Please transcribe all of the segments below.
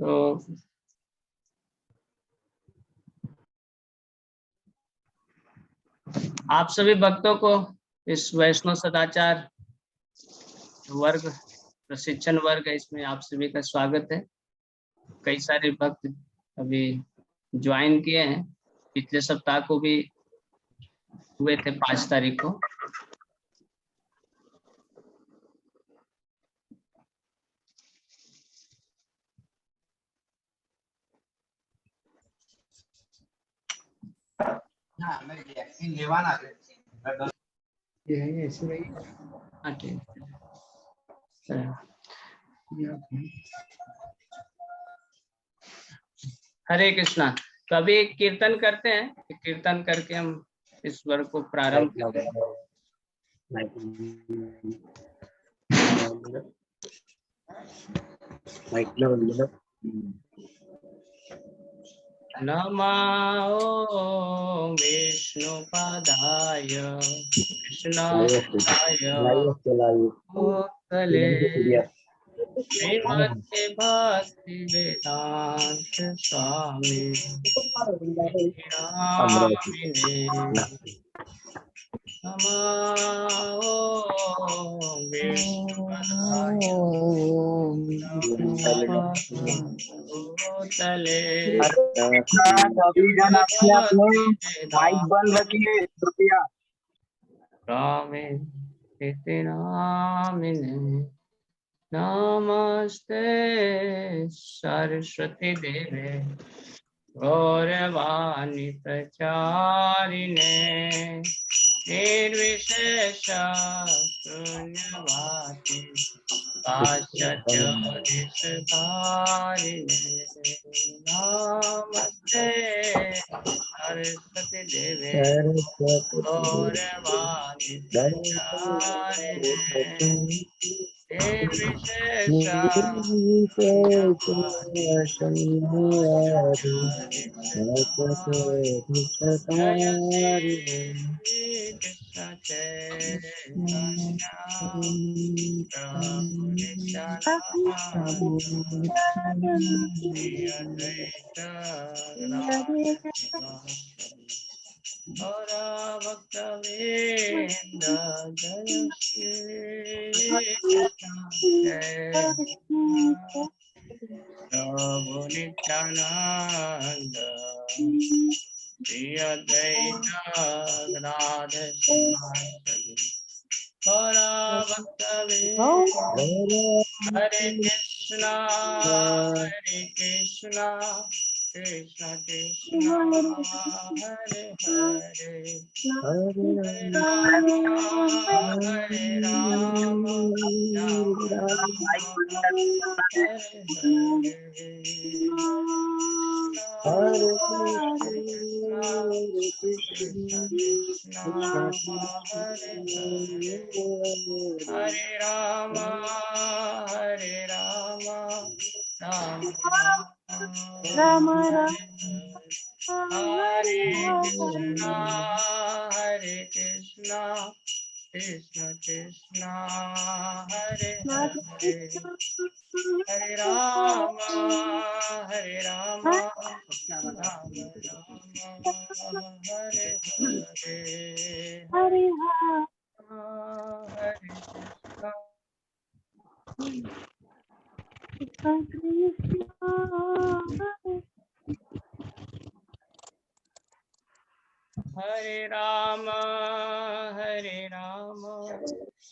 तो आप सभी भक्तों को इस वैष्णव सदाचार वर्ग प्रशिक्षण वर्ग है, इसमें आप सभी का स्वागत है। कई सारे भक्त अभी ज्वाइन किए हैं, पिछले सप्ताह को भी हुए थे 5 तारीख को। हरे कृष्णा। तो अभी कीर्तन करते हैं, कीर्तन करके हम इस वर्ग को प्रारंभ करते हैं। नमो विष्णुपदाय कृष्णाय भूतले श्रीमते भक्ति वेदांत स्वामी नामिने नमो विष्णुपदाय भूतले सभी जन अपने अपने माइक बंद रखिए कृपया। नामिने नमस्ते सरस्वती देवे गौरवाणी प्रचारिणे निर्विशेष शून्यवादी पाश्चात्योदिशकारिणे नमस्ते सरस्वती देवे गौरवाणी प्रचारिणे और भक्तवेंद जय श्री प्रभु नित्यानंद श्री अद्वैत राधे और भक्तवेंद हरे कृष्णा कृष्ण कृष्ण हरे हरे हरे राम राम राम हरे हरे कृष्ण कृष्ण हरे हरे हरे राम राम राम हरे कृष्ण कृष्ण कृष्ण हरे हरे हरे राम हरे राम हरे हरे हरे हरे राम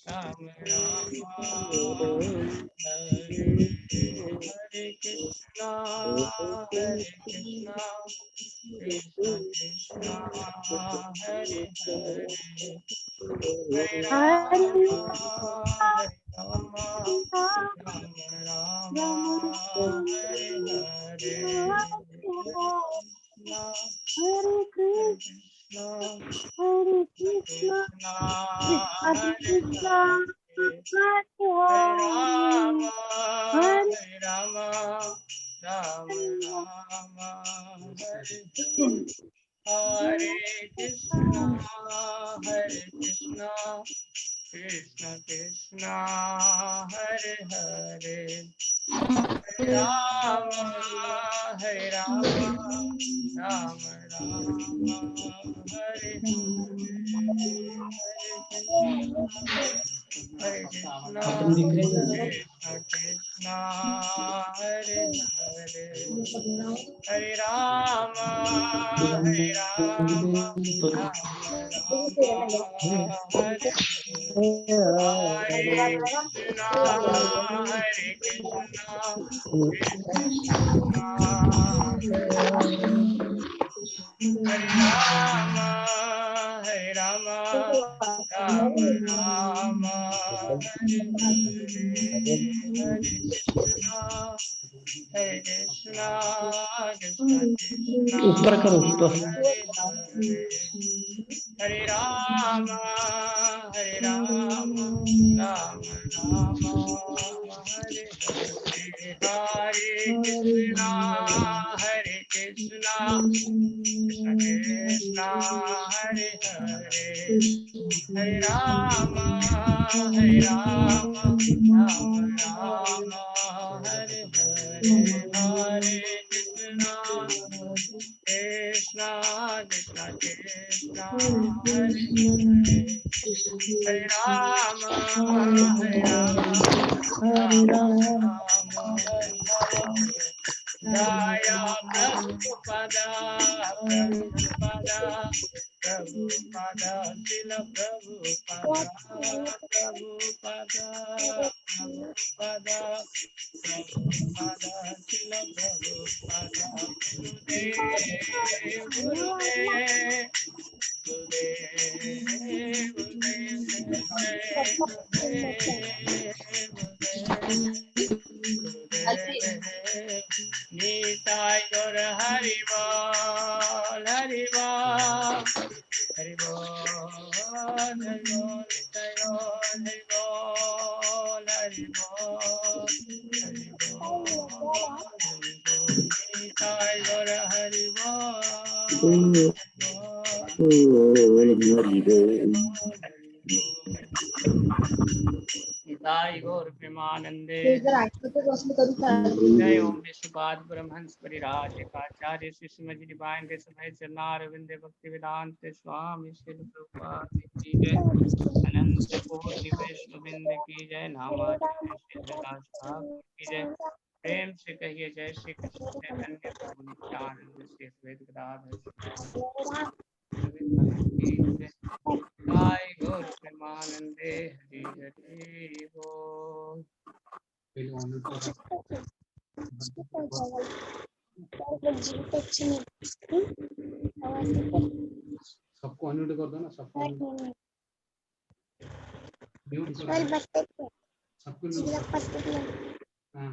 राम राम हरे हरे कृष्णा कृष्ण कृष्ण हरे हरे हरे राम राम हरे हरे हरे कृष्णा हरे कृष्णा हरे राम राम राम हरे हरे कृष्णा कृष्ण कृष्ण हरे हरे राम हरे राम राम राम हरे हरे कृष्णा कृष्णा हरे हरे हरे राम हरे राम राम राम हरे हरे कृष्णा हरे कृष्णा कृष्णा हरे राम राम राम हरे हरे हरे कृष्णा कृष्णा कृष्णा ऊपर करो ऊपर। हरे हरे हरे राम राम राम हरे हरे हरे कृष्णा कृष्णा कृष्णा हरे हरे हरे राम राम राम हरे हरे हरे कृष्णा कृष्णा कृष्णा कृष्णा हरे हरे हरे राम राम हरे हरे जय प्रभुपदा प्रभुपदा प्रभुपदा शिल प्रभुपदा प्रभुपदा प्रभुपदा प्रभुपदा शिल प्रभुपदा गुरुदेव गुरुदेव गुरुदेव निताय गौर हरि बोल हरि बोल हरि बोल हरि बोल निताय गौर हरि बोल हरि बोल हरि बोल निताय गौर हरि बोल निताय गौर प्रेमानंदे जय ओम विष्णुपाद परमहंस परिराज एकाचार्य श्री श्रीमद डिवाइन ग्रेस समेत चरणारविंद भक्ति वेदांत स्वामी श्री प्रभुपाद की जय अनंत कोटि वैष्णववृंद की जय नामाचार्य श्री हरिदास ठाकुर की जय प्रेम से कहिए जय श्री कृष्ण चैतन्य प्रभु नित्यानंद श्री अद्वैत गदाधर जय गौर प्रेमानंदे हरि हरि बोल। सबको अनम्यूट कर दो ना, सबको म्यूट कर दो, सबको म्यूट कर दो। हाँ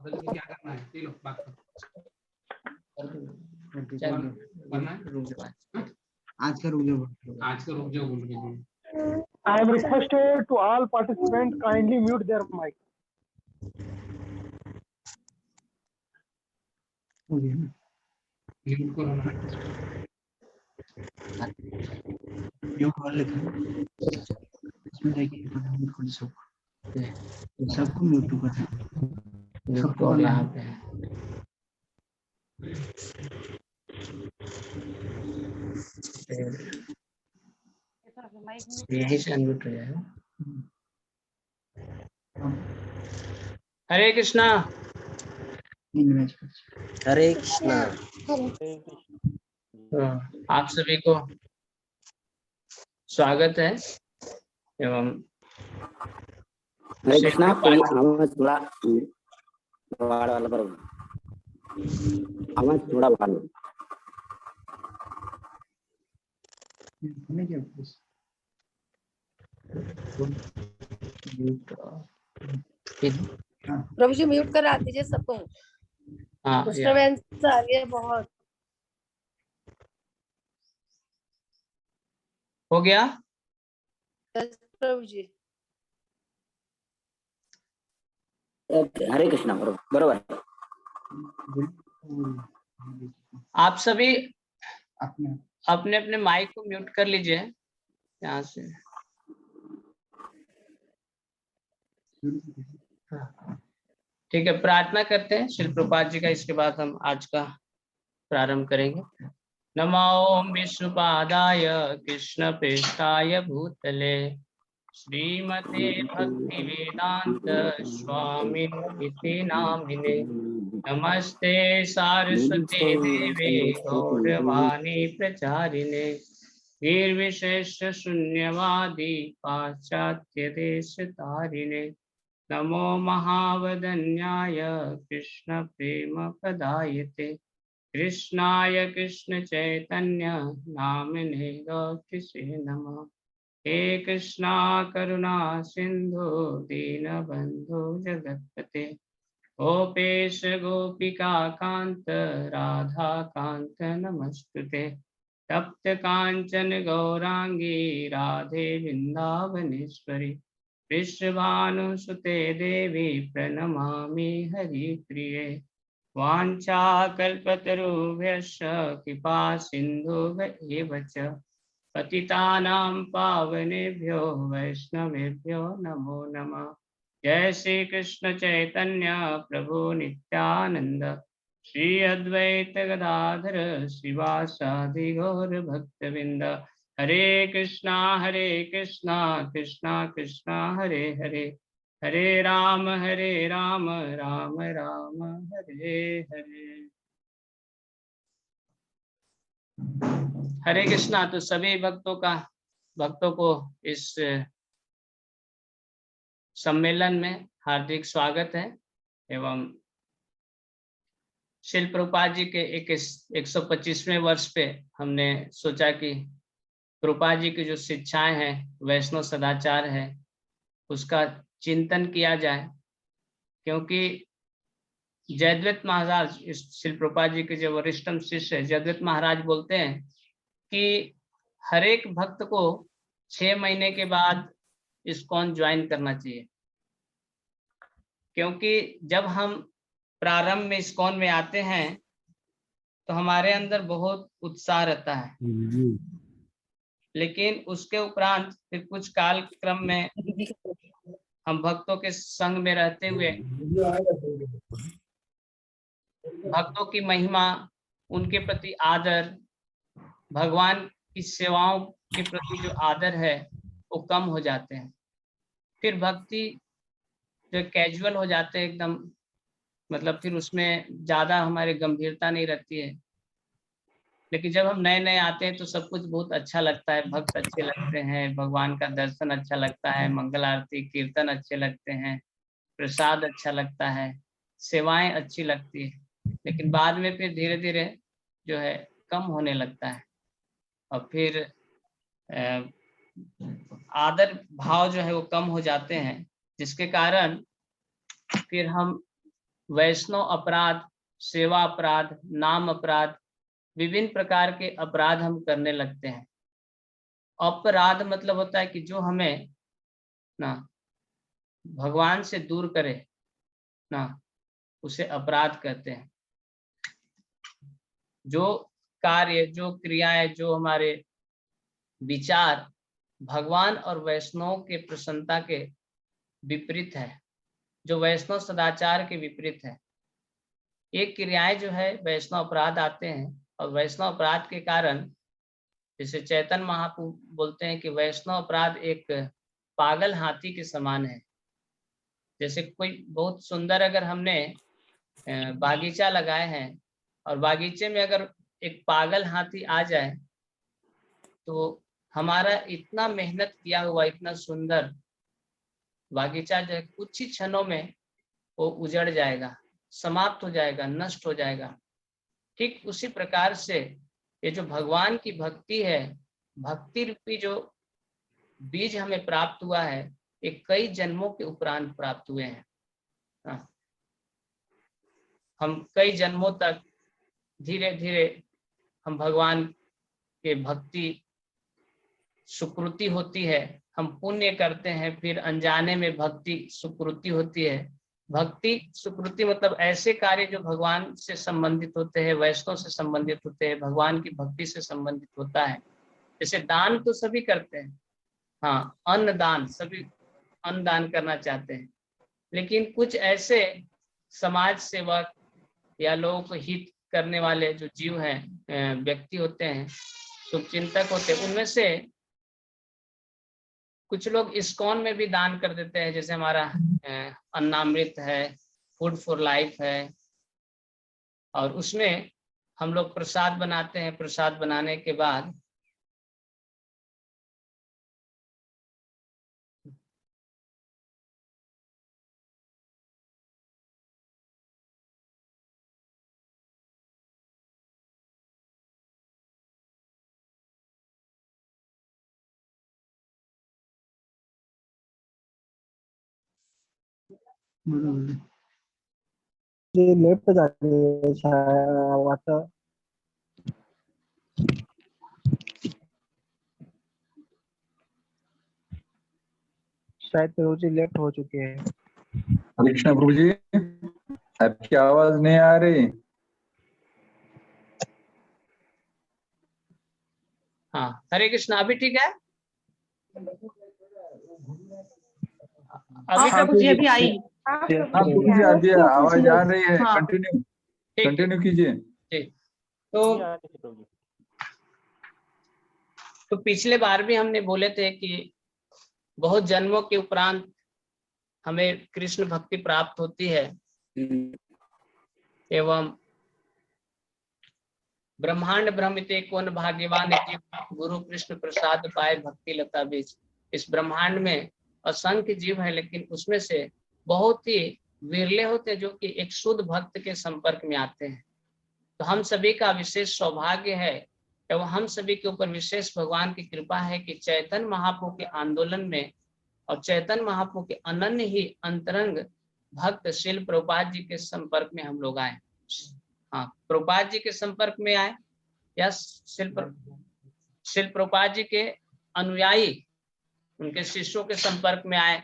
बताइए क्या करना है, चलो बात करो। करना है आज का रुक जाओ बोल के। I am requested to all participants kindly mute their mic. Mute करो ना, म्यूट कर लेते हैं इसमें देखिए सबको म्यूट कर सबको यहाँ पे यहीं से अनम्यूट हो जाएगा। हरे कृष्णा हरे कृष्णा। तो आप सभी को स्वागत है एवं हरे कृष्णा। आवाज थोड़ा वाला पर आवाज थोड़ा बढ़ा लो। प्रभु जी म्यूट करा दीजिए सबको। हाँ डिस्टर्बेंस आ रही है बहुत। हो गया। प्रभु जी ओके, हरे कृष्णा। बरोबर। आप सभी अपने अपने माइक को म्यूट कर लीजिए यहाँ से। ठीक है, प्रार्थना करते हैं श्री प्रभुपाद जी का, इसके बाद हम आज का प्रारंभ करेंगे। नमो विष्णुपादाय कृष्ण प्रेष्ठाय भूतले श्रीमते भक्ति वेदांत स्वामिनिति नामिने नमस्ते सारस्वती देवे गौरवाणी प्रचारिणे निर्विशेष शून्यवादी पाश्चात्य देश तारिणे नमो महावदन्याय कृष्ण प्रेम प्रदायते कृष्णाय कृष्ण चैतन्य नामिने गौरसे नमः। हे कृष्णा करुणा सिंधु दीनबंधु जगत्पते गोपेश गोपिका कांत राधा कांत नमस्तुते तप्त कांचन गौरांगी राधे वृंदावनेश्वरी वृषभानुसुते देवी प्रणमामि हरिप्रिये वाञ्छाकल्पतरुभ्यश्च कृपा सिन्धुभ्येव च पतितानां पावनेभ्यो वैष्णवेभ्यो नमो नमः। जय श्री कृष्ण चैतन्य प्रभु नित्यानंद श्री अद्वैत गदाधर श्रीवासादि गौर भक्तवृंद हरे कृष्णा कृष्णा कृष्णा हरे हरे हरे राम राम राम हरे हरे। हरे कृष्णा। तो सभी भक्तों को इस सम्मेलन में हार्दिक स्वागत है एवं श्रील प्रभुपाद जी के 125वें वर्ष पे हमने सोचा कि प्रभुपाद जी की जो शिक्षाएं हैं, वैष्णव सदाचार है, उसका चिंतन किया जाए, क्योंकि जयद्रथ महाराज, श्रील प्रभुपाद जी के जो वरिष्ठतम शिष्य है जयद्रथ महाराज बोलते हैं कि हर एक भक्त को 6 महीने के बाद इस्कॉन ज्वाइन करना चाहिए, क्योंकि जब हम प्रारंभ में इस्कॉन में आते हैं तो हमारे अंदर बहुत उत्साह रहता है, लेकिन उसके उपरांत फिर कुछ काल क्रम में हम भक्तों के संग में रहते हुए भक्तों की महिमा, उनके प्रति आदर, भगवान की सेवाओं के प्रति जो आदर है वो कम हो जाते हैं। फिर भक्ति जो कैजुअल हो जाते हैं एकदम, मतलब फिर उसमें ज्यादा हमारी गंभीरता नहीं रहती है। लेकिन जब हम नए नए आते हैं तो सब कुछ बहुत अच्छा लगता है, भक्त अच्छे लगते हैं, भगवान का दर्शन अच्छा लगता है, मंगल आरती कीर्तन अच्छे लगते हैं, प्रसाद अच्छा लगता है, सेवाएं अच्छी लगती है। लेकिन बाद में फिर धीरे धीरे जो है कम होने लगता है और फिर आदर भाव जो है वो कम हो जाते हैं, जिसके कारण फिर हम वैष्णव अपराध, सेवा अपराध, नाम अपराध, विभिन्न प्रकार के अपराध हम करने लगते हैं। अपराध मतलब होता है कि जो हमें ना भगवान से दूर करे ना, उसे अपराध कहते हैं। जो कार्य, जो क्रियाएं, जो हमारे विचार भगवान और वैष्णव के प्रसन्नता के विपरीत है, जो वैष्णव सदाचार के विपरीत है, एक क्रियाएं जो है वैष्णव अपराध आते हैं। और वैष्णव अपराध के कारण, जैसे चैतन्य महाप्रभु बोलते हैं कि वैष्णव अपराध एक पागल हाथी के समान है। जैसे कोई बहुत सुंदर, अगर हमने बागीचा लगाए हैं और बागीचे में अगर एक पागल हाथी आ जाए तो हमारा इतना मेहनत किया हुआ इतना सुंदर बागीचा जो है कुछ ही क्षणों में वो उजड़ जाएगा, समाप्त हो जाएगा, नष्ट हो जाएगा। ठीक उसी प्रकार से ये जो भगवान की भक्ति है, भक्ति रूपी जो बीज हमें प्राप्त हुआ है, ये कई जन्मों के उपरांत प्राप्त हुए हैं। हम कई जन्मों तक धीरे धीरे हम भगवान के भक्ति सुकृति होती है, हम पुण्य करते हैं, फिर अनजाने में भक्ति सुकृति होती है। भक्ति सुकृति मतलब ऐसे कार्य जो भगवान से संबंधित होते हैं, वैष्णव से संबंधित होते हैं, भगवान की भक्ति से संबंधित होता है। जैसे दान तो सभी करते हैं, हाँ, अन्न दान, सभी अन्न दान करना चाहते हैं, लेकिन कुछ ऐसे समाज सेवक या लोगों को हित करने वाले जो जीव हैं, व्यक्ति होते हैं, शुभचिंतक होते हैं, उनमें से कुछ लोग इस्कॉन में भी दान कर देते हैं। जैसे हमारा अन्नामृत है, फूड फॉर लाइफ है, और उसमें हम लोग प्रसाद बनाते हैं। प्रसाद बनाने के बाद ये लेफ्ट पे जा रही है शायद वाटर। शायद प्रभु लेफ्ट हो चुके हैं। हरे कृष्णा प्रभु जी, आपकी आवाज नहीं आ रही। हाँ, हरे कृष्णा, अभी ठीक है? अभी प्रभु जी अभी आई। हाँ प्रभु जी, अभी आवाज आ रही है। हाँ। कंटिन्यू कीजिए। ठीक। तो पिछले बार भी हमने बोले थे कि बहुत जन्मों के उपरांत हमें कृष्ण भक्ति प्राप्त होती है, एवं ब्रह्मांड भ्रमिते कौन भाग्यवान गुरु कृष्ण प्रसाद पाए भक्ति लता बीज। इस ब्रह्मांड में असंख्य जीव है, लेकिन उसमें से बहुत ही विरले होते हैं जो कि एक शुद्ध भक्त के संपर्क में आते हैं। तो हम सभी का विशेष सौभाग्य है एवं हम सभी के ऊपर विशेष भगवान की कृपा है कि चैतन्य महाप्रभु के आंदोलन में और चैतन्य महाप्रभु के अनन्य ही अंतरंग भक्त श्रील प्रभुपाद जी के संपर्क में हम लोग आए। हाँ, प्रभुपाद जी के संपर्क में आए या श्रील प्रभुपाद जी के अनुयायी, उनके शिष्यों के संपर्क में आए।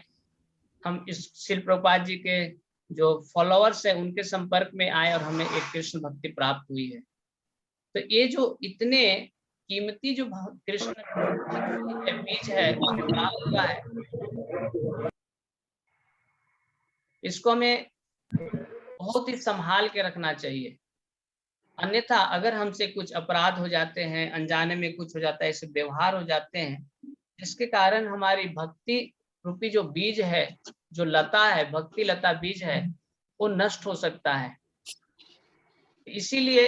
हम इस श्रील प्रभुपाद जी के जो फॉलोअर्स है उनके संपर्क में आए और हमें एक कृष्ण भक्ति प्राप्त हुई है। तो ये जो इतने कीमती जो कृष्ण के बीज है उसमें प्राप्त हुआ है, इसको हमें बहुत ही संभाल के रखना चाहिए। अन्यथा अगर हमसे कुछ अपराध हो जाते हैं, अनजाने में कुछ हो जाता है, ऐसे व्यवहार हो जाते हैं जिसके कारण हमारी भक्ति रूपी जो बीज है, जो लता है, भक्ति लता बीज है, वो नष्ट हो सकता है। इसीलिए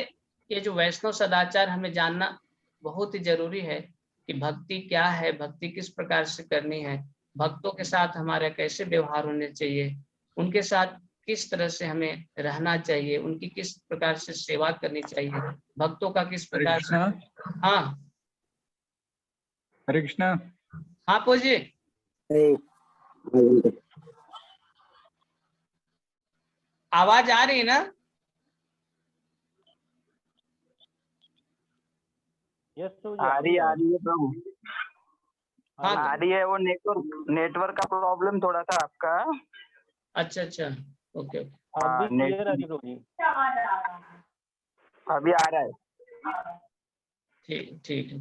ये जो वैष्णव सदाचार हमें जानना बहुत ही जरूरी है कि भक्ति क्या है, भक्ति किस प्रकार से करनी है, भक्तों के साथ हमारा कैसे व्यवहार होने चाहिए, उनके साथ किस तरह से हमें रहना चाहिए, उनकी किस प्रकार से सेवा करनी चाहिए, भक्तों का किस प्रकार से। हाँ हरे कृष्णा। हाँ पूजी, आवाज आ रही है ना? आ रही है प्रभु। हाँ, आ रही है। वो नेटवर्क का प्रॉब्लम थोड़ा सा आपका। अच्छा अच्छा, ओके। अभी आ रहा है। ठीक ठीक है।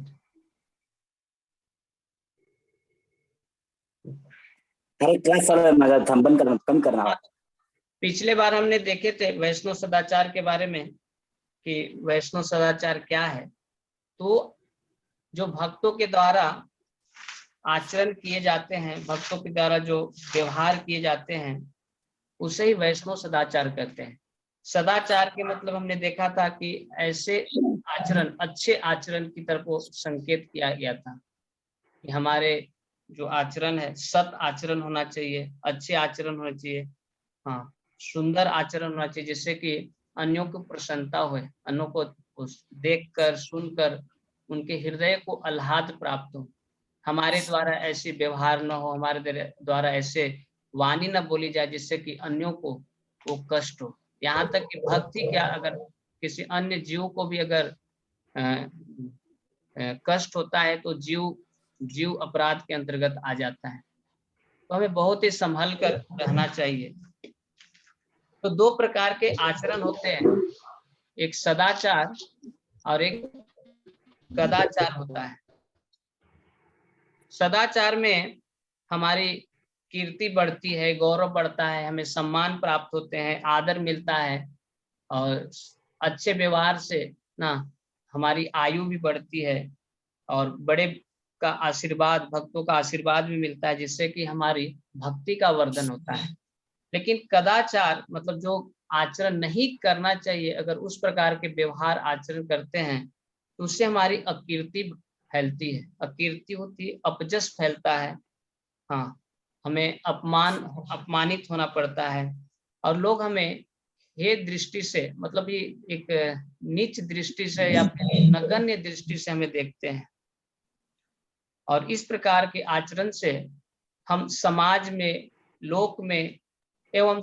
कम करना। पिछले बार हमने देखे थे वैष्णव सदाचार के बारे में कि वैष्णव सदाचार क्या है। तो जो भक्तों के द्वारा आचरण किए जाते हैं, भक्तों के द्वारा जो व्यवहार किए जाते हैं, उसे ही वैष्णव सदाचार कहते हैं। सदाचार के मतलब हमने देखा था कि ऐसे आचरण, अच्छे आचरण की तरफ वो संकेत किया गया था कि हमारे जो आचरण है सत आचरण होना चाहिए, अच्छे आचरण होना चाहिए, हाँ, सुंदर आचरण होना चाहिए, जिससे कि अन्यों को प्रसन्नता हो, अन्यों को देखकर सुनकर उनके हृदय को आह्लाद प्राप्त हो। हमारे द्वारा ऐसी व्यवहार न हो, हमारे द्वारा ऐसे वाणी न बोली जाए जिससे कि अन्यों को वो कष्ट हो। यहाँ तक कि भक्ति क्या, अगर किसी अन्य जीव को भी अगर कष्ट होता है तो जीव अपराध के अंतर्गत आ जाता है। तो हमें बहुत ही संभल कर रहना चाहिए। तो दो प्रकार के आचरण होते हैं, एक सदाचार और एक कदाचार होता है। सदाचार में हमारी कीर्ति बढ़ती है, गौरव बढ़ता है, हमें सम्मान प्राप्त होते हैं, आदर मिलता है, और अच्छे व्यवहार से ना हमारी आयु भी बढ़ती है, और बड़े का आशीर्वाद, भक्तों का आशीर्वाद भी मिलता है, जिससे कि हमारी भक्ति का वर्धन होता है। लेकिन कदाचार मतलब जो आचरण नहीं करना चाहिए, अगर उस प्रकार के व्यवहार आचरण करते हैं तो उससे हमारी अकीर्ति फैलती है, अकीर्ति होती है, अपजस फैलता है। हाँ, हमें अपमानित होना पड़ता है, और लोग हमें हे दृष्टि से, मतलब ये एक नीच दृष्टि से या नगण्य दृष्टि से हमें देखते हैं। और इस प्रकार के आचरण से हम समाज में, लोक में एवं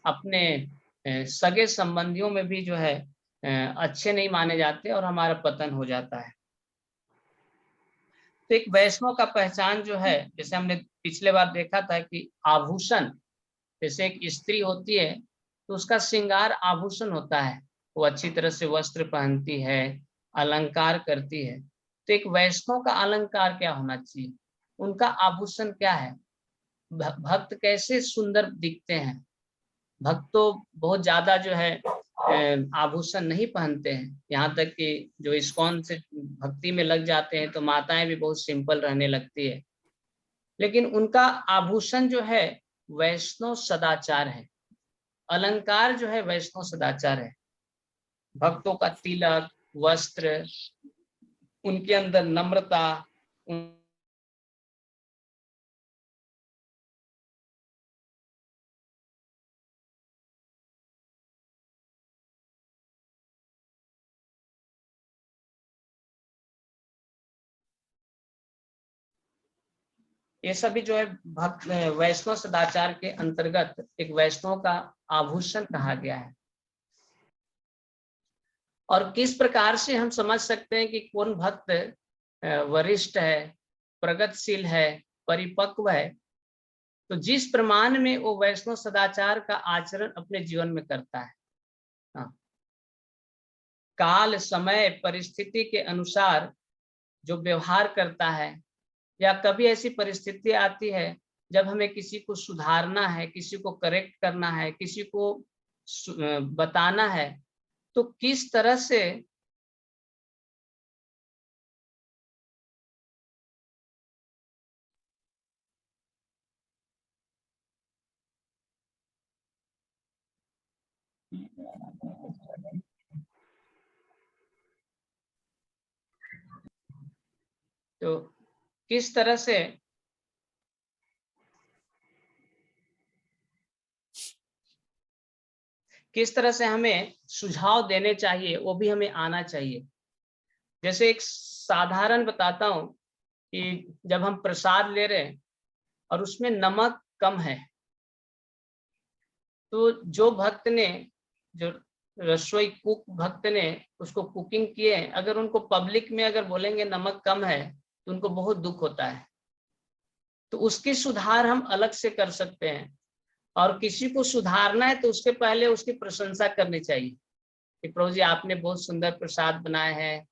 अपने सगे संबंधियों में भी जो है अच्छे नहीं माने जाते, और हमारा पतन हो जाता है। तो एक वैष्णव का पहचान जो है, जैसे हमने पिछले बार देखा था कि आभूषण, जैसे एक स्त्री होती है तो उसका श्रृंगार आभूषण होता है, वो अच्छी तरह से वस्त्र पहनती है, अलंकार करती है। तो एक वैष्णव का अलंकार क्या होना चाहिए, उनका आभूषण क्या है, भक्त कैसे सुंदर दिखते हैं। भक्त तो बहुत ज्यादा जो है आभूषण नहीं पहनते हैं, यहाँ तक कि जो इस्कॉन से भक्ति में लग जाते हैं तो माताएं भी बहुत सिंपल रहने लगती है। लेकिन उनका आभूषण जो है वैष्णव सदाचार है, अलंकार जो है वैष्णव सदाचार है। भक्तों का तिलक, वस्त्र, उनके अंदर नम्रता, ये सभी जो है भक्त वैष्णव सदाचार के अंतर्गत एक वैष्णव का आभूषण कहा गया है। और किस प्रकार से हम समझ सकते हैं कि कौन भक्त वरिष्ठ है, प्रगतिशील है, परिपक्व है, तो जिस प्रमाण में वो वैष्णव सदाचार का आचरण अपने जीवन में करता है। हाँ, काल, समय, परिस्थिति के अनुसार जो व्यवहार करता है, या कभी ऐसी परिस्थिति आती है जब हमें किसी को सुधारना है, किसी को करेक्ट करना है, किसी को बताना है, तो किस तरह से किस तरह से हमें सुझाव देने चाहिए, वो भी हमें आना चाहिए। जैसे एक साधारण बताता हूं कि जब हम प्रसाद ले रहे हैं और उसमें नमक कम है, तो जो भक्त ने, जो रसोई कुक भक्त ने उसको कुकिंग किए, अगर उनको पब्लिक में अगर बोलेंगे नमक कम है तो उनको बहुत दुख होता है। तो उसकी सुधार हम अलग से कर सकते हैं, और किसी को सुधारना है तो उसके पहले उसकी प्रशंसा करनी चाहिए कि प्रभु जी आपने बहुत सुंदर प्रसाद बनाए हैं,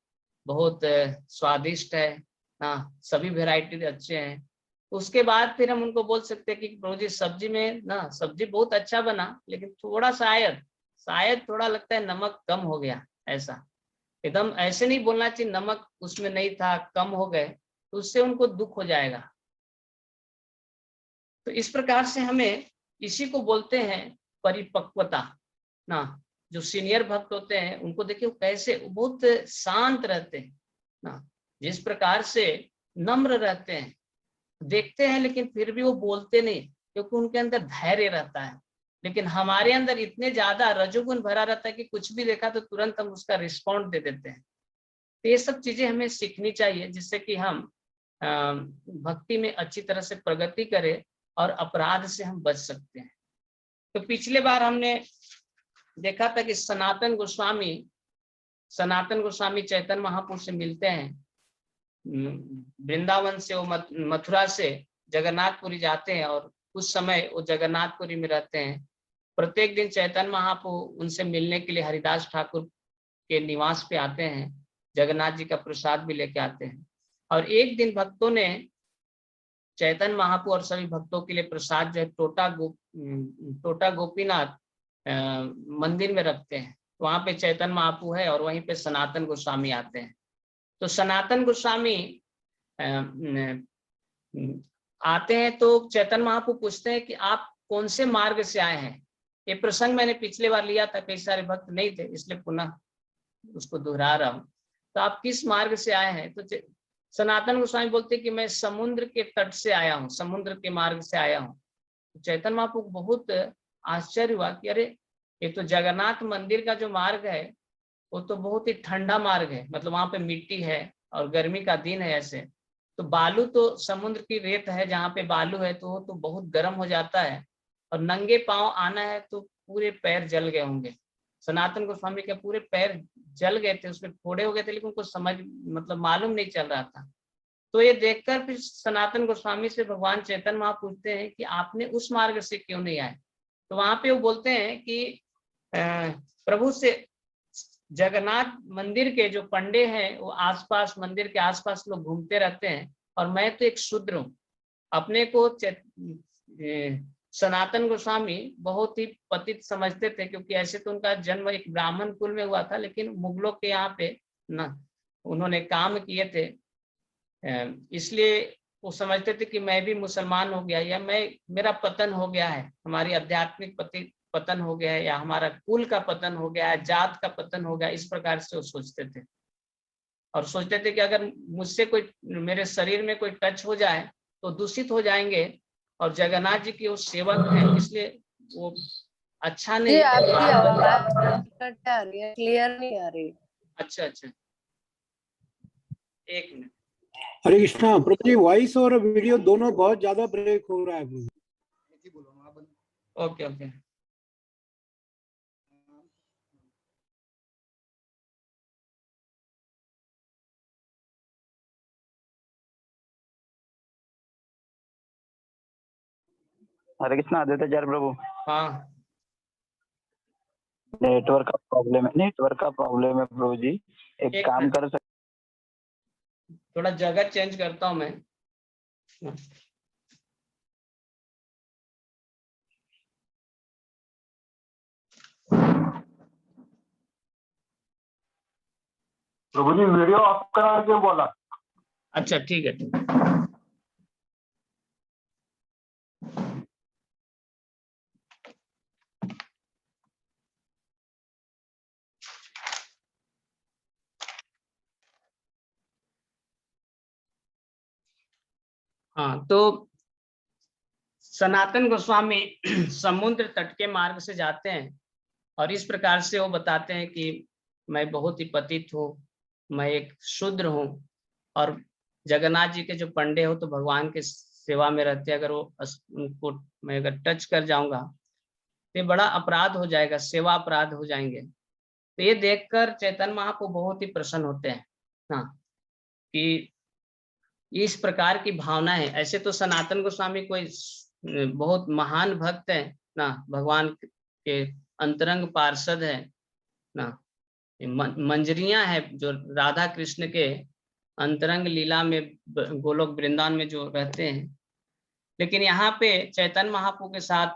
बहुत स्वादिष्ट है, हाँ सभी वेराइटी अच्छे हैं। उसके बाद फिर हम उनको बोल सकते हैं कि प्रभु जी सब्जी में ना, सब्जी बहुत अच्छा बना, लेकिन थोड़ा शायद थोड़ा लगता है नमक कम हो गया। ऐसा एकदम ऐसे नहीं बोलना चाहिए नमक उसमें नहीं था, कम हो गए, तो उससे उनको दुख हो जाएगा। तो इस प्रकार से हमें इसी को बोलते हैं परिपक्वता ना। जो सीनियर भक्त होते हैं उनको देखिए कैसे बहुत शांत रहते हैं ना, जिस प्रकार से नम्र रहते हैं, देखते हैं लेकिन फिर भी वो बोलते नहीं, क्योंकि उनके अंदर धैर्य रहता है। लेकिन हमारे अंदर इतने ज्यादा रजोगुण भरा रहता है कि कुछ भी देखा तो तुरंत हम उसका रिस्पॉन्ड दे देते हैं। तो ये सब चीजें हमें सीखनी चाहिए, जिससे कि हम भक्ति में अच्छी तरह से प्रगति करें और अपराध से हम बच सकते हैं। तो पिछले बार हमने देखा था कि सनातन गोस्वामी चैतन्य महाप्रभु से मिलते हैं, वृंदावन से वो मथुरा से जगन्नाथपुरी जाते हैं, और उस समय वो जगन्नाथपुरी में रहते हैं। प्रत्येक दिन चैतन्य महाप्रभु उनसे मिलने के लिए हरिदास ठाकुर के निवास पे आते हैं, जगन्नाथ जी का प्रसाद भी लेके आते हैं। और एक दिन भक्तों ने चैतन्य महाप्रभु और सभी भक्तों के लिए प्रसाद जो है टोटा गोपीनाथ मंदिर में रखते हैं। वहां पे चैतन्य महाप्रभु है और वहीं पे सनातन गोस्वामी आते हैं। तो सनातन गोस्वामी आते हैं तो चैतन्य महाप्रभु पूछते हैं कि आप कौन से मार्ग से आए हैं। ये प्रसंग मैंने पिछले बार लिया था, कई सारे भक्त नहीं थे इसलिए पुनः उसको दोहरा रहा हूँ। तो आप किस मार्ग से आए हैं? तो सनातन गोस्वामी बोलते हैं कि मैं समुद्र के तट से आया हूँ, समुद्र के मार्ग से आया हूँ। तो चैतन्य महाप्रभु बहुत आश्चर्य हुआ कि अरे ये तो जगन्नाथ मंदिर का जो मार्ग है वो तो बहुत ही ठंडा मार्ग है, मतलब वहां पे मिट्टी है और गर्मी का दिन है ऐसे, तो बालू तो समुद्र की रेत है, जहाँ पे बालू है तो वो तो बहुत गर्म हो जाता है और नंगे पांव आना है तो पूरे पैर जल गए होंगे। सनातन गोस्वामी के पूरे पैर जल गए थे, उसमें फोड़े हो गए थे, लेकिन उनको समझ मतलब मालूम नहीं चल रहा था। तो ये देखकर फिर सनातन गोस्वामी से भगवान चैतन्य महाप्रभु पूछते हैं कि आपने उस मार्ग से क्यों नहीं आए? तो वहां पे वो बोलते हैं कि प्रभु से जगन्नाथ मंदिर के जो पंडे हैं वो आसपास मंदिर के आसपास लोग घूमते रहते हैं और मैं तो एक शूद्र हूँ। अपने को सनातन गोस्वामी बहुत ही पतित समझते थे, क्योंकि ऐसे तो उनका जन्म एक ब्राह्मण कुल में हुआ था, लेकिन मुगलों के यहाँ पे ना उन्होंने काम किए थे, इसलिए वो समझते थे कि मैं भी मुसलमान हो गया या मेरा पतन हो गया है, हमारी आध्यात्मिक पतन हो गया है या हमारा कुल का पतन हो गया है, जात का पतन हो गया, इस प्रकार से वो सोचते थे। और सोचते थे कि अगर मुझसे कोई मेरे शरीर में कोई टच हो जाए तो दूषित हो जाएंगे और जगन्नाथ जी की वो सेवक है, इसलिए वो अच्छा नहीं। जी आपकी आवाज कट आ रही है, क्लियर नहीं आ रही। अच्छा अच्छा, एक मिनट। हरे कृष्णा प्रभु जी, वॉइस और वीडियो दोनों बहुत ज्यादा ब्रेक हो रहा है प्रभु। ओके ओके, हरे कृष्णा आदित्याचार्य प्रभु। हाँ नेटवर्क का प्रॉब्लम है प्रभु जी। एक काम कर सकते, थोड़ा जगह चेंज करता हूँ मैं। प्रभु जी वीडियो ऑफ करा के बोला। अच्छा ठीक है, ठीक है। हाँ, तो सनातन गोस्वामी समुद्र तट के मार्ग से जाते हैं और इस प्रकार से वो बताते हैं कि मैं बहुत ही पतित हूँ, मैं एक शूद्र हूँ और जगन्नाथ जी के जो पंडे हो तो भगवान के सेवा में रहते हैं, अगर वो उनको मैं अगर टच कर जाऊंगा तो ये बड़ा अपराध हो जाएगा, सेवा अपराध हो जाएंगे। तो ये देखकर चैतन्य महाप्रभु बहुत ही प्रसन्न होते हैं हाँ, कि इस प्रकार की भावना है। ऐसे तो सनातन गोस्वामी कोई बहुत महान भक्त है ना, भगवान के अंतरंग पार्षद है ना, मंजरियां है जो राधा कृष्ण के अंतरंग लीला में गोलोक वृंदावन में जो रहते हैं, लेकिन यहाँ पे चैतन्य महाप्रभु के साथ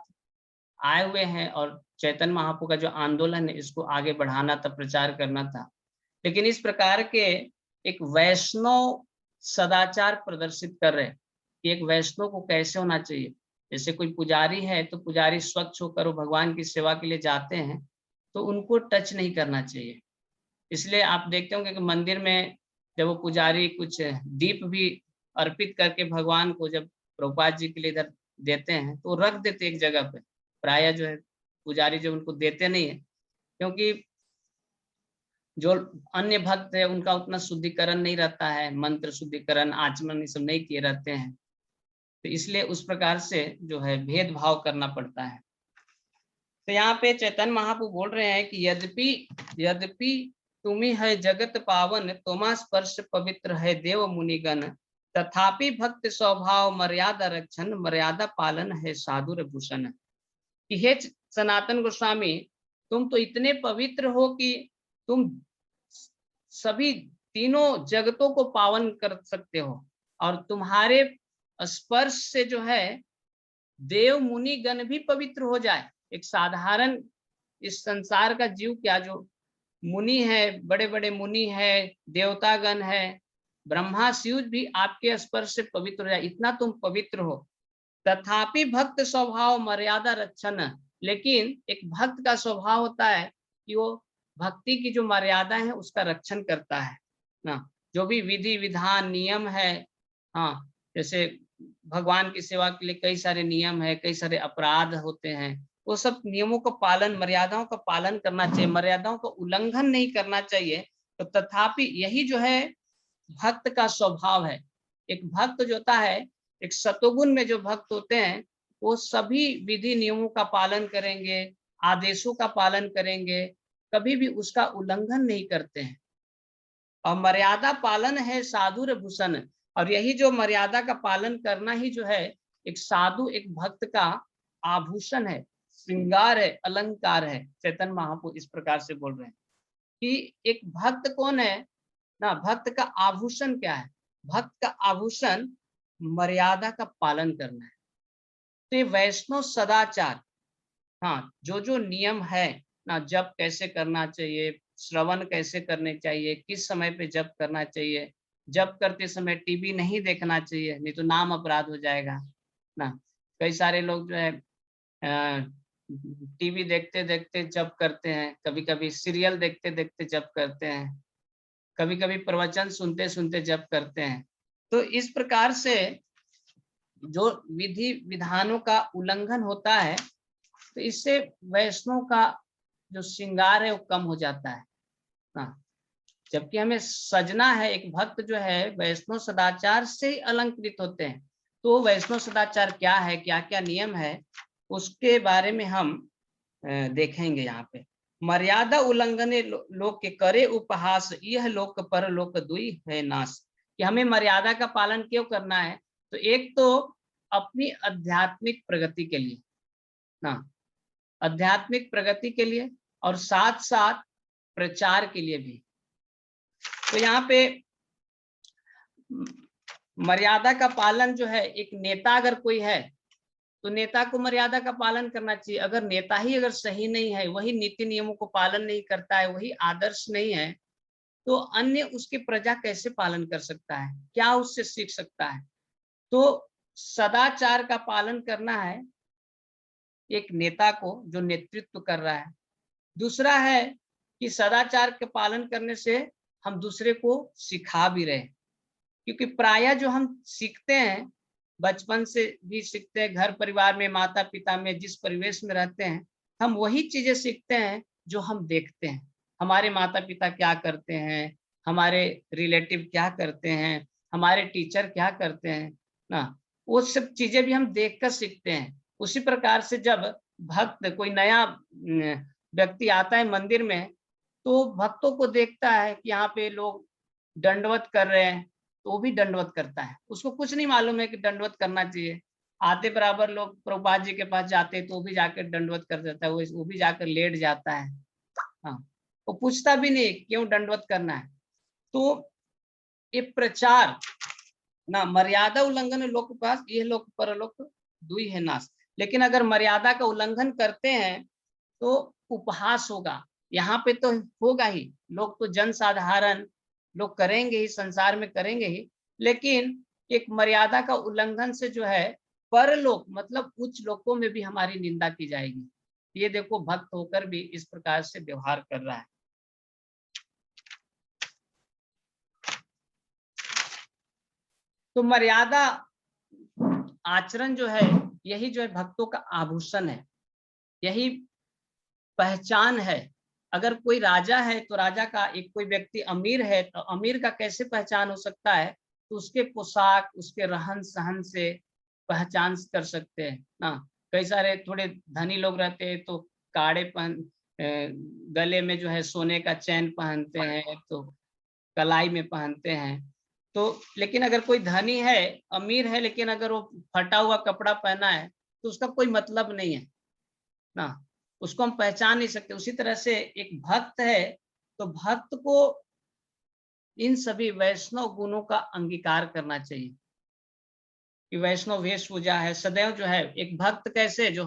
आए हुए हैं और चैतन्य महाप्रभु का जो आंदोलन है इसको आगे बढ़ाना था, प्रचार करना था। लेकिन इस प्रकार के एक वैष्णव सदाचार प्रदर्शित कर रहे हैं कि एक वैष्णव को कैसे होना चाहिए। जैसे कोई पुजारी है तो पुजारी स्वच्छ होकर वो भगवान की सेवा के लिए जाते हैं तो उनको टच नहीं करना चाहिए। इसलिए आप देखते होंगे कि मंदिर में जब वो पुजारी कुछ दीप भी अर्पित करके भगवान को जब प्रभुपाद जी के लिए इधर देते हैं तो रख देते एक जगह पे, प्राय जो है पुजारी जो उनको देते नहीं है, क्योंकि जो अन्य भक्त है उनका उतना शुद्धिकरण नहीं रहता है, मंत्र शुद्धिकरण आचमन ये सब नहीं किए रहते हैं, तो इसलिए उस प्रकार से जो है भेदभाव करना पड़ता है। तो यहाँ पे चैतन्य महाप्रभु बोल रहे हैं कि यद्यपि तुम्ही है जगत पावन, तोमा स्पर्श पवित्र है देव मुनिगण, तथापि भक्त स्वभाव मर्यादा रक्षण, मर्यादा पालन है साधुर भूषण। कि हे सनातन गोस्वामी, तुम तो इतने पवित्र हो कि तुम सभी तीनों जगतों को पावन कर सकते हो और तुम्हारे स्पर्श से जो है देव मुनि गण भी पवित्र हो जाए। एक साधारण इस संसार का जीव क्या, जो मुनि है, बड़े बड़े मुनि है, देवतागण है, ब्रह्मा शिव भी आपके स्पर्श से पवित्र हो जाए, इतना तुम पवित्र हो। तथापि भक्त स्वभाव मर्यादा रक्षण, लेकिन एक भक्त का स्वभाव होता है कि वो भक्ति की जो मर्यादा है उसका रक्षण करता है ना। जो भी विधि विधान नियम है, हाँ, जैसे भगवान की सेवा के लिए कई सारे नियम है, कई सारे अपराध होते हैं, वो सब नियमों का पालन, मर्यादाओं का पालन करना चाहिए, मर्यादाओं का उल्लंघन नहीं करना चाहिए। तो तथापि यही जो है भक्त का स्वभाव है। एक भक्त जो होता है, एक सतोगुण में जो भक्त होते हैं, वो सभी विधि नियमों का पालन करेंगे, आदेशों का पालन करेंगे, कभी भी उसका उल्लंघन नहीं करते हैं। और मर्यादा पालन है साधुर भूषण, और यही जो मर्यादा का पालन करना ही जो है एक साधु, एक भक्त का आभूषण है, श्रृंगार है, अलंकार है। चैतन्य महाप्रभु इस प्रकार से बोल रहे हैं कि एक भक्त कौन है ना, भक्त का आभूषण क्या है? भक्त का आभूषण मर्यादा का पालन करना है। तो वैष्णव सदाचार, हाँ, जो जो नियम है ना, जप कैसे करना चाहिए, श्रवण कैसे करने चाहिए, किस समय पे जप करना चाहिए, जप करते समय टीवी नहीं देखना चाहिए, नहीं तो नाम अपराध हो जाएगा ना। कई सारे लोग जो है टीवी देखते देखते जप करते हैं, कभी कभी सीरियल देखते देखते जप करते हैं, कभी कभी प्रवचन सुनते सुनते जप करते हैं। तो इस प्रकार से जो विधि विधानों का उल्लंघन होता है, तो इससे वैष्णव का जो श्रृंगार है वो कम हो जाता है ना। जबकि हमें सजना है, एक भक्त जो है वैष्णव सदाचार से ही अलंकृत होते हैं। तो वैष्णव सदाचार क्या है, क्या क्या नियम है, उसके बारे में हम देखेंगे यहाँ पे। मर्यादा उल्लंघने लोक के करे उपहास, यह लोक पर लोक दुई है नाश। कि हमें मर्यादा का पालन क्यों करना है? तो एक तो अपनी आध्यात्मिक प्रगति के लिए ना, आध्यात्मिक प्रगति के लिए, और साथ साथ प्रचार के लिए भी। तो यहाँ पे मर्यादा का पालन जो है, एक नेता अगर कोई है तो नेता को मर्यादा का पालन करना चाहिए। अगर नेता ही अगर सही नहीं है, वही नीति नियमों को पालन नहीं करता है, वही आदर्श नहीं है, तो अन्य उसकी प्रजा कैसे पालन कर सकता है, क्या उससे सीख सकता है? तो सदाचार का पालन करना है एक नेता को जो नेतृत्व कर रहा है। दूसरा है कि सदाचार के पालन करने से हम दूसरे को सिखा भी रहे, क्योंकि प्रायः जो हम सीखते हैं, बचपन से भी सीखते हैं, घर परिवार में, माता पिता में, जिस परिवेश में रहते हैं, हम वही चीजें सीखते हैं जो हम देखते हैं। हमारे माता पिता क्या करते हैं, हमारे रिलेटिव क्या करते हैं, हमारे टीचर क्या करते हैं ना, वो सब चीजें भी हम देखकर सीखते हैं। उसी प्रकार से जब भक्त, कोई नया व्यक्ति आता है मंदिर में, तो भक्तों को देखता है कि यहाँ पे लोग दंडवत कर रहे हैं, तो वो भी दंडवत करता है। उसको कुछ नहीं मालूम है कि दंडवत करना चाहिए। आते बराबर लोग प्रभुपाद जी के पास जाते हैं तो वो भी जाकर दंडवत कर देता है, वो भी जाकर लेट जाता है। हाँ, वो पूछता भी नहीं क्यों दंडवत करना है। तो ये प्रचार ना, मर्यादा उल्लंघन लोक पास, ये लोक परलोक दुई है नाश। लेकिन अगर मर्यादा का उल्लंघन करते हैं तो उपहास होगा, यहाँ पे तो होगा ही, लोग तो जन साधारण लोग करेंगे ही, संसार में करेंगे ही, लेकिन एक मर्यादा का उल्लंघन से जो है परलोक मतलब उच्च लोकों में भी हमारी निंदा की जाएगी। ये देखो, भक्त होकर भी इस प्रकार से व्यवहार कर रहा है। तो मर्यादा आचरण जो है, यही जो है भक्तों का आभूषण है, यही पहचान है। अगर कोई राजा है तो राजा का, एक कोई व्यक्ति अमीर है तो अमीर का कैसे पहचान हो सकता है? तो उसके पोशाक, उसके रहन सहन से पहचान कर सकते हैं ना। कई सारे थोड़े धनी लोग रहते हैं तो काड़े गले में जो है सोने का चैन पहनते हैं, तो कलाई में पहनते हैं। तो लेकिन अगर कोई धनी है, अमीर है, लेकिन अगर वो फटा हुआ कपड़ा पहना है तो उसका कोई मतलब नहीं है ना, उसको हम पहचान नहीं सकते। उसी तरह से एक भक्त है तो भक्त को इन सभी वैष्णव गुणों का अंगीकार करना चाहिए। कि वैष्णव वेश पूजा है। सदैव जो है एक भक्त कैसे जो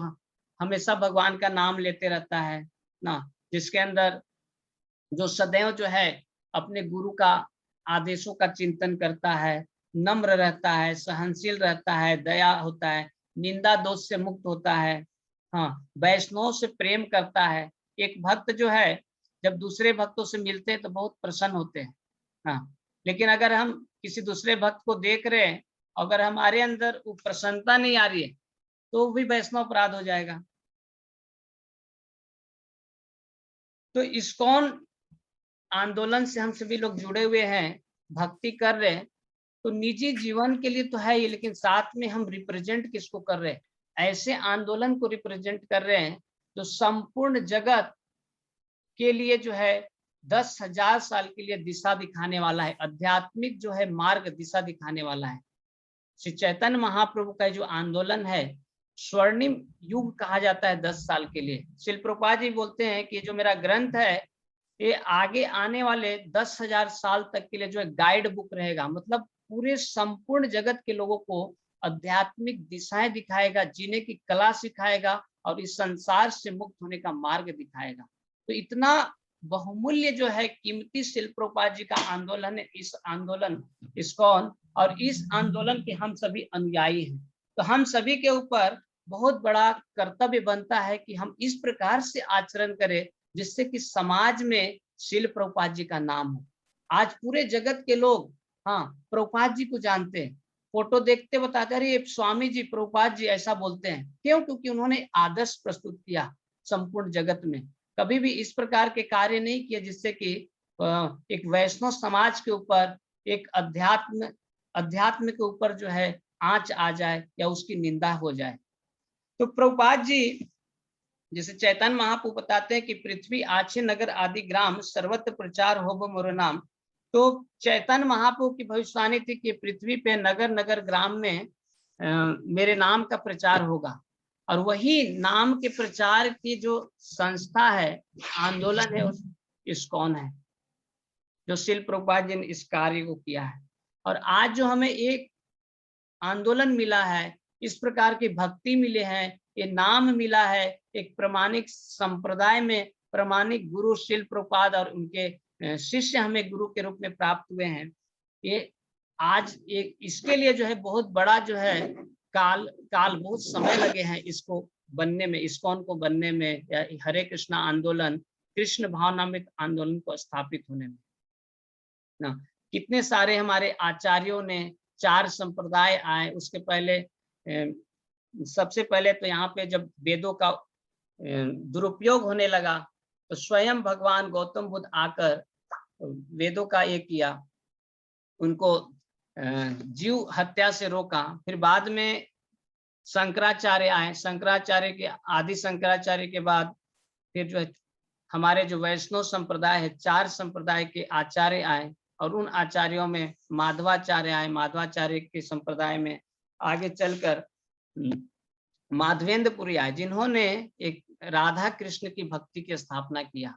हमेशा भगवान का नाम लेते रहता है ना, जिसके अंदर जो सदैव जो है अपने गुरु का आदेशों का चिंतन करता है, नम्र रहता है, सहनशील रहता है, दया होता है, निंदा दोष से मुक्त होता है, हाँ, वैष्णव से प्रेम करता है। एक भक्त जो है जब दूसरे भक्तों से मिलते हैं तो बहुत प्रसन्न होते हैं, हाँ, लेकिन अगर हम किसी दूसरे भक्त को देख रहे हैं, अगर हमारे अंदर वो प्रसन्नता नहीं आ रही है तो वो भी वैष्णव अपराध हो जाएगा। तो इस्कॉन आंदोलन से हम सभी लोग जुड़े हुए हैं, भक्ति कर रहे हैं, तो निजी जीवन के लिए तो है ही, लेकिन साथ में हम रिप्रेजेंट किसको कर रहे हैं? ऐसे आंदोलन को रिप्रेजेंट कर रहे हैं जो संपूर्ण जगत के लिए जो है 10,000 साल के लिए दिशा दिखाने वाला है, आध्यात्मिक जो है मार्ग दिशा दिखाने वाला है। श्री चैतन्य महाप्रभु का जो आंदोलन है स्वर्णिम युग कहा जाता है 10 साल के लिए। शिल प्रभुपाद जी बोलते हैं कि जो मेरा ग्रंथ है ये आगे आने वाले 10,000 साल तक के लिए जो है गाइड बुक रहेगा, मतलब पूरे संपूर्ण जगत के लोगों को आध्यात्मिक दिशाएं दिखाएगा, जीने की कला सिखाएगा और इस संसार से मुक्त होने का मार्ग दिखाएगा। तो इतना बहुमूल्य जो है कीमती शिल प्रभुपाद जी का आंदोलन है, इस आंदोलन इस्कॉन, और इस आंदोलन के हम सभी अनुयायी हैं। तो हम सभी के ऊपर बहुत बड़ा कर्तव्य बनता है कि हम इस प्रकार से आचरण करें जिससे कि समाज में शिल प्रभुपाद जी का नाम हो। आज पूरे जगत के लोग हाँ प्रभुपाद जी को जानते हैं, फोटो देखते बताते अरे ये स्वामी जी प्रभुपाद जी ऐसा बोलते हैं। क्यों? क्योंकि उन्होंने आदर्श प्रस्तुत किया संपूर्ण जगत में, कभी भी इस प्रकार के कार्य नहीं किए जिससे कि एक वैष्णव समाज के ऊपर एक अध्यात्म के ऊपर जो है आंच आ जाए या उसकी निंदा हो जाए। तो प्रभुपाद जी जैसे चैतन्य महाप्रभु बताते हैं कि पृथ्वी आछे नगर आदि ग्राम सर्वत्र प्रचार हो मोर नाम। तो चैतन्य महाप्रभु की भविष्यवाणी थी कि पृथ्वी पे नगर नगर ग्राम में मेरे नाम का प्रचार होगा, और वही नाम के प्रचार की जो संस्था है, आंदोलन है, उस इस्कॉन है, जो शिल प्रभुपाद जी ने इस कार्य को किया है। और आज जो हमें एक आंदोलन मिला है, इस प्रकार की भक्ति मिले हैं, ये नाम मिला है, एक प्रमाणिक संप्रदाय में प्रमाणिक गुरु शिल प्रभुपाद और उनके शिष्य हमें गुरु के रूप में प्राप्त हुए हैं। ये आज एक इसके लिए जो है बहुत बड़ा जो है काल बहुत समय लगे हैं इसको बनने में, इस्कॉन को बनने में, या हरे कृष्णा आंदोलन, कृष्ण भावनामृत आंदोलन को स्थापित होने में ना। कितने सारे हमारे आचार्यों ने, 4 संप्रदाय आए, उसके पहले सबसे पहले तो यहाँ पे जब वेदों का दुरुपयोग होने लगा तो स्वयं भगवान गौतम बुद्ध आकर वेदों का ये किया, उनको जीव हत्या से रोका। फिर बाद में शंकराचार्य आए, शंकराचार्य के आदि शंकराचार्य के बाद फिर जो है हमारे जो वैष्णव संप्रदाय है, 4 संप्रदाय के आचार्य आए, और उन आचार्यों में माधवाचार्य आए। माधवाचार्य के संप्रदाय में आगे चलकर माधवेंद्रपुरी आए, जिन्होंने एक राधा कृष्ण की भक्ति की स्थापना किया।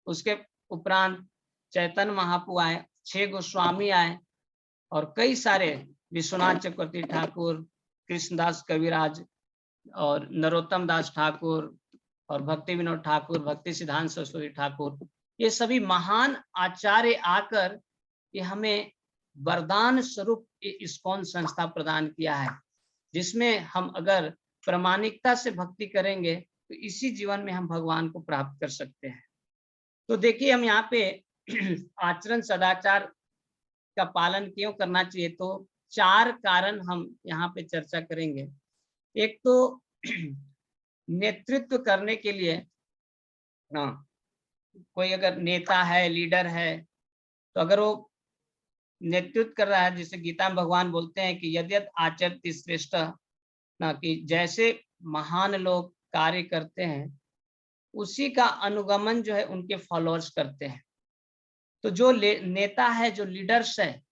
उसके उपरांत चैतन्य महाप्रभु आए, 6 गोस्वामी आए, और कई सारे विश्वनाथ चक्रवर्ती ठाकुर, कृष्णदास कविराज और नरोत्तम दास ठाकुर और भक्ति विनोद ठाकुर, भक्ति सिद्धांत सरस्वती ठाकुर, ये सभी महान आचार्य आकर ये हमें वरदान स्वरूप इस्कॉन संस्था प्रदान किया है, जिसमें हम अगर प्रामाणिकता से भक्ति करेंगे तो इसी जीवन में हम भगवान को प्राप्त कर सकते हैं। तो देखिए हम यहाँ पे आचरण सदाचार का पालन क्यों करना चाहिए, तो 4 कारण हम यहाँ पे चर्चा करेंगे। एक तो नेतृत्व करने के लिए कोई अगर नेता है, लीडर है, तो अगर वो नेतृत्व कर रहा है, जैसे गीता में भगवान बोलते हैं कि यद्यत आचरति श्रेष्ठ, ना कि जैसे महान लोग कार्य करते हैं उसी का अनुगमन जो है उनके फॉलोअर्स करते हैं। तो जो नेता है, जो लीडर्स है,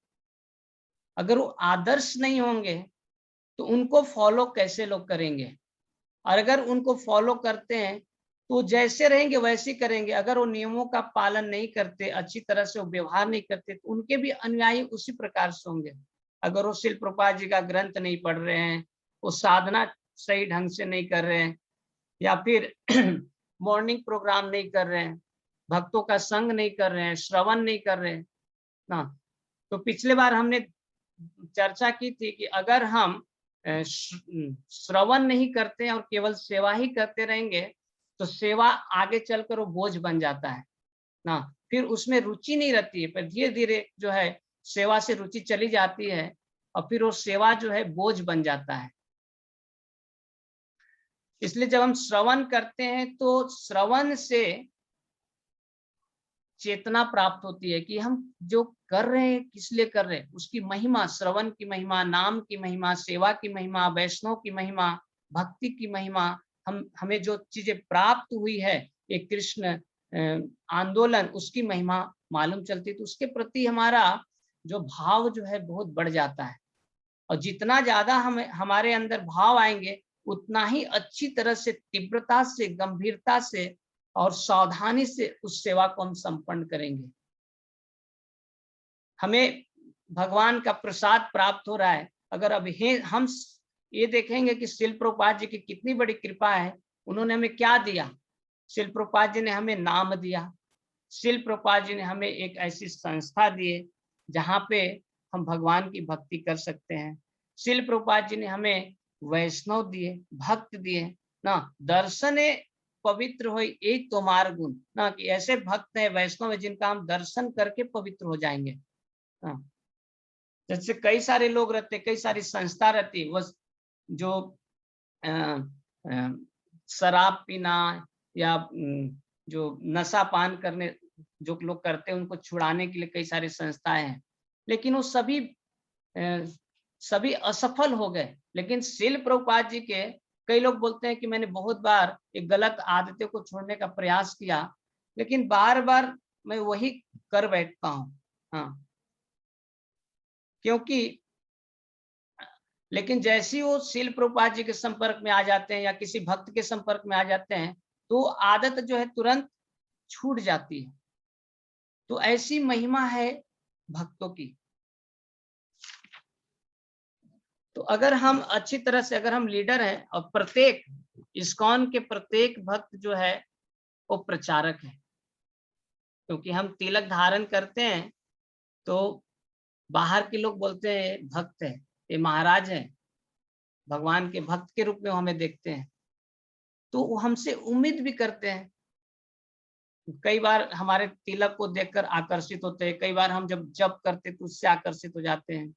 अगर वो आदर्श नहीं होंगे तो उनको फॉलो कैसे लोग करेंगे, और अगर उनको फॉलो करते हैं तो जैसे रहेंगे वैसे करेंगे। अगर वो नियमों का पालन नहीं करते, अच्छी तरह से वो व्यवहार नहीं करते, तो उनके भी अनुयायी उसी प्रकार से होंगे। अगर वो शिल प्रभुपाद जी का ग्रंथ नहीं पढ़ रहे हैं, वो साधना सही ढंग से नहीं कर रहे हैं, या फिर मॉर्निंग प्रोग्राम नहीं कर रहे हैं, भक्तों का संग नहीं कर रहे हैं, श्रवण नहीं कर रहे हैं ना। तो पिछले बार हमने चर्चा की थी कि अगर हम श्रवण नहीं करते हैं और केवल सेवा ही करते रहेंगे तो सेवा आगे चलकर वो बोझ बन जाता है ना, फिर उसमें रुचि नहीं रहती है, पर धीरे धीरे जो है सेवा से रुचि चली जाती है और फिर वो सेवा जो है बोझ बन जाता है। इसलिए जब हम श्रवण करते हैं तो श्रवण से चेतना प्राप्त होती है कि हम जो कर रहे हैं किस लिए कर रहे हैं, उसकी महिमा, श्रवण की महिमा, नाम की महिमा, सेवा की महिमा, वैष्णव की महिमा, भक्ति की महिमा, हमें जो चीजें प्राप्त हुई है ये कृष्ण आंदोलन, उसकी महिमा मालूम चलती है, तो उसके प्रति हमारा जो भाव जो है बहुत बढ़ जाता है। और जितना ज्यादा हमारे अंदर भाव आएंगे उतना ही अच्छी तरह से, तीव्रता से, गंभीरता से और सावधानी से उस सेवा को हम संपन्न करेंगे। हमें भगवान का प्रसाद प्राप्त हो रहा है। अगर अभी हम ये देखेंगे कि शिल प्रभुपाद जी की कितनी बड़ी कृपा है, उन्होंने हमें क्या दिया। शिल प्रभुपाद जी ने हमें नाम दिया, शिल प्रभुपाद जी ने हमें एक ऐसी संस्था दी है जहाँ पे हम भगवान की भक्ति कर सकते हैं। शिल प्रभुपाद जी ने हमें वैष्णव दिए, भक्त दिए ना। दर्शने पवित्र हो एक तुम्हार गुण ना, कि ऐसे भक्त है, वैष्णव है जिनका हम दर्शन करके पवित्र हो जाएंगे ना। जैसे कई सारे लोग रहते, कई सारी संस्था रहती, वो जो शराब पीना या जो नशा पान करने जो लोग करते हैं उनको छुड़ाने के लिए कई सारी संस्थाएं हैं, लेकिन वो सभी असफल हो गए। लेकिन शिल प्रभुपाद जी के कई लोग बोलते हैं कि मैंने बहुत बार एक गलत आदतों को छोड़ने का प्रयास किया, लेकिन बार बार मैं वही कर बैठता हूँ। हाँ, क्योंकि लेकिन जैसे वो शिल प्रभुपाद जी के संपर्क में आ जाते हैं या किसी भक्त के संपर्क में आ जाते हैं तो आदत जो है तुरंत छूट जाती है। तो ऐसी महिमा है भक्तों की। तो अगर हम अच्छी तरह से, अगर हम लीडर हैं और प्रत्येक इस्कॉन के प्रत्येक भक्त जो है वो प्रचारक है, क्योंकि हम तिलक धारण करते हैं तो बाहर के लोग बोलते हैं भक्त है, ये महाराज है, भगवान के भक्त के रूप में हमें देखते हैं, तो वो हमसे उम्मीद भी करते हैं। कई बार हमारे तिलक को देखकर आकर्षित होते हैं, कई बार हम जब जप करते तो उससे आकर्षित हो जाते हैं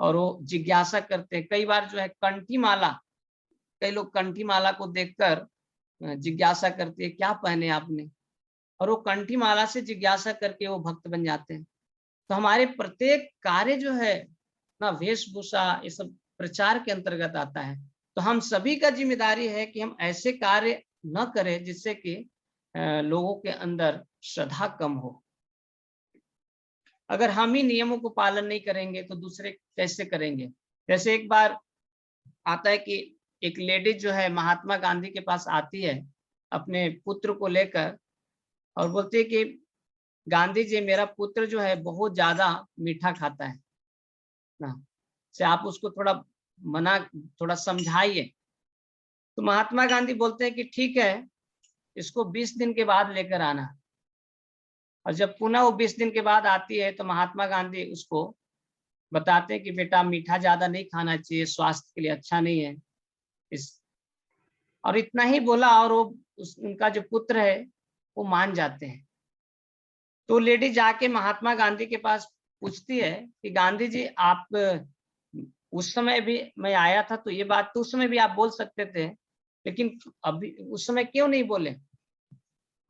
और वो जिज्ञासा करते हैं। कई बार जो है कंठी माला, कई लोग कंठी माला को देखकर जिज्ञासा करते हैं क्या पहने आपने, और वो कंठी माला से जिज्ञासा करके वो भक्त बन जाते हैं। तो हमारे प्रत्येक कार्य जो है ना, वेशभूषा, ये सब प्रचार के अंतर्गत आता है। तो हम सभी का जिम्मेदारी है कि हम ऐसे कार्य न करें जिससे कि लोगों के अंदर श्रद्धा कम हो। अगर हम ही नियमों को पालन नहीं करेंगे तो दूसरे कैसे करेंगे। जैसे एक बार आता है कि एक लेडीज जो है महात्मा गांधी के पास आती है अपने पुत्र को लेकर और बोलती है कि गांधी जी, मेरा पुत्र जो है बहुत ज्यादा मीठा खाता है ना, से आप उसको थोड़ा समझाइए। तो महात्मा गांधी बोलते हैं कि ठीक है, इसको 20 दिन के बाद लेकर आना। और जब पुनः वो 20 दिन के बाद आती है तो महात्मा गांधी उसको बताते हैं कि बेटा मीठा ज्यादा नहीं खाना चाहिए, स्वास्थ्य के लिए अच्छा नहीं है। और इतना ही बोला और वो उनका जो पुत्र है वो मान जाते हैं। तो लेडी जाके महात्मा गांधी के पास पूछती है कि गांधी जी, आप उस समय भी मैं आया था तो ये बात तो उस समय भी आप बोल सकते थे, लेकिन अभी उस समय क्यों नहीं बोले।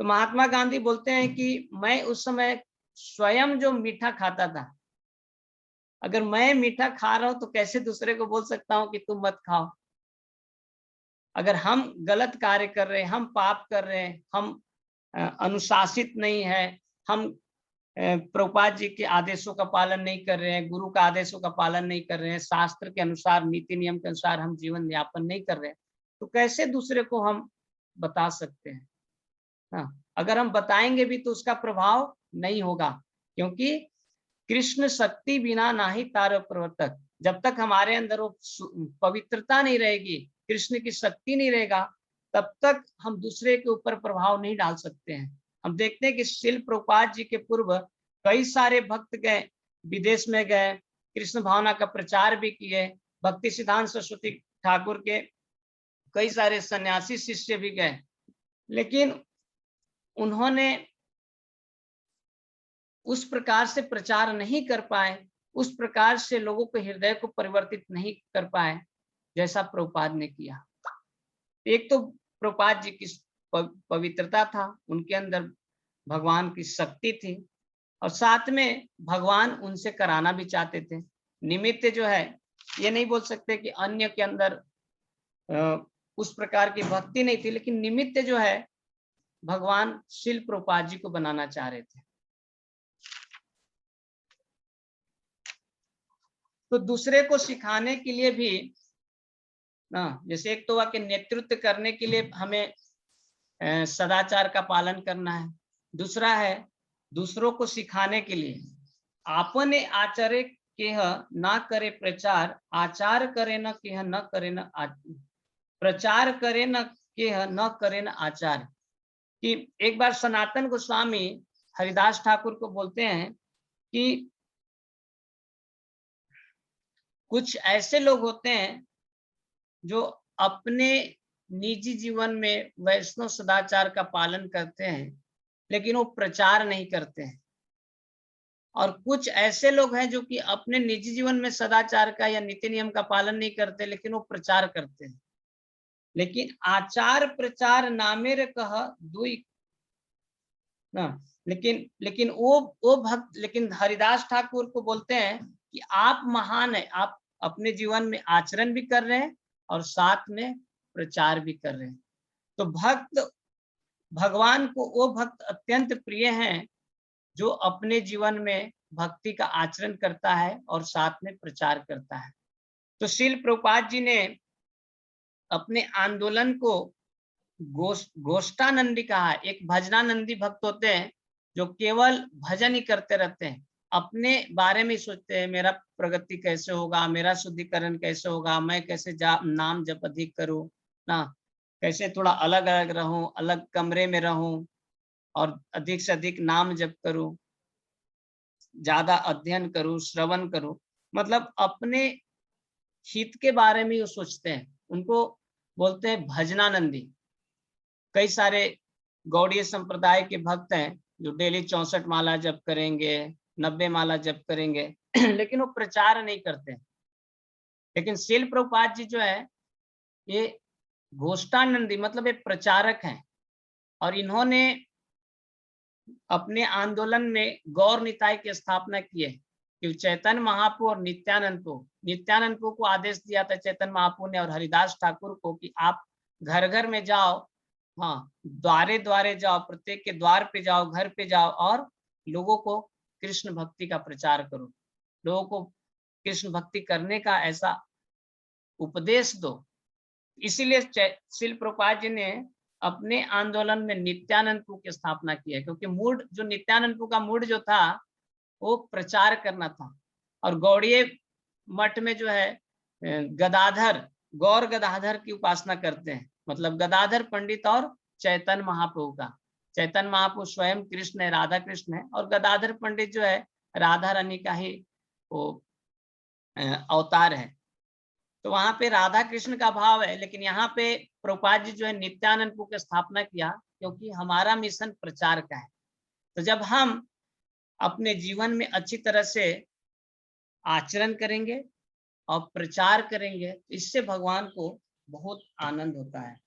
तो महात्मा गांधी बोलते हैं कि मैं उस समय स्वयं जो मीठा खाता था, अगर मैं मीठा खा रहा हूं तो कैसे दूसरे को बोल सकता हूं कि तुम मत खाओ। अगर हम गलत कार्य कर रहे हैं, हम पाप कर रहे हैं, हम अनुशासित नहीं है, हम प्रभुपाद जी के आदेशों का पालन नहीं कर रहे हैं, गुरु का आदेशों का पालन नहीं कर रहे हैं, शास्त्र के अनुसार, नीति नियम के अनुसार हम जीवन यापन नहीं कर रहे हैं, तो कैसे दूसरे को हम बता सकते हैं। हाँ, अगर हम बताएंगे भी तो उसका प्रभाव नहीं होगा, क्योंकि कृष्ण शक्ति बिना नाही तार प्रवर्तक। जब तक हमारे अंदर वो पवित्रता नहीं रहेगी, कृष्ण की शक्ति नहीं रहेगा, तब तक हम दूसरे के ऊपर प्रभाव नहीं डाल सकते हैं। हम देखते हैं कि शिल प्रभुपाद जी के पूर्व कई सारे भक्त गए, विदेश में गए, कृष्ण भावना का प्रचार भी किए। भक्ति सिद्धांत सरस्वती ठाकुर के कई सारे सन्यासी शिष्य भी गए, लेकिन उन्होंने उस प्रकार से प्रचार नहीं कर पाए, उस प्रकार से लोगों के हृदय को परिवर्तित नहीं कर पाए जैसा प्रभुपाद ने किया। एक तो प्रभुपाद जी की पवित्रता था, उनके अंदर भगवान की शक्ति थी, और साथ में भगवान उनसे कराना भी चाहते थे। निमित्त जो है, ये नहीं बोल सकते कि अन्य के अंदर उस प्रकार की भक्ति नहीं थी, लेकिन निमित्त जो है भगवान शिल प्रभुपाद जी को बनाना चाह रहे थे। तो दूसरे को सिखाने के लिए भी जैसे एक तो वाक्य नेतृत्व करने के लिए हमें सदाचार का पालन करना है, दूसरा है दूसरों को सिखाने के लिए आपने आचरे केह ना करे प्रचार, आचार करे न केह न करे न प्रचार करे न केह न करे न आचार। कि एक बार सनातन गोस्वामी हरिदास ठाकुर को बोलते हैं कि कुछ ऐसे लोग होते हैं जो अपने निजी जीवन में वैष्णव सदाचार का पालन करते हैं, लेकिन वो प्रचार नहीं करते हैं। और कुछ ऐसे लोग हैं जो कि अपने निजी जीवन में सदाचार का या नीति नियम का पालन नहीं करते, लेकिन वो प्रचार करते हैं। लेकिन आचार प्रचार नामेर कह दुई लेकिन वो भक्त, लेकिन हरिदास ठाकुर को बोलते हैं कि आप महान है, आप अपने जीवन में आचरण भी कर रहे हैं और साथ में प्रचार भी कर रहे हैं। तो भक्त भगवान को वो भक्त अत्यंत प्रिय हैं जो अपने जीवन में भक्ति का आचरण करता है और साथ में प्रचार करता है। तो श्रील प्रभुपाद जी ने अपने आंदोलन को गोष्ठानंदी कहा है। एक भजनानंदी भक्त होते हैं जो केवल भजन ही करते रहते हैं, अपने बारे में सोचते हैं, मेरा प्रगति कैसे होगा, मेरा शुद्धिकरण कैसे होगा, मैं कैसे नाम जप अधिक करूं ना, कैसे थोड़ा अलग अलग रहूं, अलग कमरे में रहूं और अधिक से अधिक नाम जप करूं, ज्यादा अध्ययन करूं, श्रवण करूं। मतलब अपने हित के बारे में वो सोचते हैं, उनको बोलते हैं भजनानंदी। कई सारे गौड़ीय संप्रदाय के भक्त हैं जो डेली 64 माला जप करेंगे, 90 माला जप करेंगे, लेकिन वो प्रचार नहीं करते। लेकिन श्रील प्रभुपाद जी जो है ये गोष्ठानंदी मतलब एक प्रचारक हैं, और इन्होंने अपने आंदोलन में गौर निताय की स्थापना की है कि चैतन्य महाप्रभु और नित्यानंद को आदेश दिया था चैतन्य महाप्रभु ने और हरिदास ठाकुर को कि आप घर घर में जाओ, हाँ द्वारे द्वारे जाओ, प्रत्येक के द्वार पे जाओ, घर पे जाओ और लोगों को कृष्ण भक्ति का प्रचार करो, लोगों को कृष्ण भक्ति करने का ऐसा उपदेश दो। इसीलिए श्रील प्रभुपाद जी ने अपने आंदोलन में नित्यानंद की स्थापना की है, क्योंकि मूड जो नित्यानंद का मूड जो था वो प्रचार करना था। और गौड़ीय मठ में जो है गदाधर, गौर गदाधर की उपासना करते हैं, मतलब गदाधर पंडित और चैतन्य महाप्रभु का। चैतन्य महाप्रभु स्वयं कृष्ण है, राधा कृष्ण है, और गदाधर पंडित जो है राधा रानी का ही वो अवतार है। तो वहां पे राधा कृष्ण का भाव है, लेकिन यहाँ पे प्रभुपाद जी जो है नित्यानंद की स्थापना किया क्योंकि हमारा मिशन प्रचार का है। तो जब हम अपने जीवन में अच्छी तरह से आचरण करेंगे और प्रचार करेंगे, इससे भगवान को बहुत आनंद होता है।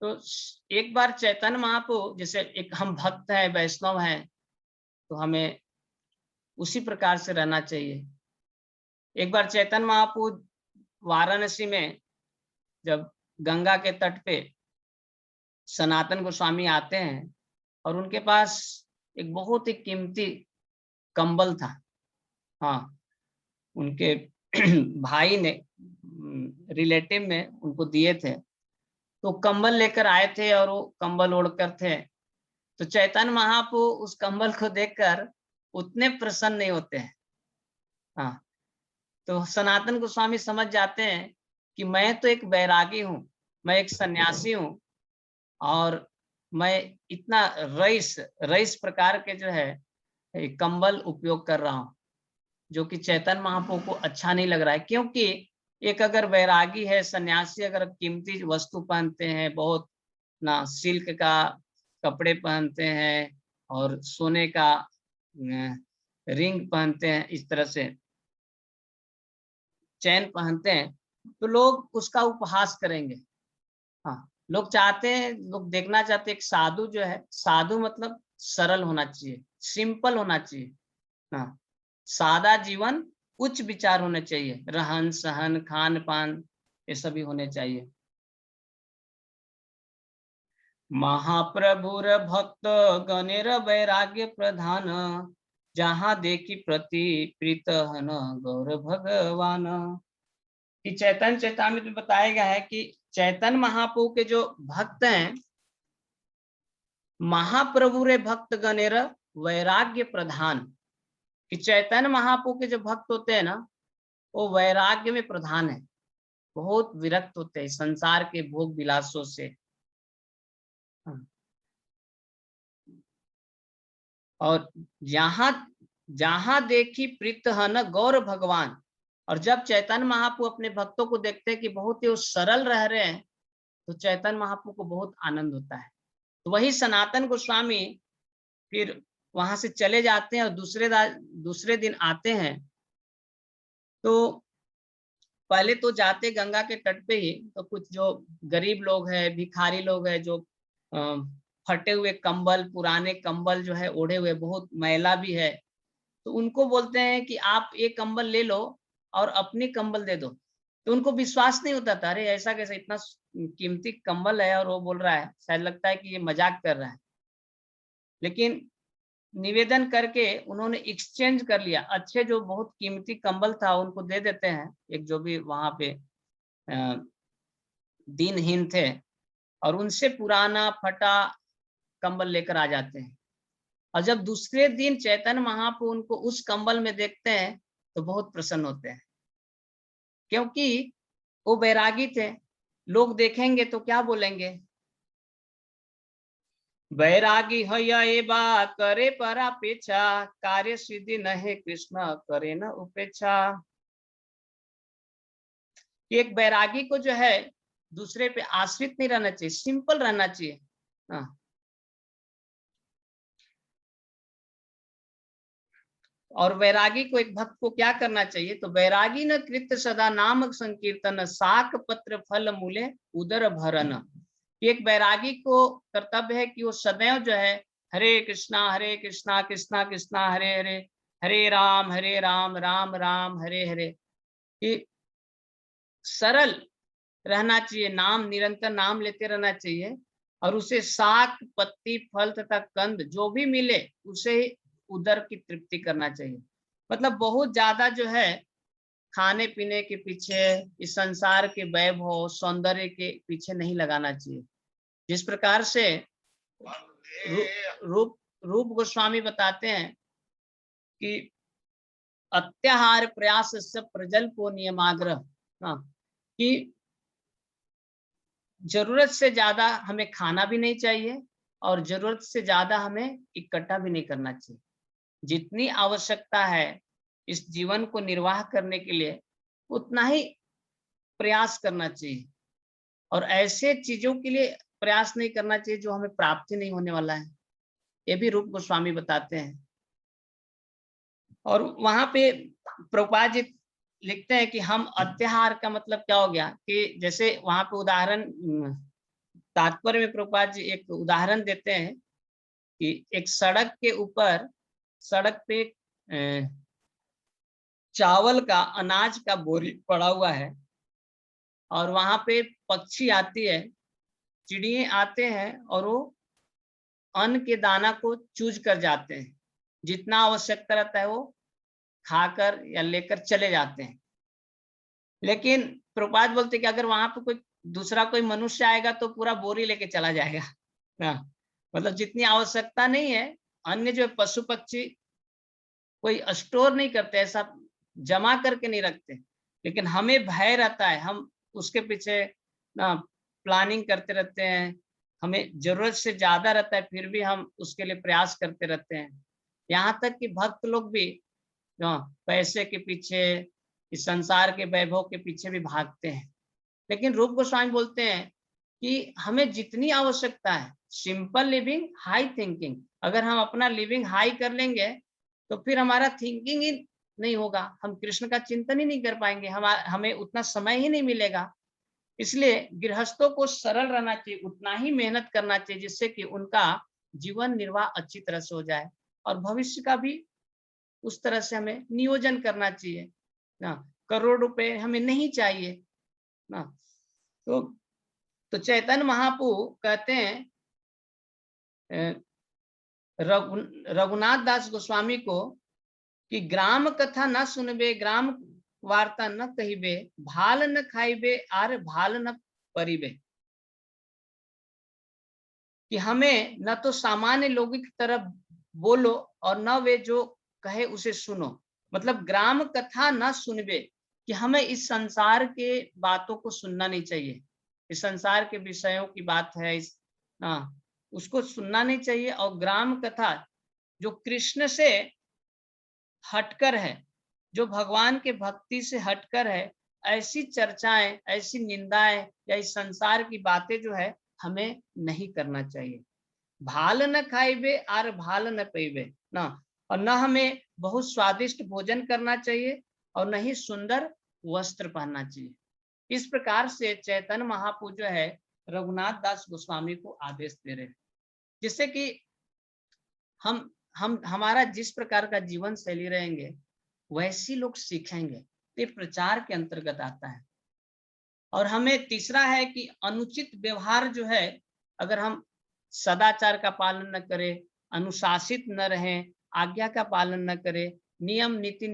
तो एक बार चैतन्य महाप्रभु, जैसे एक हम भक्त हैं, वैष्णव हैं, तो हमें उसी प्रकार से रहना चाहिए। एक बार चैतन्य महाप्रभु वाराणसी में जब गंगा के तट पे सनातन गोस्वामी आते हैं और उनके पास एक बहुत ही कीमती कंबल था। हाँ, उनके भाई ने रिलेटिव में उनको दिए थे, तो कंबल लेकर आए थे और वो कंबल ओढ़कर थे। तो चैतन्य महाप्रभु उस कंबल को देखकर उतने प्रसन्न नहीं होते हैं। हाँ, तो सनातन गोस्वामी समझ जाते हैं कि मैं तो एक बैरागी हूँ, मैं एक सन्यासी हूँ, और मैं इतना रईस प्रकार के जो है कंबल उपयोग कर रहा हूँ, जो कि चैतन्य महाप्रभु को अच्छा नहीं लग रहा है। क्योंकि एक अगर वैरागी है, सन्यासी अगर कीमती वस्तु पहनते हैं, बहुत ना सिल्क का कपड़े पहनते हैं और सोने का रिंग पहनते हैं, इस तरह से चैन पहनते हैं, तो लोग उसका उपहास करेंगे। हाँ, लोग चाहते हैं, लोग देखना चाहते हैं एक साधु जो है, साधु मतलब सरल होना चाहिए, सिंपल होना चाहिए। हाँ, सादा जीवन, उच्च विचार होने चाहिए, रहन सहन खान पान ये सभी होने चाहिए। महाप्रभुर भक्त गणेर वैराग्य प्रधान, जहाँ देखी प्रति प्रीत हन गौर भगवान। कि चैतन्य चैतामृत में बताया गया है कि चैतन्य महाप्रभु के जो भक्त हैं, महाप्रभु रे भक्त गणेर वैराग्य प्रधान, कि चैतन्य महाप्रभु के जो भक्त होते हैं ना, वो वैराग्य में प्रधान है, बहुत विरक्त होते हैं संसार के भोग विलासों से। और जहां देखी प्रीत हन गौर भगवान, और जब चैतन्य महाप्रभु अपने भक्तों को देखते हैं कि बहुत ही वो सरल रह रहे हैं, तो चैतन्य महाप्रभु को बहुत आनंद होता है। तो वही सनातन गोस्वामी फिर वहां से चले जाते हैं और दूसरे दिन आते हैं। तो पहले तो जाते गंगा के तट पे ही, तो कुछ जो गरीब लोग हैं, भिखारी लोग हैं, जो फटे हुए कंबल, पुराने कंबल जो है ओढ़े हुए, बहुत मैला भी है, तो उनको बोलते हैं कि आप एक कंबल ले लो और अपनी कंबल दे दो। तो उनको विश्वास नहीं होता था, अरे ऐसा कैसे, इतना कीमती कंबल है और वो बोल रहा है, शायद लगता है कि ये मजाक कर रहा है। लेकिन निवेदन करके उन्होंने एक्सचेंज कर लिया, अच्छे जो बहुत कीमती कंबल था उनको दे देते हैं, एक जो भी वहां पे दीनहीन थे, और उनसे पुराना फटा कंबल लेकर आ जाते हैं। और जब दूसरे दिन चैतन्य महाप्रभु उनको उस कंबल में देखते हैं तो बहुत प्रसन्न होते हैं, क्योंकि वो बैरागी थे। लोग देखेंगे तो क्या बोलेंगे, बैरागी है बा करे परापेक्षा, कार्य सिद्धि नहे कृष्ण करे न उपेक्षा। एक बैरागी को जो है दूसरे पे आश्रित नहीं रहना चाहिए, सिंपल रहना चाहिए। हाँ, और वैरागी को, एक भक्त को क्या करना चाहिए, तो वैरागी न कृत सदा नाम संकीर्तन, साक पत्र फल मूले उदर भरन। एक वैरागी को कर्तव्य है कि वो सदैव जो है हरे कृष्णा कृष्णा कृष्णा हरे हरे, हरे राम राम राम हरे हरे, कि सरल रहना चाहिए, नाम निरंतर नाम लेते रहना चाहिए, और उसे साक पत्ती फल तथा कंद जो भी मिले उसे उदर की तृप्ति करना चाहिए। मतलब बहुत ज्यादा जो है खाने पीने के पीछे, इस संसार के वैभव सौंदर्य के पीछे नहीं लगाना चाहिए। जिस प्रकार से रूप गोस्वामी बताते हैं कि अत्याहार प्रयास से प्रजल्पो नियमाग्रह, कि जरूरत से ज्यादा हमें खाना भी नहीं चाहिए और जरूरत से ज्यादा हमें इकट्ठा भी नहीं करना चाहिए। जितनी आवश्यकता है इस जीवन को निर्वाह करने के लिए उतना ही प्रयास करना चाहिए, और ऐसे चीजों के लिए प्रयास नहीं करना चाहिए जो हमें प्राप्ति नहीं होने वाला है। ये भी रूप गोस्वामी बताते हैं। और वहां पे प्रभुपाद जी लिखते हैं कि हम अत्याहार का मतलब क्या हो गया, कि जैसे वहां पे उदाहरण तात्पर्य में प्रभुपाद जी एक उदाहरण देते हैं कि एक सड़क के ऊपर, सड़क पे चावल का, अनाज का बोरी पड़ा हुआ है, और वहां पे पक्षी आती है, चिड़िए आते हैं और वो अन्न के दाना को चूज कर जाते हैं, जितना आवश्यकता रहता है वो खाकर या लेकर चले जाते हैं। लेकिन प्रभुपाद बोलते कि अगर वहां पे कोई दूसरा कोई मनुष्य आएगा तो पूरा बोरी लेके चला जाएगा ना, मतलब जितनी आवश्यकता नहीं है। अन्य जो पशु पक्षी कोई स्टोर नहीं करते, ऐसा जमा करके नहीं रखते, लेकिन हमें भय रहता है, हम उसके पीछे ना प्लानिंग करते रहते हैं, हमें जरूरत से ज्यादा रहता है, फिर भी हम उसके लिए प्रयास करते रहते हैं। यहाँ तक कि भक्त लोग भी पैसे के पीछे, इस संसार के वैभव के पीछे भी भागते हैं। लेकिन रूप गोस्वामी बोलते हैं कि हमें जितनी आवश्यकता है, सिंपल लिविंग, हाई थिंकिंग, अगर हम अपना लिविंग हाई कर लेंगे तो फिर हमारा थिंकिंग ही नहीं होगा, हम कृष्ण का चिंतन ही नहीं कर पाएंगे, हमें उतना समय ही नहीं मिलेगा। इसलिए गृहस्थों को सरल रहना चाहिए, उतना ही मेहनत करना चाहिए जिससे कि उनका जीवन निर्वाह अच्छी तरह से हो जाए, और भविष्य का भी उस तरह से हमें नियोजन करना चाहिए ना। करोड़ रुपए हमें नहीं चाहिए ना। तो चैतन्य महाप्रभु कहते हैं रघुनाथ दास गोस्वामी को कि ग्राम कथा न सुनबे, ग्राम वार्ता न कहिबे, भाल न खाइबे आर भाल न परिबे, कि हमें न तो सामान्य लोगों की तरह बोलो और न वे जो कहे उसे सुनो। मतलब ग्राम कथा न सुनबे, कि हमें इस संसार के बातों को सुनना नहीं चाहिए, इस संसार के विषयों की बात है उसको सुनना नहीं चाहिए। और ग्राम कथा जो कृष्ण से हटकर है, जो भगवान के भक्ति से हटकर है, ऐसी चर्चाएं, ऐसी निंदाएं या इस संसार की बातें जो है हमें नहीं करना चाहिए। भाल न खाइबे आर भाल न पीबे ना, और न हमें बहुत स्वादिष्ट भोजन करना चाहिए और न ही सुंदर वस्त्र पहनना चाहिए। इस प्रकार से चैतन्य महाप्रभु जो है रघुनाथ दास गोस्वामी को आदेश दे रहे हैं, जिससे कि हम हमारा जिस प्रकार का जीवन शैली रहेंगे वैसी लोग सीखेंगे। ये प्रचार के अंतर्गत आता है। और हमें तीसरा है कि अनुचित व्यवहार जो है, अगर हम सदाचार का पालन न करें, अनुशासित न रहें, आज्ञा का पालन न करें, नियम नीति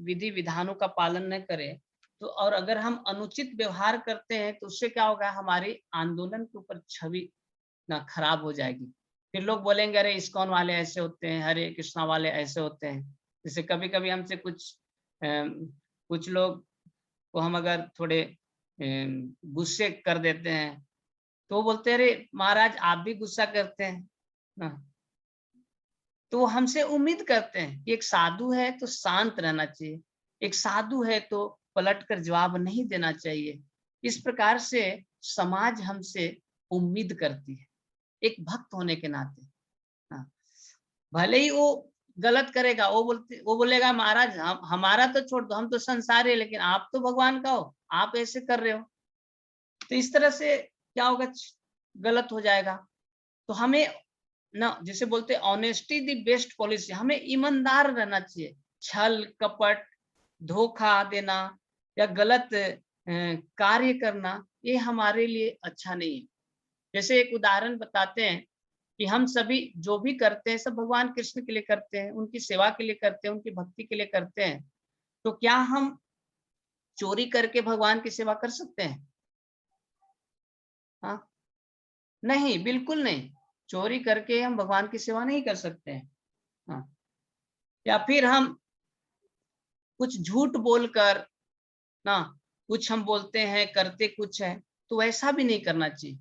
विधि विधानों का पालन न करें, तो और अगर हम अनुचित व्यवहार करते हैं तो उससे क्या होगा, हमारी आंदोलन के ऊपर छवि ना खराब हो जाएगी। फिर लोग बोलेंगे अरे इस्कॉन वाले ऐसे होते हैं, हरे कृष्णा वाले ऐसे होते हैं। जैसे कभी कभी हमसे कुछ लोग को हम अगर थोड़े गुस्से कर देते हैं तो बोलते हैं अरे महाराज आप भी गुस्सा करते हैं ना। तो हमसे उम्मीद करते हैं कि एक साधु है तो शांत रहना चाहिए, एक साधु है तो पलटकर जवाब नहीं देना चाहिए। इस प्रकार से समाज हमसे उम्मीद करती है एक भक्त होने के नाते। भले ही वो गलत करेगा, वो बोलेगा महाराज हमारा तो छोड़ दो, हम तो संसारी है, लेकिन आप तो भगवान का हो, आप ऐसे कर रहे हो। तो इस तरह से क्या होगा, गलत हो जाएगा। तो हमें ना, जैसे बोलते ऑनेस्टी द बेस्ट पॉलिसी, हमें ईमानदार रहना चाहिए। छल कपट, धोखा देना या गलत कार्य करना, ये हमारे लिए अच्छा नहीं है। जैसे एक उदाहरण बताते हैं कि हम सभी जो भी करते हैं सब भगवान कृष्ण के लिए करते हैं, उनकी सेवा के लिए करते हैं, उनकी भक्ति के लिए करते हैं। तो क्या हम चोरी करके भगवान की सेवा कर सकते हैं? हाँ, नहीं, बिल्कुल नहीं। चोरी करके हम भगवान की सेवा नहीं कर सकते हैं। हाँ, या फिर हम कुछ झूठ बोलकर ना, कुछ हम बोलते हैं करते कुछ है, तो ऐसा भी नहीं करना चाहिए।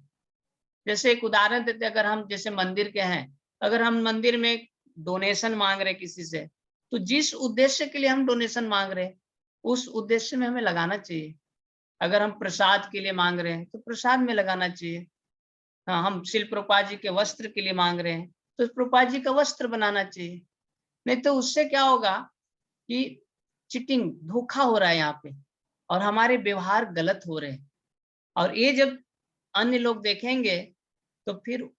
जैसे एक उदाहरण देते, अगर हम जैसे मंदिर के हैं, अगर हम मंदिर में डोनेशन मांग रहे किसी से, तो जिस उद्देश्य के लिए हम डोनेशन मांग रहे हैं उस उद्देश्य में हमें लगाना चाहिए। अगर हम प्रसाद के लिए मांग रहे हैं तो प्रसाद में लगाना चाहिए। हम शिल प्रभुपाद जी के वस्त्र के लिए मांग रहे हैं तो प्रभुपाद जी का वस्त्र बनाना चाहिए। नहीं तो उससे क्या होगा कि चीटिंग, धोखा हो रहा है यहाँ पे, और हमारे व्यवहार गलत हो रहे हैं। और ये जब अन्य लोग देखेंगे तो फिर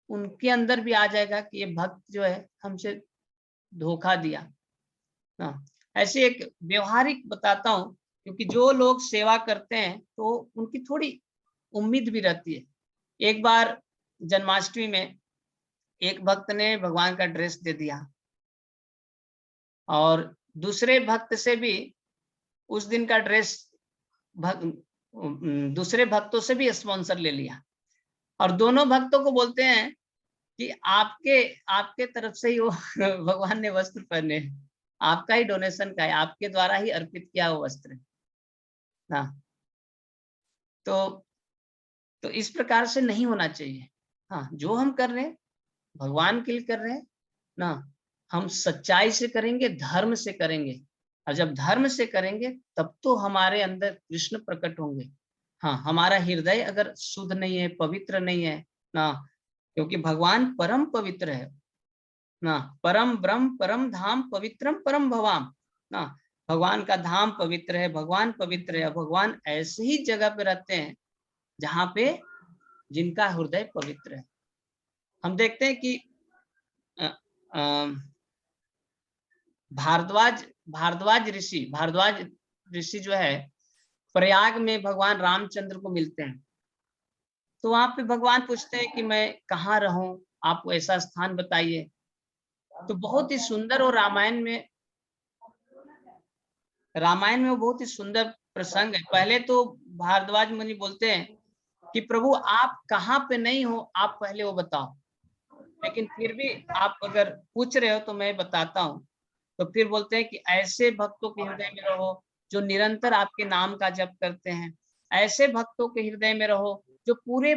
उनके अंदर भी आ जाएगा कि ये भक्त जो है हमसे धोखा दिया ना। ऐसे एक व्यवहारिक बताता हूँ, क्योंकि जो लोग सेवा करते हैं तो उनकी थोड़ी उम्मीद भी रहती है। एक बार जन्माष्टमी में एक भक्त ने भगवान का ड्रेस दे दिया और दूसरे भक्त से भी उस दिन का ड्रेस दूसरे भक्तों से भी स्पॉन्सर ले लिया और दोनों भक्तों को बोलते हैं कि आपके तरफ से ही वो भगवान ने वस्त्र पहने, आपका ही डोनेशन का है, आपके द्वारा ही अर्पित किया वो वस्त्र ना। तो इस प्रकार से नहीं होना चाहिए। हाँ, जो हम कर रहे हैं भगवान के लिए कर रहे हैं ना, हम सच्चाई से करेंगे, धर्म से करेंगे, और जब धर्म से करेंगे तब तो हमारे अंदर कृष्ण प्रकट होंगे। हाँ, हमारा हृदय अगर शुद्ध नहीं है, पवित्र नहीं है ना, क्योंकि भगवान परम पवित्र है ना, परम ब्रह्म परम धाम पवित्रम परम भवाम ना, भगवान का धाम पवित्र है, भगवान पवित्र है। भगवान ऐसे ही जगह पे रहते हैं जहाँ पे जिनका हृदय पवित्र है। हम देखते हैं कि भारद्वाज ऋषि जो है प्रयाग में भगवान रामचंद्र को मिलते हैं। तो वहां पे भगवान पूछते हैं कि मैं कहाँ रहूं, आप ऐसा स्थान बताइए। तो बहुत ही सुंदर, और रामायण में वो बहुत ही सुंदर प्रसंग है। पहले तो भारद्वाज मुनि बोलते हैं कि प्रभु आप कहाँ पे नहीं हो, आप पहले वो बताओ, लेकिन फिर भी आप अगर पूछ रहे हो तो मैं बताता हूँ। तो फिर बोलते हैं कि ऐसे भक्तों के हृदय में रहो जो निरंतर आपके नाम का जप करते हैं, ऐसे भक्तों के हृदय में रहो जो पूरे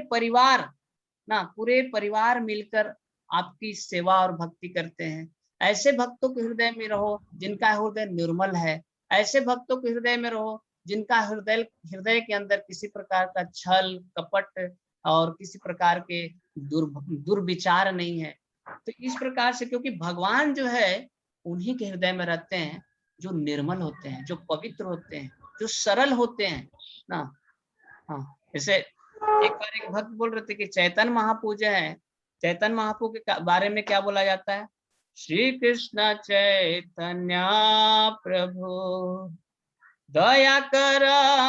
परिवार मिलकर आपकी सेवा और भक्ति करते हैं, ऐसे भक्तों के हृदय में रहो जिनका हृदय निर्मल है, ऐसे भक्तों के हृदय में रहो जिनका हृदय के अंदर किसी प्रकार का छल कपट और किसी प्रकार के दुर्विचार नहीं है। तो इस प्रकार से, क्योंकि भगवान जो है उन्हीं के हृदय में रहते हैं जो निर्मल होते हैं, जो पवित्र होते हैं, जो सरल होते हैं ना। हाँ, जैसे एक बार एक भक्त बोल रहे थे कि चैतन्य महाप्रभु जो है, चैतन्य महाप्रभु के बारे में क्या बोला जाता है, श्री कृष्ण चैतन्य प्रभु दया कर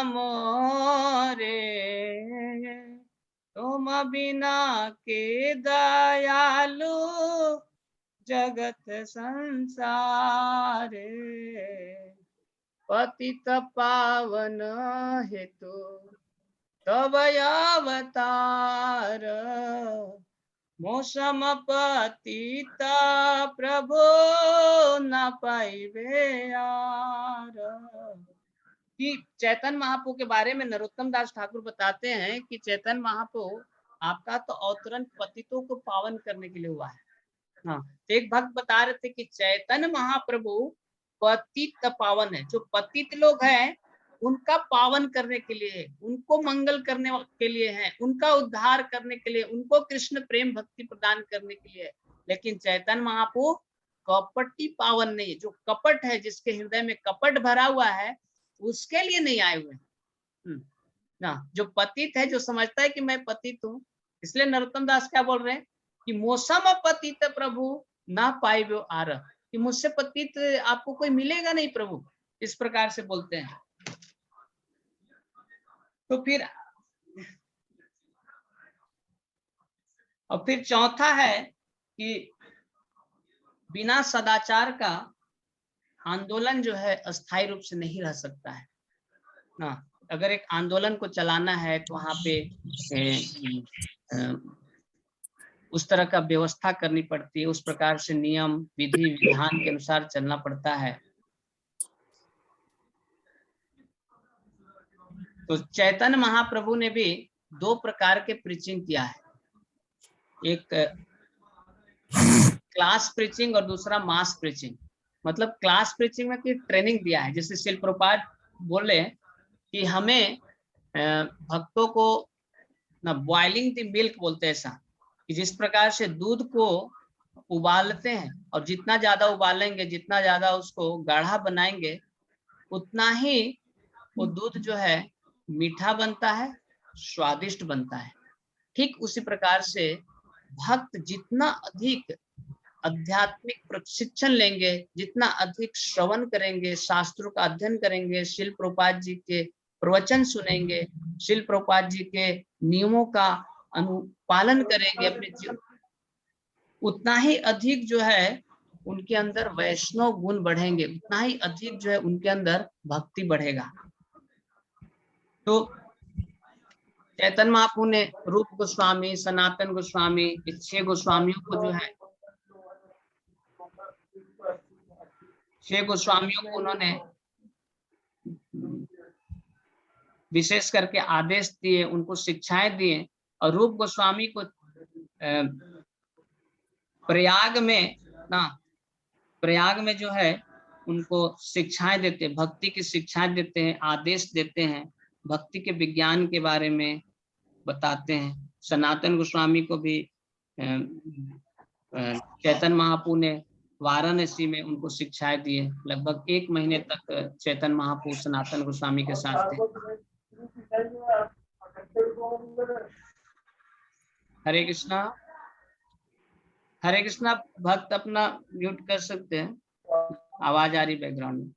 मोरे, तुम बिना के दयालु जगत संसार, पतित पावन हेतु तब अवतार, मौसम पतिता प्रभु न पाइबे यार। कि चैतन्य महाप्रभु के बारे में नरोत्तम दास ठाकुर बताते हैं कि चैतन्य महाप्रभु आपका तो अवतरण पतितों को पावन करने के लिए हुआ है। हाँ, तो एक भक्त बता रहे थे कि चैतन्य महाप्रभु पतित पावन है, जो पतित लोग हैं उनका पावन करने के लिए, उनको मंगल करने के लिए है, उनका उद्धार करने के लिए, उनको कृष्ण प्रेम भक्ति प्रदान करने के लिए। लेकिन चैतन्य महाप्रभु कपटी पावन नहीं है, जो कपट है, जिसके हृदय में कपट भरा हुआ है, उसके लिए नहीं आए हुए ना। जो पतित है, जो समझता है कि मैं पतित हूँ, इसलिए नरोत्तम दास क्या बोल रहे हैं कि मौसम पतित प्रभु ना पाइबो आर, कि मुझसे पतित आपको कोई मिलेगा नहीं प्रभु, इस प्रकार से बोलते हैं। तो फिर चौथा है कि बिना सदाचार का आंदोलन जो है अस्थायी रूप से नहीं रह सकता है ना। अगर एक आंदोलन को चलाना है तो वहां पे उस तरह का व्यवस्था करनी पड़ती है, उस प्रकार से नियम विधि विधान के अनुसार चलना पड़ता है। तो चैतन्य महाप्रभु ने भी दो प्रकार के प्रीचिंग किया है, एक क्लास प्रीचिंग और दूसरा मास प्रीचिंग। मतलब क्लास प्रीचिंग में की ट्रेनिंग दिया है, जैसे शिल प्रभुपाद बोले कि हमें भक्तों को ना बॉइलिंग द मिल्क बोलते हैं, ऐसा कि जिस प्रकार से दूध को उबालते हैं और जितना ज्यादा उबालेंगे, जितना ज्यादा उसको गाढ़ा बनाएंगे, उतना ही वो दूध जो है मीठा बनता है, स्वादिष्ट बनता है। ठीक उसी प्रकार से भक्त जितना अधिक आध्यात्मिक प्रशिक्षण लेंगे, जितना अधिक श्रवण करेंगे, शास्त्रों का अध्ययन करेंगे, शिल प्रभुपाद जी के प्रवचन सुनेंगे, शिल प्रभुपाद जी के नियमों का अनुपालन करेंगे अपने जीवन, उतना ही अधिक जो है उनके अंदर वैष्णव गुण बढ़ेंगे, उतना ही अधिक जो है उनके अंदर भक्ति बढ़ेगा। तो चैतन्य महाप्रभु ने रूप गोस्वामी, सनातन गोस्वामी, इस 6 गोस्वामियों को जो है 6 गोस्वामियों को उन्होंने विशेष करके आदेश दिए, उनको शिक्षाएं दिए। और रूप गोस्वामी को प्रयाग में जो है उनको शिक्षाएं देते, भक्ति की शिक्षाएं देते हैं, आदेश देते हैं, भक्ति के विज्ञान के बारे में बताते हैं। सनातन गोस्वामी को भी चैतन्य महाप्रभु ने वाराणसी में उनको शिक्षाएं दिए। लगभग 1 महीने तक चैतन्य महाप्रभु सनातन गोस्वामी के साथ थे। हरे कृष्णा। हरे कृष्णा। भक्त अपना म्यूट कर सकते हैं, आवाज आ रही बैकग्राउंड में।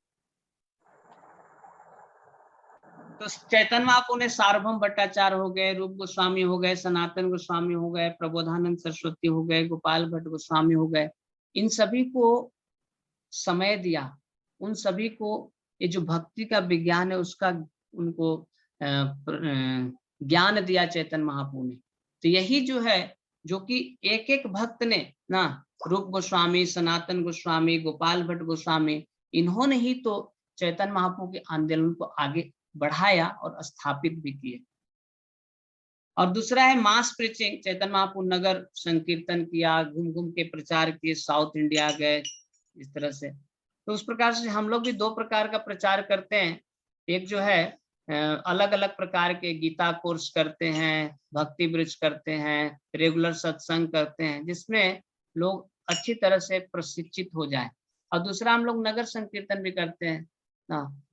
तो चैतन्य महाप्रभु ने सार्वभौम भट्टाचार्य हो गए, रूप गोस्वामी हो गए, सनातन गोस्वामी हो गए, प्रबोधानंद सरस्वती हो गए, गोपाल भट्ट गोस्वामी हो गए, इन सभी को समय दिया, उन सभी को ये जो भक्ति का विज्ञान है उसका उनको ज्ञान दिया चैतन्य महाप्रभु ने। तो यही जो है, जो कि एक एक भक्त ने ना, रूप गोस्वामी, सनातन गोस्वामी, गोपाल भट्ट गोस्वामी, इन्होंने ही तो चैतन्य महाप्रभु के आंदोलन को आगे बढ़ाया और स्थापित भी किए। और दूसरा है मास प्रीचिंग। चैतन्य महाप्रभु नगर संकीर्तन किया, घूम घूम के प्रचार किए, साउथ इंडिया गए, इस तरह से। तो उस प्रकार से हम लोग भी 2 प्रकार का प्रचार करते हैं। एक जो है अलग अलग प्रकार के गीता कोर्स करते हैं, भक्ति ब्रिज करते हैं, रेगुलर सत्संग करते हैं, जिसमें लोग अच्छी तरह से प्रशिक्षित हो जाए। और दूसरा हम लोग नगर संकीर्तन भी करते हैं,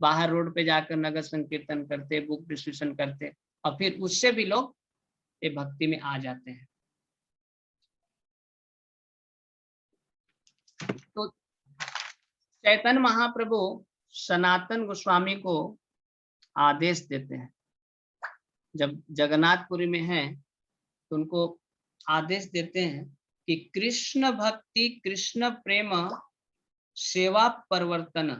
बाहर रोड पे जाकर नगर संकीर्तन करते, बुक डिस्ट्रीब्यूशन करते, और फिर उससे भी लोग ये भक्ति में आ जाते हैं। तो चैतन्य महाप्रभु सनातन गोस्वामी को आदेश देते हैं। जब जगन्नाथपुरी में हैं तो उनको आदेश देते हैं कि कृष्ण भक्ति, कृष्ण प्रेम, सेवा परिवर्तन,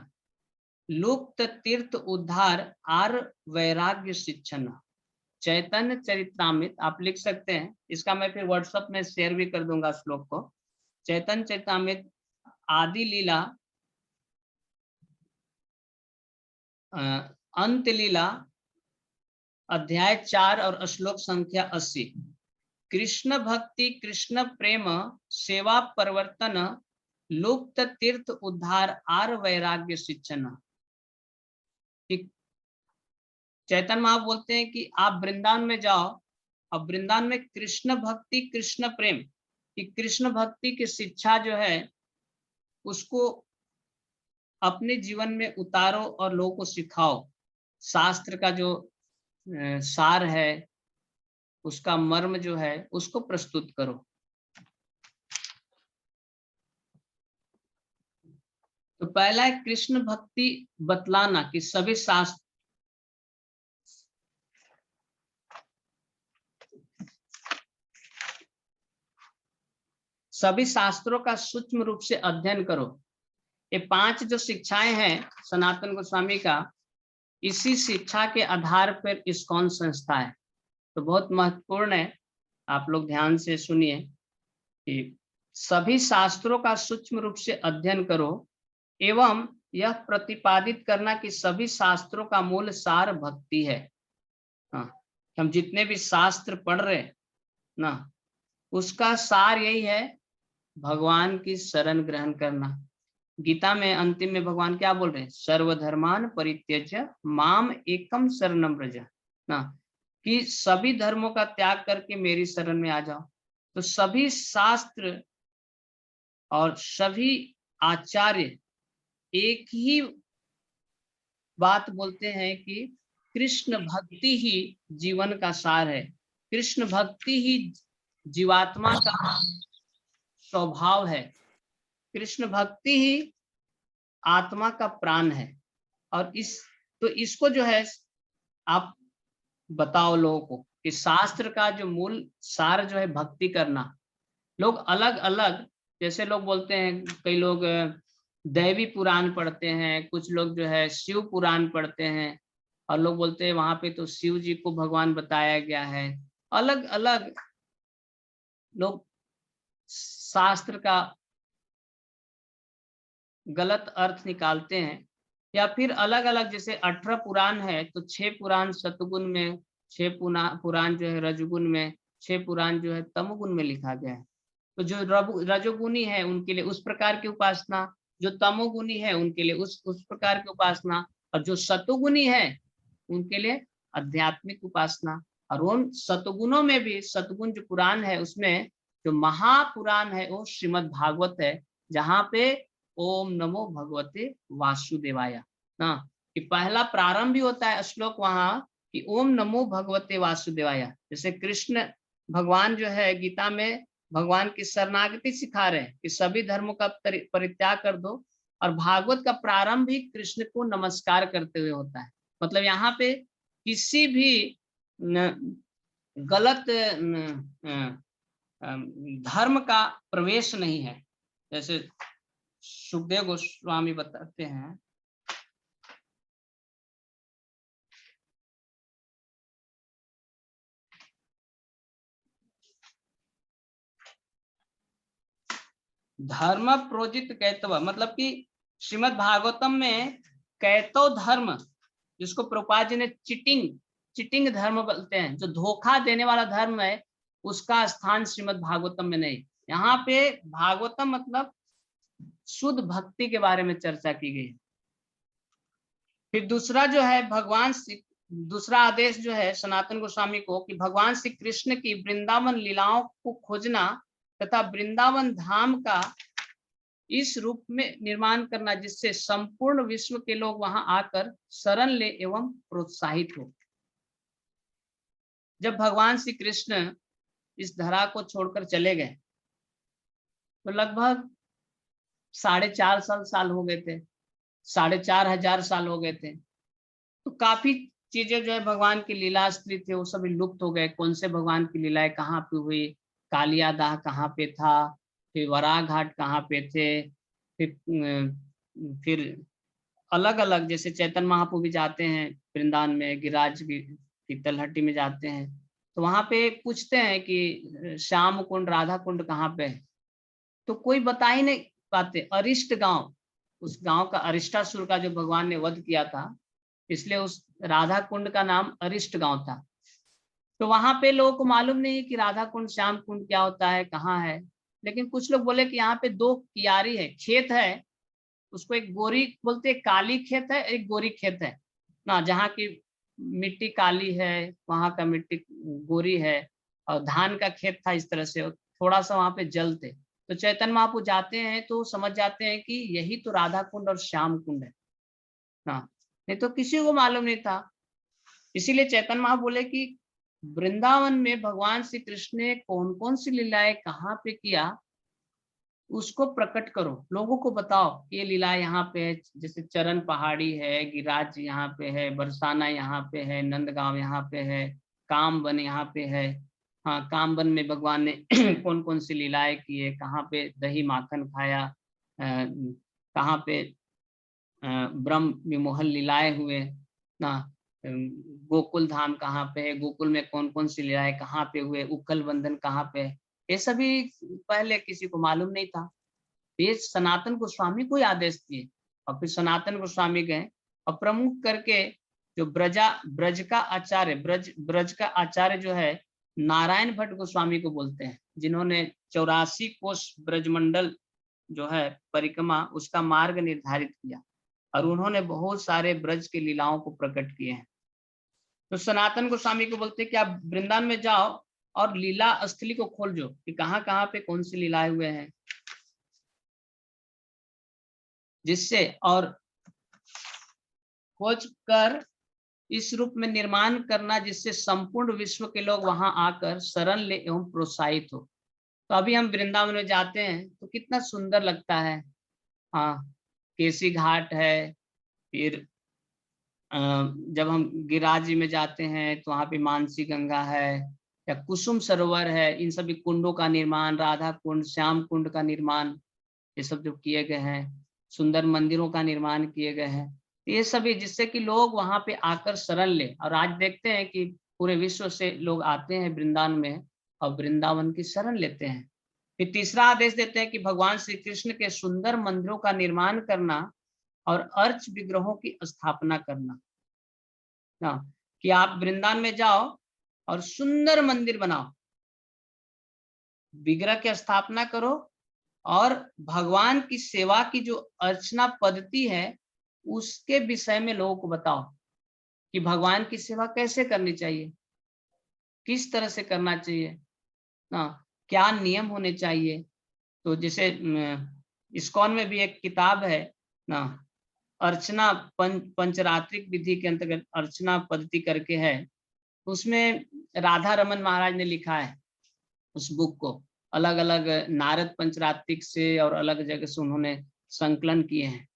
लुप्त तीर्थ उद्धार, आर वैराग्य शिक्षण। चैतन्य चरितमृत आप लिख सकते हैं, इसका मैं फिर व्हाट्सएप में शेयर भी कर दूंगा श्लोक को। चैतन्य चरितमृत आदि लीला, अंत लीला, अध्याय 4 और श्लोक संख्या 80। कृष्ण भक्ति, कृष्ण प्रेम, सेवा परिवर्तन, लुप्त तीर्थ उद्धार, आर वैराग्य शिक्षण। चैतन्य महाप्रभु बोलते हैं कि आप वृंदावन में जाओ, अब वृंदावन में कृष्ण भक्ति, कृष्ण प्रेम, कि कृष्ण भक्ति की शिक्षा जो है उसको अपने जीवन में उतारो और लोगों को सिखाओ। शास्त्र का जो सार है, उसका मर्म जो है उसको प्रस्तुत करो। तो पहला है कृष्ण भक्ति बतलाना, कि सभी शास्त्र सभी शास्त्रों का सूक्ष्म रूप से अध्ययन करो। ये 5 जो शिक्षाएं हैं सनातन गोस्वामी का, इसी शिक्षा के आधार पर इस्कॉन संस्था है। तो बहुत महत्वपूर्ण है, आप लोग ध्यान से सुनिए कि सभी शास्त्रों का सूक्ष्म रूप से अध्ययन करो एवं यह प्रतिपादित करना कि सभी शास्त्रों का मूल सार भक्ति है। हम जितने भी शास्त्र पढ़ रहे ना, उसका सार यही है, भगवान की शरण ग्रहण करना। गीता में अंतिम में भगवान क्या बोल रहे हैं? सर्वधर्मान परित्यज्य माम एकम शरणम व्रज, ना, कि सभी धर्मों का त्याग करके मेरी शरण में आ जाओ। तो सभी शास्त्र और सभी आचार्य एक ही बात बोलते हैं कि कृष्ण भक्ति ही जीवन का सार है, कृष्ण भक्ति ही जीवात्मा का स्वभाव है, कृष्ण भक्ति ही आत्मा का प्राण है। और इसको जो है आप बताओ लोगों को कि शास्त्र का जो मूल सार जो है भक्ति करना। लोग अलग अलग, जैसे लोग बोलते हैं, कई लोग दैवी पुराण पढ़ते हैं, कुछ लोग जो है शिव पुराण पढ़ते हैं, और लोग बोलते हैं वहां पे तो शिव जी को भगवान बताया गया है। अलग अलग लोग शास्त्र का गलत अर्थ निकालते हैं, या फिर अलग अलग, जैसे 18 पुराण है तो 6 पुराण सतगुण में, 6 पुराण जो है रजगुण में, 6 पुराण जो है तमगुण में लिखा गया है। तो जो रजोगुणी है उनके लिए उस प्रकार की उपासना, जो तमोगुणी है उनके लिए उस प्रकार की उपासना, और जो सतोगुणी है उनके लिए आध्यात्मिक उपासना। और उन सतगुणों में भी सतगुण जो पुराण है उसमें जो महापुराण है वो श्रीमद् भागवत है, जहाँ पे ओम नमो भगवते वासुदेवाय ना, कि पहला प्रारंभ भी होता है श्लोक वहां कि ओम नमो भगवते वासुदेवाय। जैसे कृष्ण भगवान जो है गीता में भगवान की शरणागति सिखा रहे हैं कि सभी धर्मों का परित्याग कर दो, और भागवत का प्रारंभ भी कृष्ण को नमस्कार करते हुए होता है। मतलब यहाँ पे किसी भी गलत धर्म का प्रवेश नहीं है। जैसे सुखदेव गोस्वामी बताते हैं, धर्म प्रोजित कैतव, मतलब कि श्रीमद् भागवतम में कैतव धर्म, जिसको प्रभुपाद जी ने चिटिंग धर्म बोलते हैं, जो धोखा देने वाला धर्म है, उसका स्थान श्रीमद् भागवतम में नहीं। यहाँ पे भागवतम मतलब शुद्ध भक्ति के बारे में चर्चा की गई। फिर दूसरा जो है दूसरा आदेश जो है सनातन गोस्वामी को कि भगवान श्री कृष्ण की वृंदावन लीलाओं को खोजना तथा वृंदावन धाम का इस रूप में निर्माण करना जिससे संपूर्ण विश्व के लोग वहां आकर शरण ले एवं प्रोत्साहित हो। जब भगवान श्री कृष्ण इस धरा को छोड़कर चले गए तो लगभग 4.5 साल हो गए थे, 4,500 साल हो गए थे। तो काफी चीजें जो है भगवान की लीला स्त्री थे वो सभी लुप्त हो गए। कौन से भगवान की लीलाएं कहाँ पे हुई, कालिया दाह कहाँ पे था, फिर वराह घाट कहाँ पे थे, फिर अलग अलग, जैसे चैतन्य महाप्रभु भी जाते हैं वृंदावन में, गिरिराज की तलहटी में जाते हैं, तो वहां पे पूछते हैं कि श्याम कुंड राधा कुंड कहाँ पे है, तो कोई बता ही नहीं पाते। अरिष्ट गांव, उस गांव का अरिष्टासुर का जो भगवान ने वध किया था, इसलिए उस राधा कुंड का नाम अरिष्ट गांव था। तो वहां पे लोगों को मालूम नहीं है कि राधा कुंड श्याम कुंड क्या होता है, कहाँ है। लेकिन कुछ लोग बोले कि यहाँ पे 2 कियारी है, खेत है, उसको एक गोरी बोलते, काली खेत है, एक गोरी खेत है ना, जहाँ की मिट्टी काली है वहां का मिट्टी गोरी है, और धान का खेत था इस तरह से, थोड़ा सा वहां पे जल थे। तो चैतन्य महाप्रभु जाते हैं तो समझ जाते हैं कि यही तो राधा कुंड और श्याम कुंड है ना, नहीं तो किसी को मालूम नहीं था। इसीलिए चैतन्य महाप्रभु बोले कि वृंदावन में भगवान श्री कृष्ण ने कौन कौन सी लीलाएं कहाँ पे किया, उसको प्रकट करो, लोगों को बताओ ये लीला यहाँ पे है। जैसे चरण पहाड़ी है, गिरिराज यहाँ पे है, बरसाना यहाँ पे है, नंदगांव यहाँ पे है, कामवन यहाँ पे है। हाँ, कामवन में भगवान ने कौन कौन सी लीलाएं की है, कहाँ पे दही माखन खाया, कहाँ पे ब्रह्म विमोहन लीलाएं हुए ना, गोकुल धाम कहाँ पे है, गोकुल में कौन कौन सी लीलाएं कहाँ पे हुए, उक्कल बंधन कहाँ पे है, ये सभी पहले किसी को मालूम नहीं था। ये सनातन गोस्वामी को आदेश दिए, और फिर सनातन गोस्वामी गए और प्रमुख करके जो ब्रज का आचार्य जो है नारायण भट्ट गोस्वामी को बोलते हैं, जिन्होंने 84 कोष ब्रजमंडल जो है परिक्रमा उसका मार्ग निर्धारित किया, और उन्होंने बहुत सारे ब्रज की लीलाओं को प्रकट किए हैं। तो सनातन गोस्वामी को बोलते हैं कि आप वृंदावन में जाओ और लीला स्थली को खोल जो कि कहाँ कहाँ पे कौन सी लीलाएं हुए हैं, जिससे और खोज कर इस रूप में निर्माण करना जिससे संपूर्ण विश्व के लोग वहां आकर शरण ले एवं प्रोत्साहित हो। तो अभी हम वृंदावन में जाते हैं तो कितना सुंदर लगता है। हाँ, केसी घाट है, फिर जब हम गिरिराज में जाते हैं तो वहाँ पे मानसी गंगा है या कुसुम सरोवर है, इन सभी कुंडों का निर्माण, राधा कुंड श्याम कुंड का निर्माण, ये सब जो किए गए हैं, सुंदर मंदिरों का निर्माण किए गए हैं, ये सभी जिससे कि लोग वहां पे आकर शरण ले। और आज देखते हैं कि पूरे विश्व से लोग आते हैं वृंदावन में और वृंदावन की शरण लेते हैं। फिर तीसरा आदेश देते हैं कि भगवान श्री कृष्ण के सुंदर मंदिरों का निर्माण करना और अर्च विग्रहों की स्थापना करना। कि आप वृंदावन में जाओ और सुंदर मंदिर बनाओ, विग्रह की स्थापना करो और भगवान की सेवा की जो अर्चना पद्धति है उसके विषय में लोगों को बताओ कि भगवान की सेवा कैसे करनी चाहिए, किस तरह से करना चाहिए ना, क्या नियम होने चाहिए। तो जैसे इस्कॉन में भी एक किताब है ना, अर्चना पंचरात्रिक विधि के अंतर्गत अर्चना पद्धति करके है, उसमें राधा रमन महाराज ने लिखा है उस बुक को। अलग अलग नारद पंचरात्रिक से और अलग जगह से उन्होंने संकलन किए हैं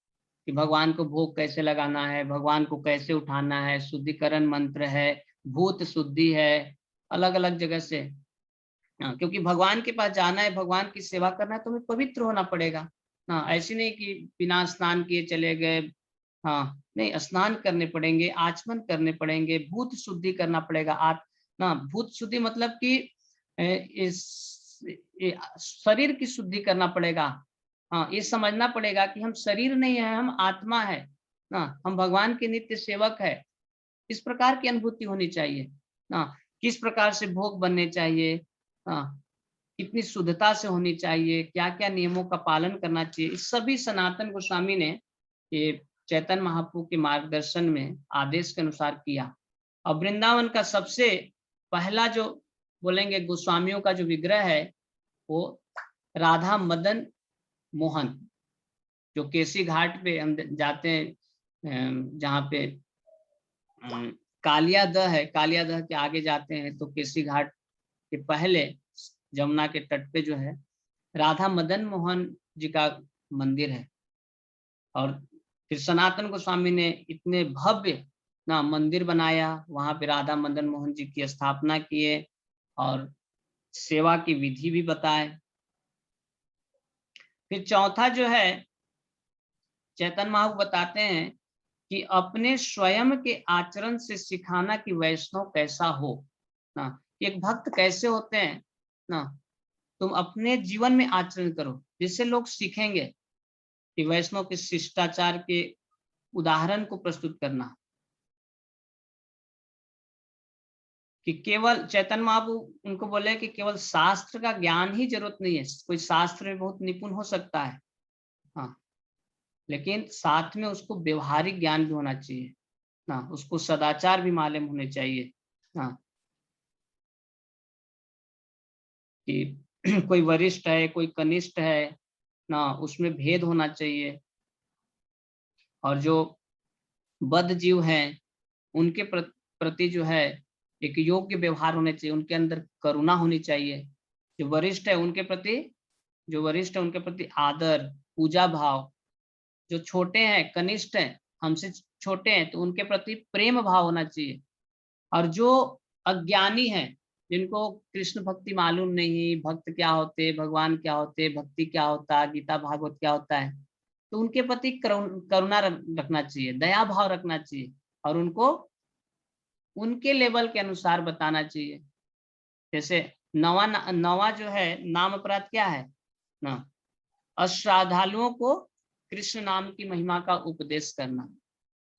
कि भगवान को भोग कैसे लगाना है, भगवान को कैसे उठाना है, शुद्धिकरण मंत्र है, भूत शुद्धि है, अलग अलग जगह से। क्योंकि भगवान के पास जाना है, भगवान की सेवा करना है तो हमें पवित्र होना पड़ेगा ना। ऐसी नहीं कि बिना स्नान किए चले गए, हाँ नहीं, स्नान करने पड़ेंगे, आचमन करने पड़ेंगे, भूत शुद्धि करना पड़ेगा। ना भूत शुद्धि मतलब कि शरीर की शुद्धि करना पड़ेगा। हाँ, ये समझना पड़ेगा कि हम शरीर नहीं है, हम आत्मा है ना, हम भगवान के नित्य सेवक है। इस प्रकार की अनुभूति होनी चाहिए ना। किस प्रकार से भोग बनने चाहिए, कितनी शुद्धता से होनी चाहिए, क्या क्या नियमों का पालन करना चाहिए, इस सभी सनातन गोस्वामी ने ये चैतन्य महाप्रभु के मार्गदर्शन में आदेश के अनुसार किया। और वृंदावन का सबसे पहला जो बोलेंगे गोस्वामियों का जो विग्रह है वो राधा मदन मोहन, जो केसी घाट पे हम जाते हैं, जहाँ पे कालियादह है, कालियादह के आगे जाते हैं तो केसी घाट के पहले जमुना के तट पे जो है राधा मदन मोहन जी का मंदिर है। और फिर सनातन गोस्वामी ने इतने भव्य ना मंदिर बनाया, वहां पे राधा मदन मोहन जी की स्थापना किए और सेवा की विधि भी बताए। फिर चौथा जो है चैतन्य महाप्रभु बताते हैं कि अपने स्वयं के आचरण से सिखाना कि वैष्णव कैसा हो ना। एक भक्त कैसे होते हैं ना, तुम अपने जीवन में आचरण करो जिससे लोग सीखेंगे कि वैष्णव के शिष्टाचार के उदाहरण को प्रस्तुत करना। कि केवल चैतन्य महाप्रभु उनको बोले कि केवल शास्त्र का ज्ञान ही जरूरत नहीं है, कोई शास्त्र में बहुत निपुण हो सकता है, हाँ, लेकिन साथ में उसको व्यवहारिक ज्ञान भी होना चाहिए ना, उसको सदाचार भी मालूम होने चाहिए ना। कि कोई वरिष्ठ है, कोई कनिष्ठ है ना, उसमें भेद होना चाहिए। और जो बद्ध जीव हैं उनके प्रति जो है एक योग्य व्यवहार होने चाहिए, उनके अंदर करुणा होनी चाहिए। जो वरिष्ठ है उनके प्रति आदर, पूजा भाव। जो छोटे हैं, कनिष्ठ हैं, हमसे छोटे हैं, तो उनके प्रति प्रेम भाव होना चाहिए। और जो अज्ञानी हैं, जिनको कृष्ण भक्ति मालूम नहीं, भक्त क्या होते, भगवान क्या होते, भक्ति क्या होता, गीता भागवत क्या होता है, तो उनके प्रति करुणा रखना चाहिए, दया भाव रखना चाहिए और उनको उनके लेवल के अनुसार बताना चाहिए। जैसे नवा जो है नाम अपराध क्या है ना, अश्रद्धालुओं को कृष्ण नाम की महिमा का उपदेश करना।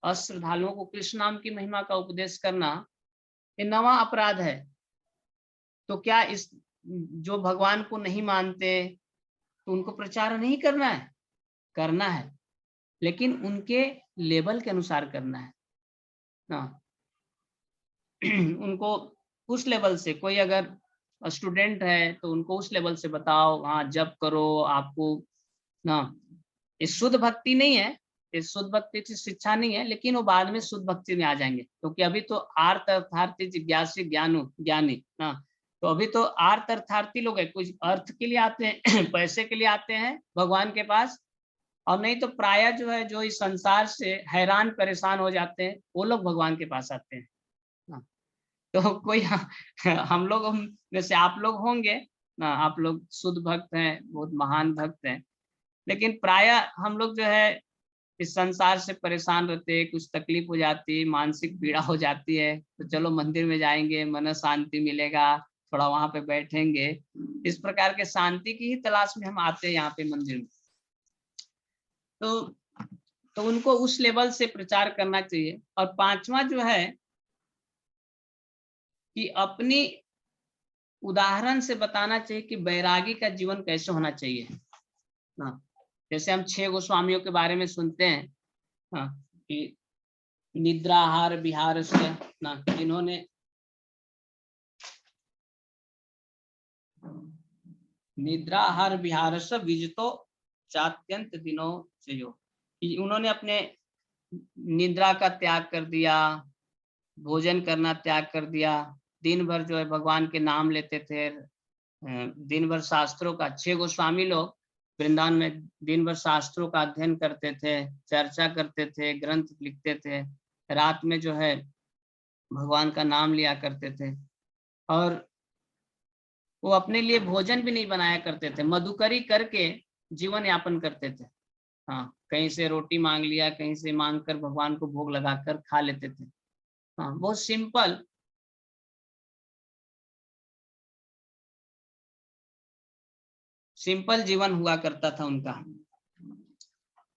अश्रद्धालुओं को कृष्ण नाम की महिमा का उपदेश करना ये नवा अपराध है। तो क्या इस जो भगवान को नहीं मानते तो उनको प्रचार नहीं करना है? करना है, लेकिन उनके लेवल के अनुसार करना है ना। उनको उस लेवल से, कोई अगर स्टूडेंट है तो उनको उस लेवल से बताओ, हाँ जप करो, आपको ना ये शुद्ध भक्ति नहीं है, ये शुद्ध भक्ति की शिक्षा नहीं है, लेकिन वो बाद में शुद्ध भक्ति में आ जाएंगे। क्योंकि अभी तो आर्त अर्थार्थी जिज्ञासी ज्ञानी ना, तो अभी तो आर्त अर्थार्थी लोग है, कुछ अर्थ के लिए आते हैं पैसे के लिए आते हैं भगवान के पास, और नहीं तो प्राय जो है जो इस संसार से हैरान परेशान हो जाते हैं वो लोग भगवान के पास आते हैं ना। तो कोई हम लोग में से आप लोग होंगे ना, आप लोग शुद्ध भक्त हैं, बहुत महान भक्त हैं, लेकिन प्राय हम लोग जो है इस संसार से परेशान रहते, कुछ तकलीफ हो जाती, मानसिक पीड़ा हो जाती है, तो चलो मंदिर में जाएंगे, मन शांति मिलेगा, थोड़ा वहां पे बैठेंगे। इस प्रकार के शांति की ही तलाश में हम आते हैं यहाँ पे मंदिर में। तो उनको उस लेवल से प्रचार करना चाहिए। और पांचवा जो है कि अपनी उदाहरण से बताना चाहिए कि बैरागी का जीवन कैसे होना चाहिए ना। जैसे हम 6 गोस्वामियों के बारे में सुनते हैं हाँ, कि निद्राहार विहार से ना, जिन्होंने निद्राहार विहार से विजतो चात्यंत दिनों से, जो उन्होंने अपने निद्रा का त्याग कर दिया, भोजन करना त्याग कर दिया, दिन भर जो है भगवान के नाम लेते थे, दिन भर शास्त्रों का, 6 गोस्वामी लोग वृंदावन में दिन भर शास्त्रों का अध्ययन करते थे, चर्चा करते थे, ग्रंथ लिखते थे, रात में जो है भगवान का नाम लिया करते थे। और वो अपने लिए भोजन भी नहीं बनाया करते थे, मधुकरी करके जीवन यापन करते थे। हाँ, कहीं से रोटी मांग लिया, कहीं से मांग कर भगवान को भोग लगाकर खा लेते थे। हाँ, बहुत सिंपल जीवन हुआ करता था उनका।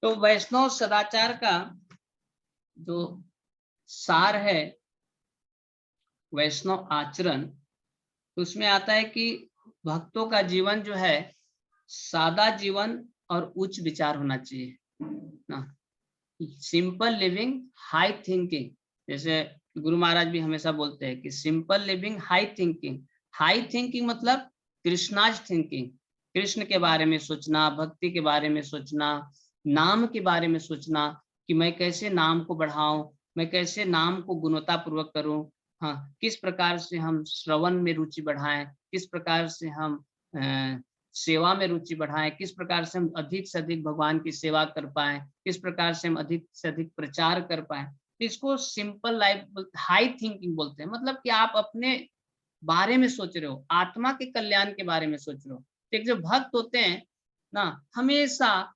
तो वैष्णव सदाचार का जो सार है, वैष्णव आचरण, तो उसमें आता है कि भक्तों का जीवन जो है सादा जीवन और उच्च विचार होना चाहिए ना। Simple living, high thinking. जैसे गुरु महाराज भी हमेशा बोलते हैं कि simple living, high thinking. High thinking मतलब कृष्णाज थिंकिंग, कृष्ण के बारे में सोचना, भक्ति के बारे में सोचना, नाम के बारे में सोचना कि मैं कैसे नाम को बढ़ाऊं, मैं कैसे नाम को गुणवत्ता पूर्वक करूं। हाँ, किस प्रकार से हम श्रवण में रुचि बढ़ाएं, किस प्रकार से हम सेवा में रुचि बढ़ाएं, किस प्रकार से हम अधिक से अधिक भगवान की सेवा कर पाएं, किस प्रकार से हम अधिक से अधिक प्रचार कर पाएं। तो इसको सिंपल लाइफ, हाई थिंकिंग बोलते हैं। मतलब कि आप अपने बारे में सोच रहे हो, आत्मा के कल्याण के बारे में सोच रहे हो। एक जो भक्त होते हैं ना, हमेशा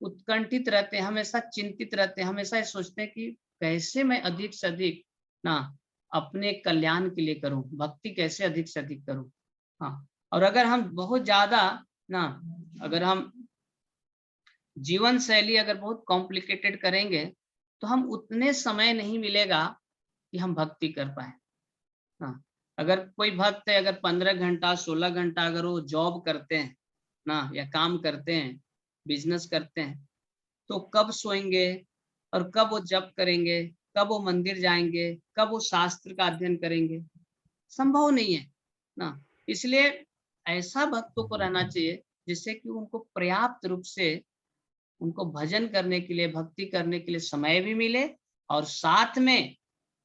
उत्कंठित रहते हैं, हमेशा चिंतित रहते हैं, हमेशा ये सोचते हैं कि कैसे मैं अधिक से अधिक ना अपने कल्याण के लिए करूं, भक्ति कैसे अधिक से अधिक करूं। हाँ, और अगर हम बहुत ज्यादा ना, अगर हम जीवन शैली अगर बहुत कॉम्प्लिकेटेड करेंगे तो हम उतने समय नहीं मिलेगा कि हम भक्ति कर पाए। हाँ, अगर कोई भक्त है, अगर 15 घंटा 16 घंटा अगर वो जॉब करते हैं ना, या काम करते हैं, बिजनेस करते हैं, तो कब सोएंगे और कब वो जप करेंगे, कब वो मंदिर जाएंगे, कब वो शास्त्र का अध्ययन करेंगे, संभव नहीं है ना। इसलिए ऐसा भक्तों को रहना चाहिए जिससे कि उनको पर्याप्त रूप से उनको भजन करने के लिए, भक्ति करने के लिए समय भी मिले, और साथ में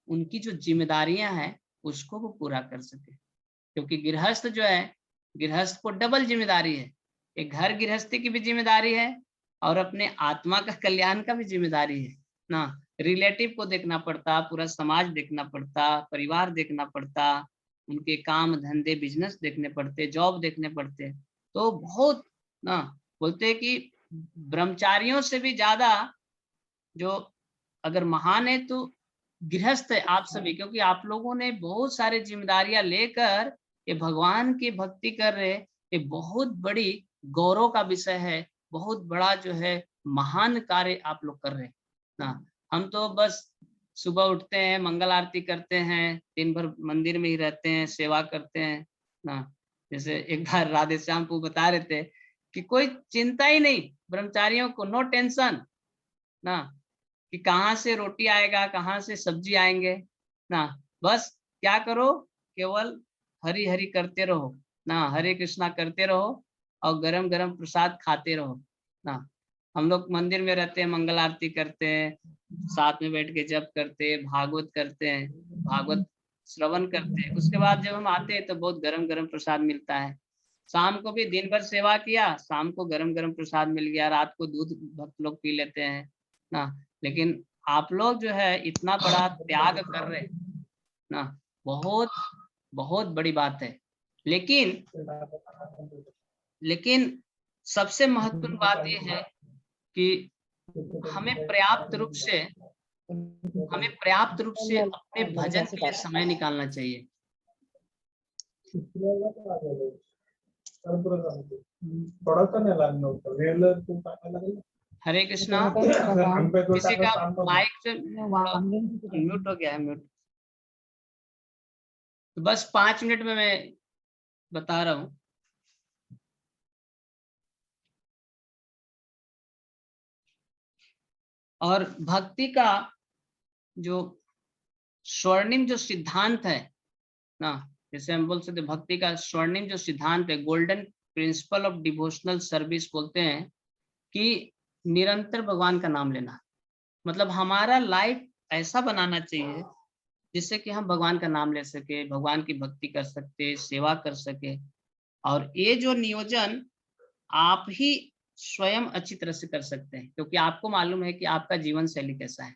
उनकी जो जिम्मेदारियां हैं उसको वो पूरा कर सके। क्योंकि गृहस्थ जो है, गृहस्थ को डबल जिम्मेदारी है, एक घर गृहस्थी की भी जिम्मेदारी है और अपने आत्मा का कल्याण का भी जिम्मेदारी है ना। रिलेटिव को देखना पड़ता, पूरा समाज देखना पड़ता, परिवार देखना पड़ता, उनके काम धंधे बिजनेस देखने पड़ते, जॉब देखने पड़ते। तो बहुत ना, बोलते हैं कि ब्रह्मचारियों से भी ज्यादा जो अगर महान है तो गृहस्थ है आप सभी। क्योंकि आप लोगों ने बहुत सारे जिम्मेदारियां लेकर ये भगवान की भक्ति कर रहे, ये बहुत बड़ी गौरव का विषय है, बहुत बड़ा जो है महान कार्य आप लोग कर रहे हैं ना। हम तो बस सुबह उठते हैं, मंगल आरती करते हैं, दिन भर मंदिर में ही रहते हैं, सेवा करते हैं ना। जैसे एक बार राधे श्याम को बता रहे थे कि कोई चिंता ही नहीं ब्रह्मचारियों को, नो टेंशन ना, कि कहाँ से रोटी आएगा, कहाँ से सब्जी आएंगे ना। बस क्या करो, केवल हरि हरि करते रहो ना, हरे कृष्णा करते रहो और गरम गरम प्रसाद खाते रहो ना। हम लोग मंदिर में रहते हैं, मंगल आरती करते हैं, साथ में बैठ के जप करते हैं, भागवत करते हैं, भागवत श्रवण करते हैं। उसके बाद जब हम आते हैं तो बहुत गरम गरम प्रसाद मिलता है। शाम को भी दिन भर सेवा किया, शाम को गरम गरम प्रसाद मिल गया, रात को दूध भक्त लोग पी लेते हैं ना। लेकिन आप लोग जो है इतना बड़ा त्याग कर रहे ना, बहुत बहुत बड़ी बात है। लेकिन सबसे महत्वपूर्ण बात यह है कि हमें पर्याप्त रूप से अपने भजन के लिए समय निकालना चाहिए। हरे कृष्णा। किसी का माइक से म्यूट हो गया है, म्यूट। तो बस 5 मिनट में मैं बता रहा हूँ। और भक्ति का जो स्वर्णिम जो सिद्धांत है ना, जैसे हम बोल सकते भक्ति का स्वर्णिम जो सिद्धांत है, golden principle of devotional service बोलते हैं कि निरंतर भगवान का नाम लेना। मतलब हमारा लाइफ ऐसा बनाना चाहिए जिससे कि हम भगवान का नाम ले सके, भगवान की भक्ति कर सकते, सेवा कर सके। और ये जो नियोजन आप ही स्वयं अच्छी तरह से कर सकते हैं, क्योंकि आपको मालूम है कि आपका जीवन शैली कैसा है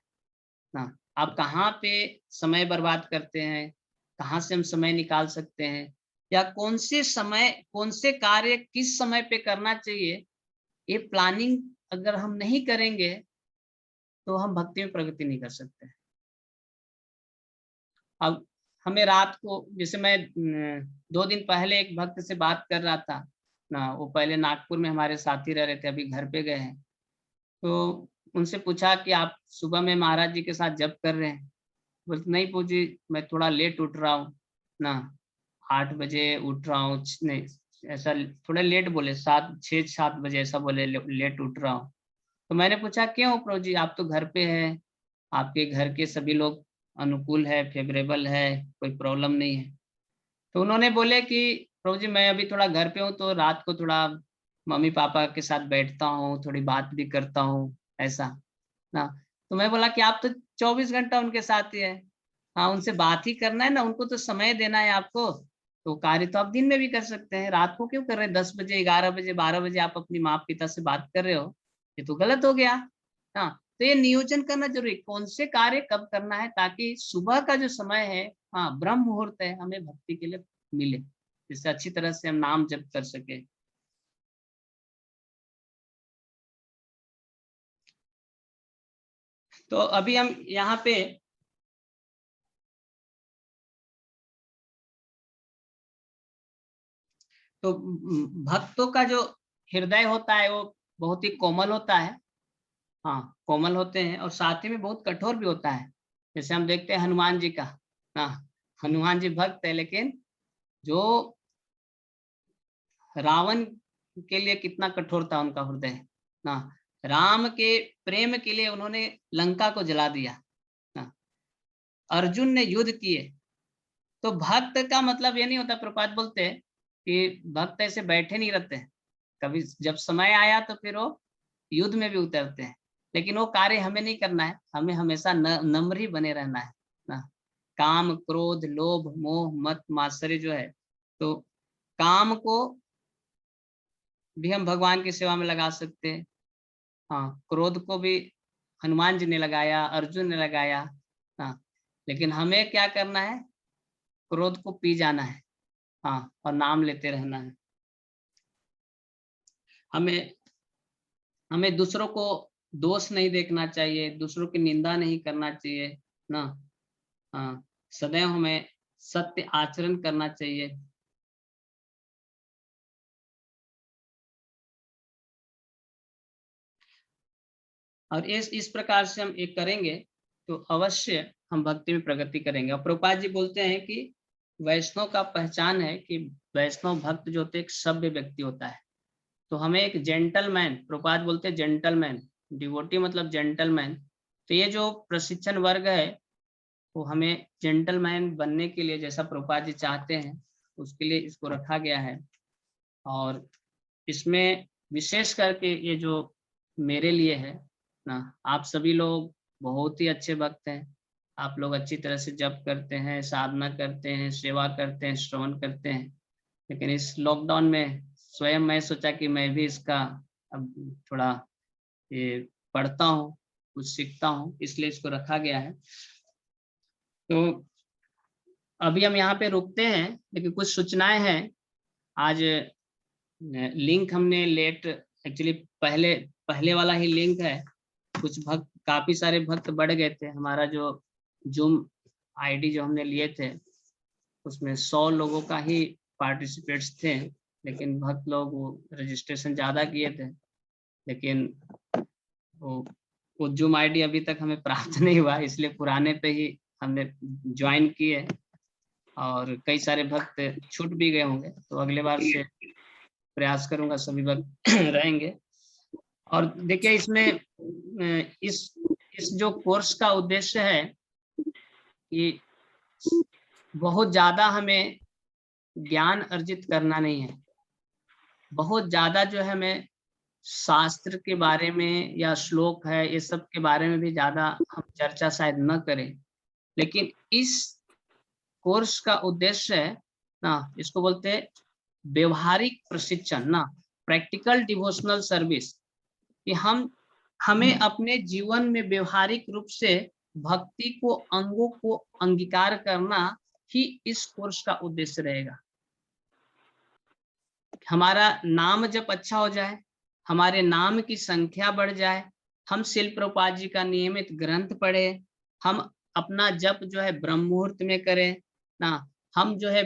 ना, आप कहाँ पे समय बर्बाद करते हैं, कहाँ से हम समय निकाल सकते हैं, या कौन से कार्य किस समय पे करना चाहिए। ये प्लानिंग अगर हम नहीं करेंगे तो हम भक्ति में प्रगति नहीं कर सकते। अब हमें रात को, जैसे मैं 2 दिन पहले एक भक्त से बात कर रहा था ना, वो पहले नागपुर में हमारे साथी रह रहे थे, अभी घर पे गए हैं। तो उनसे पूछा कि आप सुबह में महाराज जी के साथ जप कर रहे हैं? बोलते नहीं पूजी, मैं थोड़ा लेट उठ रहा हूँ ना, 8 बजे उठ रहा हूँ, नहीं ऐसा थोड़ा लेट बोले, 6-7 बजे ऐसा बोले, लेट उठ रहा हूँ। तो मैंने पूछा क्यों प्रभु जी, आप तो घर पे हैं, आपके घर के सभी लोग अनुकूल है, फेवरेबल है, कोई प्रॉब्लम नहीं है। तो उन्होंने बोले कि प्रभु जी मैं अभी थोड़ा घर पे हूँ, तो रात को थोड़ा मम्मी पापा के साथ बैठता हूँ, थोड़ी बात भी करता हूँ ऐसा ना। तो मैं बोला कि आप तो 24 घंटा उनके साथ ही है, हाँ उनसे बात ही करना है ना, उनको तो समय देना है आपको। तो कार्य तो आप दिन में भी कर सकते हैं, रात को क्यों कर रहे हैं? 10 बजे, 11 बजे, 12 बजे आप अपनी माँ पिता से बात कर रहे हो, ये तो गलत हो गया। हाँ, तो ये नियोजन करना जरूरी, कौन से कार्य कब करना है, ताकि सुबह का जो समय है, हाँ ब्रह्म मुहूर्त है, हमें भक्ति के लिए मिले, जिससे अच्छी तरह से हम नाम जप कर सके। तो अभी हम यहाँ पे तो भक्तों का जो हृदय होता है वो बहुत ही कोमल होता है, हाँ कोमल होते हैं, और साथ ही में बहुत कठोर भी होता है। जैसे हम देखते हैं हनुमान जी का, हाँ हनुमान जी भक्त है, लेकिन जो रावण के लिए कितना कठोर था उनका हृदय ना, राम के प्रेम के लिए उन्होंने लंका को जला दिया ना, अर्जुन ने युद्ध किए। तो भक्त का मतलब ये नहीं होता, प्रपात बोलते हैं कि भक्त ऐसे बैठे नहीं रहते, कभी जब समय आया तो फिर वो युद्ध में भी उतरते हैं। लेकिन वो कार्य हमें नहीं करना है, हमें हमेशा नम्र ही बने रहना है ना। काम क्रोध लोभ मोह मत मात्सर्य जो है, तो काम को भी हम भगवान की सेवा में लगा सकते हैं, हाँ क्रोध को भी हनुमान जी ने लगाया, अर्जुन ने लगाया, हाँ लेकिन हमें क्या करना है, क्रोध को पी जाना है, हाँ और नाम लेते रहना है। हमें दूसरों को दोष नहीं देखना चाहिए, दूसरों की निंदा नहीं करना चाहिए ना, हाँ सदैव हमें सत्य आचरण करना चाहिए। और इस प्रकार से हम एक करेंगे तो अवश्य हम भक्ति में प्रगति करेंगे। और प्रभुपाद जी बोलते हैं कि वैष्णव का पहचान है कि वैष्णव भक्त जो होते एक सभ्य व्यक्ति होता है। तो हमें एक जेंटलमैन, प्रभुपाद बोलते हैं जेंटलमैन, डिवोटी मतलब जेंटलमैन। तो ये जो प्रशिक्षण वर्ग है वो हमें जेंटलमैन बनने के लिए, जैसा प्रभुपाद जी चाहते हैं उसके लिए इसको रखा गया है। और इसमें विशेष करके ये जो मेरे लिए है ना, आप सभी लोग बहुत ही अच्छे भक्त हैं, आप लोग अच्छी तरह से जप करते हैं, साधना करते हैं, सेवा करते हैं, श्रवण करते हैं। लेकिन इस लॉकडाउन में स्वयं मैं सोचा कि मैं भी इसका अब थोड़ा ये पढ़ता हूँ, कुछ सीखता हूँ, इसलिए इसको रखा गया है। तो अभी हम यहाँ पे रुकते हैं, लेकिन कुछ सूचनाएं हैं। आज लिंक हमने लेट, एक्चुअली पहले वाला ही लिंक है, कुछ भक्त, काफी सारे भक्त बढ़ गए थे। हमारा जो जूम आईडी जो हमने लिए थे उसमें 100 लोगों का ही पार्टिसिपेट्स थे, लेकिन भक्त लोग वो रजिस्ट्रेशन ज्यादा किए थे, लेकिन वो जूम आईडी अभी तक हमें प्राप्त नहीं हुआ, इसलिए पुराने पे ही हमने ज्वाइन किए और कई सारे भक्त छूट भी गए होंगे, तो अगले बार से प्रयास करूंगा सभी भक्त रहेंगे। और देखिए इसमें इस जो कोर्स का उद्देश्य है कि बहुत ज्यादा हमें ज्ञान अर्जित करना नहीं है, बहुत ज्यादा जो है हमें शास्त्र के बारे में या श्लोक है ये सब के बारे में भी ज्यादा हम चर्चा शायद न करें, लेकिन इस कोर्स का उद्देश्य है ना, इसको बोलते हैं व्यवहारिक प्रशिक्षण ना, प्रैक्टिकल डिवोशनल सर्विस, कि हमें अपने जीवन में व्यवहारिक रूप से भक्ति को अंगों को अंगीकार करना ही इस कोर्स का उद्देश्य रहेगा। हमारा नाम जप अच्छा हो जाए, हमारे नाम की संख्या बढ़ जाए, हम शिल प्रभुपाद जी का नियमित ग्रंथ पढ़े, हम अपना जप जो है ब्रह्म मुहूर्त में करें ना, हम जो है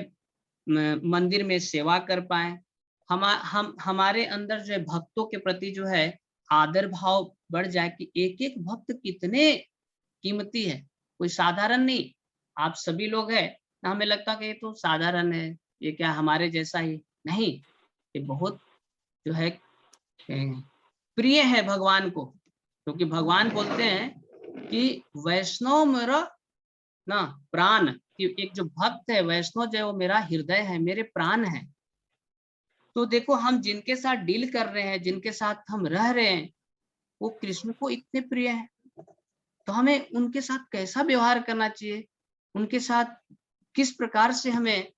मंदिर में सेवा कर पाए, हम हमारे अंदर जो है भक्तों के प्रति जो है आदर भाव बढ़ जाए कि एक एक भक्त कितने कीमती है, कोई साधारण नहीं। आप सभी लोग हैं ना, हमें लगता कि ये तो साधारण है, ये क्या हमारे जैसा ही नहीं, ये बहुत जो है प्रिय है भगवान को, क्योंकि भगवान बोलते हैं कि वैष्णव मेरा ना प्राण, कि एक जो भक्त है वैष्णव जो है वो मेरा हृदय है, मेरे प्राण है। तो देखो हम जिनके साथ डील कर रहे हैं, जिनके साथ हम रह रहे हैं, वो कृष्ण को इतने प्रिय है, तो हमें उनके साथ कैसा व्यवहार करना चाहिए, उनके साथ किस प्रकार से हमें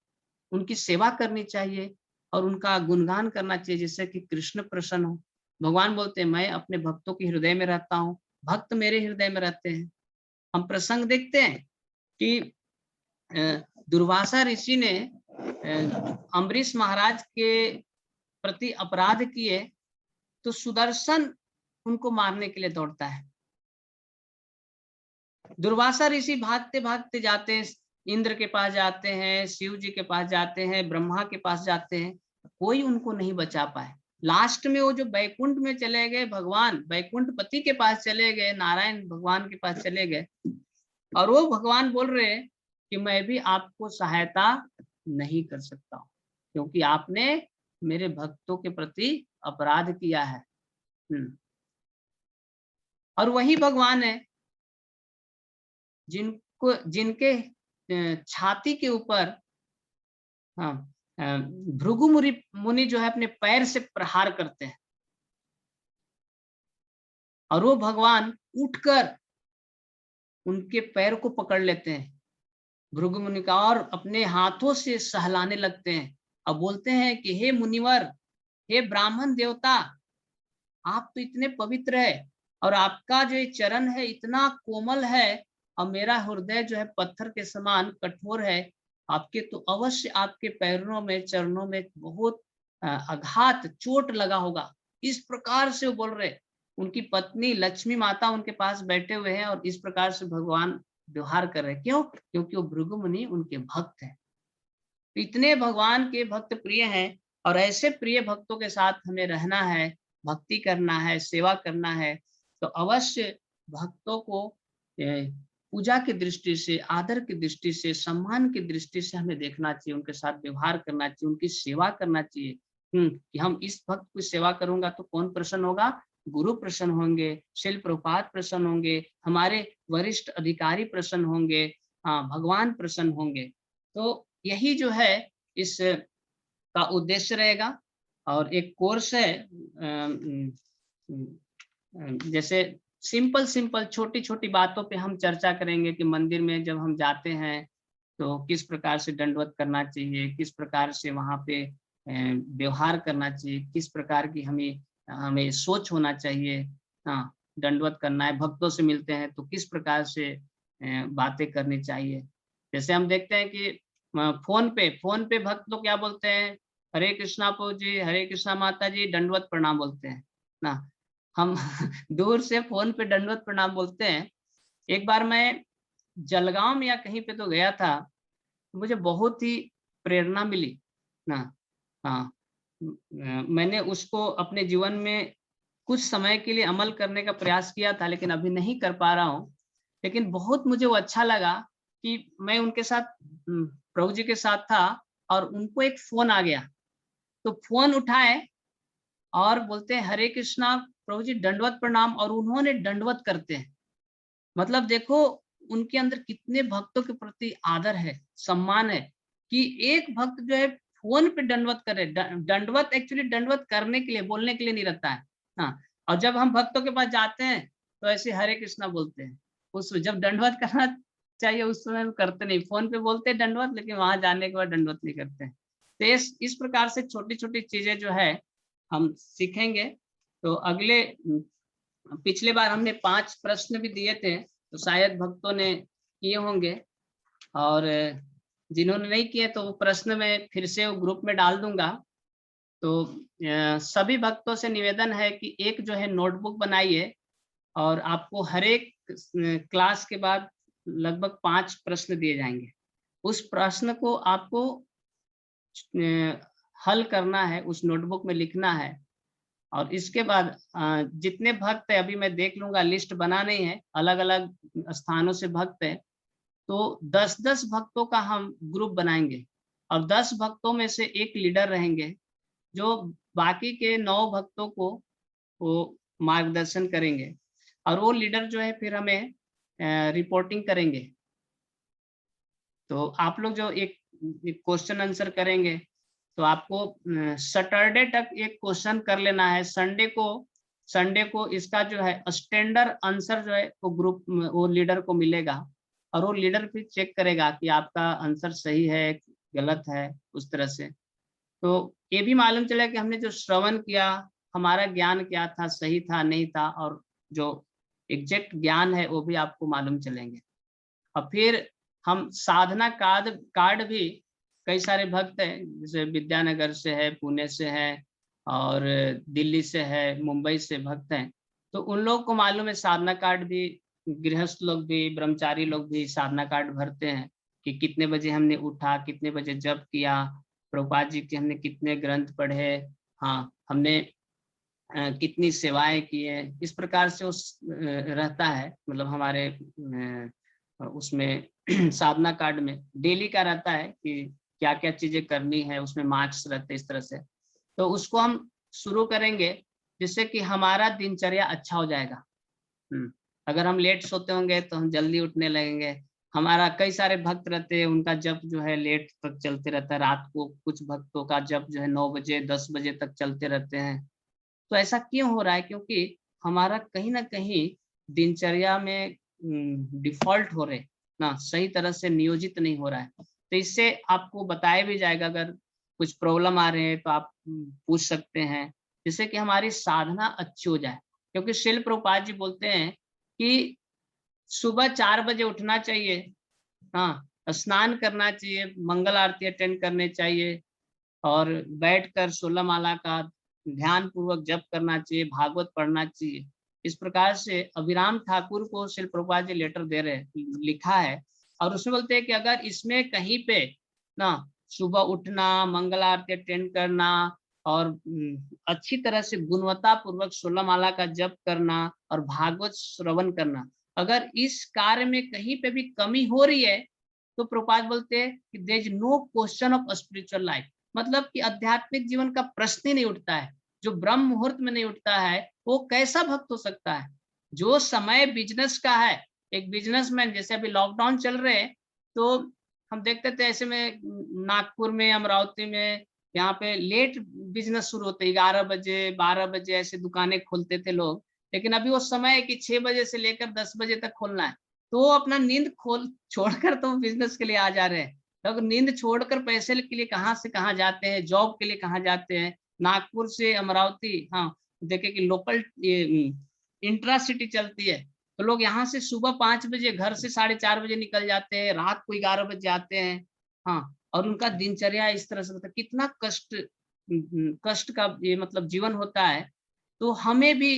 उनकी सेवा करनी चाहिए और उनका गुणगान करना चाहिए, जिससे कि कृष्ण प्रसन्न हो। भगवान बोलते हैं मैं अपने भक्तों के हृदय में रहता हूँ, भक्त मेरे हृदय में रहते हैं। हम प्रसंग देखते हैं कि दुर्वासा ऋषि ने अम्बरीश महाराज के प्रति अपराध किए, तो सुदर्शन उनको मारने के लिए दौड़ता है। दुर्वासा ऋषि भागते भागते जाते हैं, इंद्र के पास जाते हैं, शिव जी के पास जाते हैं, ब्रह्मा के पास जाते हैं, कोई उनको नहीं बचा पाए। लास्ट में वो जो बैकुंठ में चले गए, भगवान बैकुंठ पति के पास चले गए, नारायण भगवान के पास चले गए, और वो भगवान बोल रहे हैं कि मैं भी आपको सहायता नहीं कर सकता हूँ, क्योंकि आपने मेरे भक्तों के प्रति अपराध किया है। और वही भगवान है जिनके छाती के ऊपर भृगु मुनि जो है अपने पैर से प्रहार करते हैं, और वो भगवान उठकर उनके पैर को पकड़ लेते हैं भृगु मुनि का, और अपने हाथों से सहलाने लगते हैं और बोलते हैं कि हे मुनिवर, हे ब्राह्मण देवता, आप तो इतने पवित्र है और आपका जो चरण है इतना कोमल है, और मेरा हृदय जो है पत्थर के समान कठोर है, आपके तो अवश्य आपके पैरों में चरणों में बहुत आघात चोट लगा होगा। इस प्रकार से वो बोल रहे। उनकी पत्नी लक्ष्मी माता उनके पास बैठे हुए हैं और इस प्रकार से भगवान व्यवहार कर रहे। क्यों? क्योंकि वो भृगु मुनि उनके भक्त हैं। इतने भगवान के भक्त प्रिय हैं, और ऐसे प्रिय भक्तों के साथ हमें रहना है, भक्ति करना है, सेवा करना है, तो अवश्य भक्तों को पूजा की दृष्टि से, आदर की दृष्टि से, सम्मान की दृष्टि से हमें देखना चाहिए, उनके साथ व्यवहार करना चाहिए, उनकी सेवा करना चाहिए। कि हम इस भक्त की सेवा करूंगा तो कौन प्रसन्न होगा? गुरु प्रसन्न होंगे, शिल प्रभुपाद प्रसन्न होंगे, हमारे वरिष्ठ अधिकारी प्रसन्न होंगे, भगवान प्रसन्न होंगे। तो यही जो है इस का उद्देश्य रहेगा। और एक कोर्स है, जैसे सिंपल छोटी छोटी बातों पे हम चर्चा करेंगे कि मंदिर में जब हम जाते हैं तो किस प्रकार से दंडवत करना चाहिए, किस प्रकार से वहाँ पे व्यवहार करना चाहिए, किस प्रकार की हमें सोच होना चाहिए। दंडवत करना है, भक्तों से मिलते हैं तो किस प्रकार से बातें करनी चाहिए। जैसे हम देखते हैं कि फोन पे भक्त लोग क्या बोलते हैं? हरे कृष्णा प्रभु जी, हरे कृष्णा माता जी, दंडवत प्रणाम बोलते हैं ना। हम दूर से फोन पे दंडवत प्रणाम बोलते हैं। एक बार मैं जलगांव में या कहीं पे तो गया था, मुझे बहुत ही प्रेरणा मिली ना। हाँ, मैंने उसको अपने जीवन में कुछ समय के लिए अमल करने का प्रयास किया था, लेकिन अभी नहीं कर पा रहा हूँ। लेकिन बहुत मुझे वो अच्छा लगा कि मैं उनके साथ प्रभु जी के साथ था और उनको एक फोन आ गया, तो फोन उठाए और बोलते हैं हरे कृष्णा प्रभु जी दंडवत प्रणाम, और उन्होंने दंडवत करते हैं। मतलब देखो उनके अंदर कितने भक्तों के प्रति आदर है, सम्मान है, कि एक भक्त जो है फोन पे दंडवत करे। दंडवत एक्चुअली दंडवत करने के लिए, बोलने के लिए नहीं रहता है। हाँ, और जब हम भक्तों के पास जाते हैं तो ऐसे हरे कृष्णा बोलते हैं। उस जब दंडवत करना चाहिए उस समय हम करते नहीं, फोन पे बोलते हैं दंडवत, लेकिन वहां जाने के बाद दंडवत नहीं करते हैं। तो इस प्रकार से छोटी छोटी चीजें जो है हम सीखेंगे। तो अगले पिछले बार हमने 5 प्रश्न भी दिए थे, तो शायद भक्तों ने किए होंगे, और जिन्होंने नहीं किए तो वो प्रश्न में फिर से वो ग्रुप में डाल दूंगा। तो सभी भक्तों से निवेदन है कि एक जो है नोटबुक बनाइए, और आपको हर एक क्लास के बाद लगभग 5 प्रश्न दिए जाएंगे। उस प्रश्न को आपको हल करना है, उस नोटबुक में लिखना है। और इसके बाद जितने भक्त है, अभी मैं देख लूंगा, लिस्ट बना नहीं है, अलग अलग स्थानों से भक्त है, तो 10-10 भक्तों का हम ग्रुप बनाएंगे, और 10 भक्तों में से एक लीडर रहेंगे जो बाकी के 9 भक्तों को वो मार्गदर्शन करेंगे, और वो लीडर जो है फिर हमें रिपोर्टिंग करेंगे। तो आप लोग जो एक क्वेश्चन आंसर करेंगे, तो आपको सैटरडे तक एक क्वेश्चन कर लेना है। संडे को इसका जो है स्टैंडर्ड आंसर जो है वो ग्रुप वो लीडर को मिलेगा, और वो लीडर फिर चेक करेगा कि आपका आंसर सही है गलत है, उस तरह से। तो ये भी मालूम चला कि हमने जो श्रवण किया, हमारा ज्ञान क्या था, सही था नहीं था, और जो एग्जैक्ट ज्ञान है वो भी आपको मालूम चलेंगे। और फिर हम साधना कार्ड भी, कई सारे भक्त हैं, जैसे विद्यानगर से है, पुणे से है, और दिल्ली से है, मुंबई से भक्त हैं, तो उन लोगों को मालूम है साधना कार्ड भी, गृहस्थ लोग भी, ब्रह्मचारी लोग भी साधना कार्ड भरते हैं कि कितने बजे हमने उठा, कितने बजे जप किया, प्रभुपाद जी के हमने कितने ग्रंथ पढ़े, हाँ हमने कितनी सेवाएं की है। इस प्रकार से उस रहता है, मतलब हमारे उसमें साधना कार्ड में डेली का रहता है कि क्या क्या चीजें करनी है, उसमें मार्क्स रहते हैं इस तरह से। तो उसको हम शुरू करेंगे जिससे कि हमारा दिनचर्या अच्छा हो जाएगा। अगर हम लेट सोते होंगे तो हम जल्दी उठने लगेंगे। हमारा कई सारे भक्त रहते हैं, उनका जप जो है लेट तक चलते रहता है, रात को कुछ भक्तों का जप जो है 9 बजे 10 बजे तक चलते रहते हैं। तो ऐसा क्यों हो रहा है? क्योंकि हमारा कहीं ना कहीं दिनचर्या में डिफॉल्ट हो रहे ना, सही तरह से नियोजित नहीं हो रहा है। तो इससे आपको बताया भी जाएगा, अगर कुछ प्रॉब्लम आ रहे हैं तो आप पूछ सकते हैं, जिससे कि हमारी साधना अच्छी हो जाए। क्योंकि श्रील प्रभुपाद जी बोलते हैं कि सुबह 4 बजे उठना चाहिए, हाँ, स्नान करना चाहिए, मंगल आरती अटेंड करने चाहिए, और बैठकर 16 माला का ध्यान पूर्वक जप करना चाहिए, भागवत पढ़ना चाहिए। इस प्रकार से अभिराम ठाकुर को श्रील प्रभुपाद जी लेटर दे रहे, लिखा है, और उसमें बोलते हैं कि अगर इसमें कहीं पे ना सुबह उठना, मंगल आरती अटेंड करना, और अच्छी तरह से गुणवत्ता पूर्वक 16 माला का जप करना और भागवत श्रवण करना, अगर इस कार्य में कहीं पे भी कमी हो रही है, तो प्रभुपाद बोलते हैं कि there is no question of spiritual life. मतलब कि आध्यात्मिक जीवन का प्रश्न ही नहीं उठता है। जो ब्रह्म मुहूर्त में नहीं उठता है वो कैसा भक्त हो सकता है? जो समय बिजनेस का है, एक बिजनेसमैन, जैसे अभी लॉकडाउन चल रहे हैं, तो हम देखते थे ऐसे में नागपुर में, अमरावती में, यहाँ पे लेट बिजनेस शुरू होते, 11 बजे 12 बजे ऐसे दुकानें खोलते थे लोग। लेकिन अभी वो समय है कि 6 बजे से लेकर 10 बजे तक खोलना है, तो वो अपना नींद छोड़कर तो बिजनेस के लिए आ जा रहे हैं। लोग नींद छोड़कर पैसे के लिए कहाँ से कहाँ जाते हैं, जॉब के लिए कहाँ जाते हैं। नागपुर से अमरावती, हाँ देखे कि लोकल इंट्रासिटी चलती है, तो लोग यहाँ से सुबह 5 बजे घर से 4:30 बजे निकल जाते हैं, रात को 11 बजे आते हैं, हाँ, और उनका दिनचर्या इस तरह से होता है। कितना कष्ट का ये मतलब जीवन होता है। तो हमें भी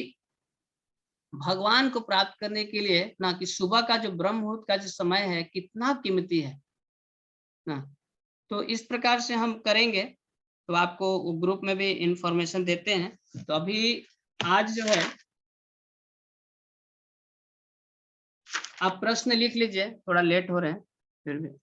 भगवान को प्राप्त करने के लिए ना, कि सुबह का जो ब्रह्म मुहूर्त का जो समय है कितना कीमती है ना। तो इस प्रकार से हम करेंगे, तो आपको ग्रुप में भी इंफॉर्मेशन देते हैं। तो अभी आज जो है आप प्रश्न लिख लीजिए, थोड़ा लेट हो रहे हैं फिर भी।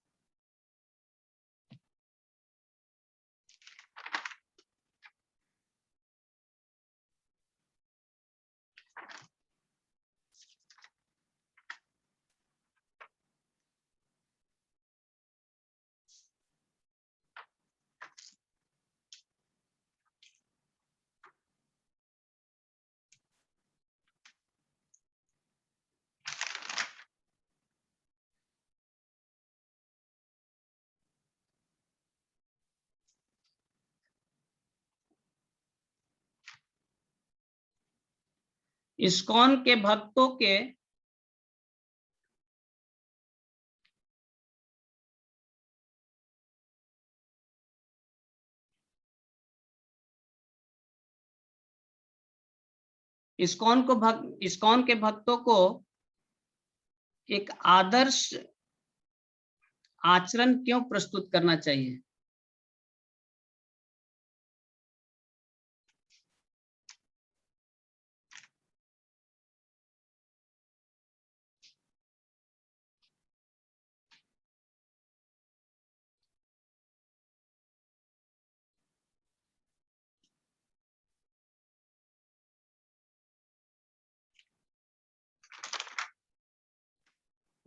इस्कॉन के भक्तों के इस्कॉन के भक्तों को एक आदर्श आचरण क्यों प्रस्तुत करना चाहिए?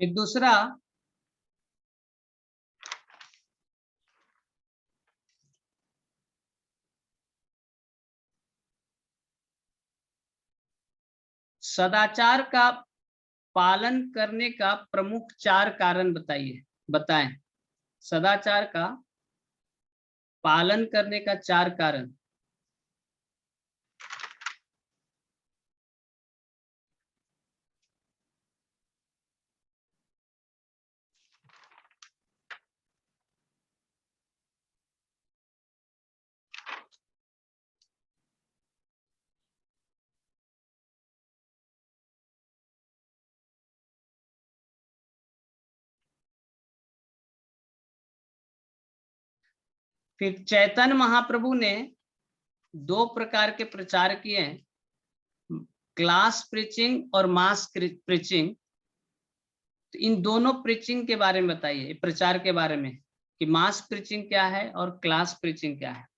एक दूसरा, सदाचार का पालन करने का प्रमुख 4 कारण बताएं। सदाचार का पालन करने का 4 कारण। फिर चैतन्य महाप्रभु ने 2 प्रकार के प्रचार किए हैं, क्लास प्रीचिंग और मास प्रीचिंग। तो इन दोनों प्रीचिंग के बारे में बताइए, प्रचार के बारे में, कि मास प्रीचिंग क्या है और क्लास प्रीचिंग क्या है।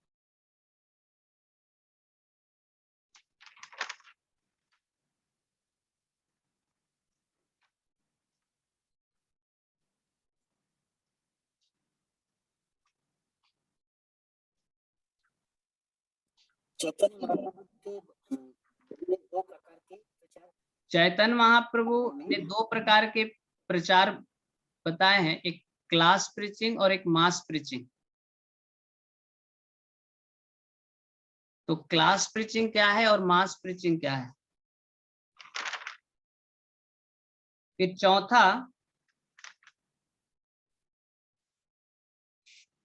चैतन्य महाप्रभु ने 2 प्रकार के प्रचार बताए हैं, एक क्लास प्रीचिंग और एक मास प्रीचिंग। तो क्लास प्रीचिंग क्या है और मास प्रीचिंग क्या है? फिर चौथा,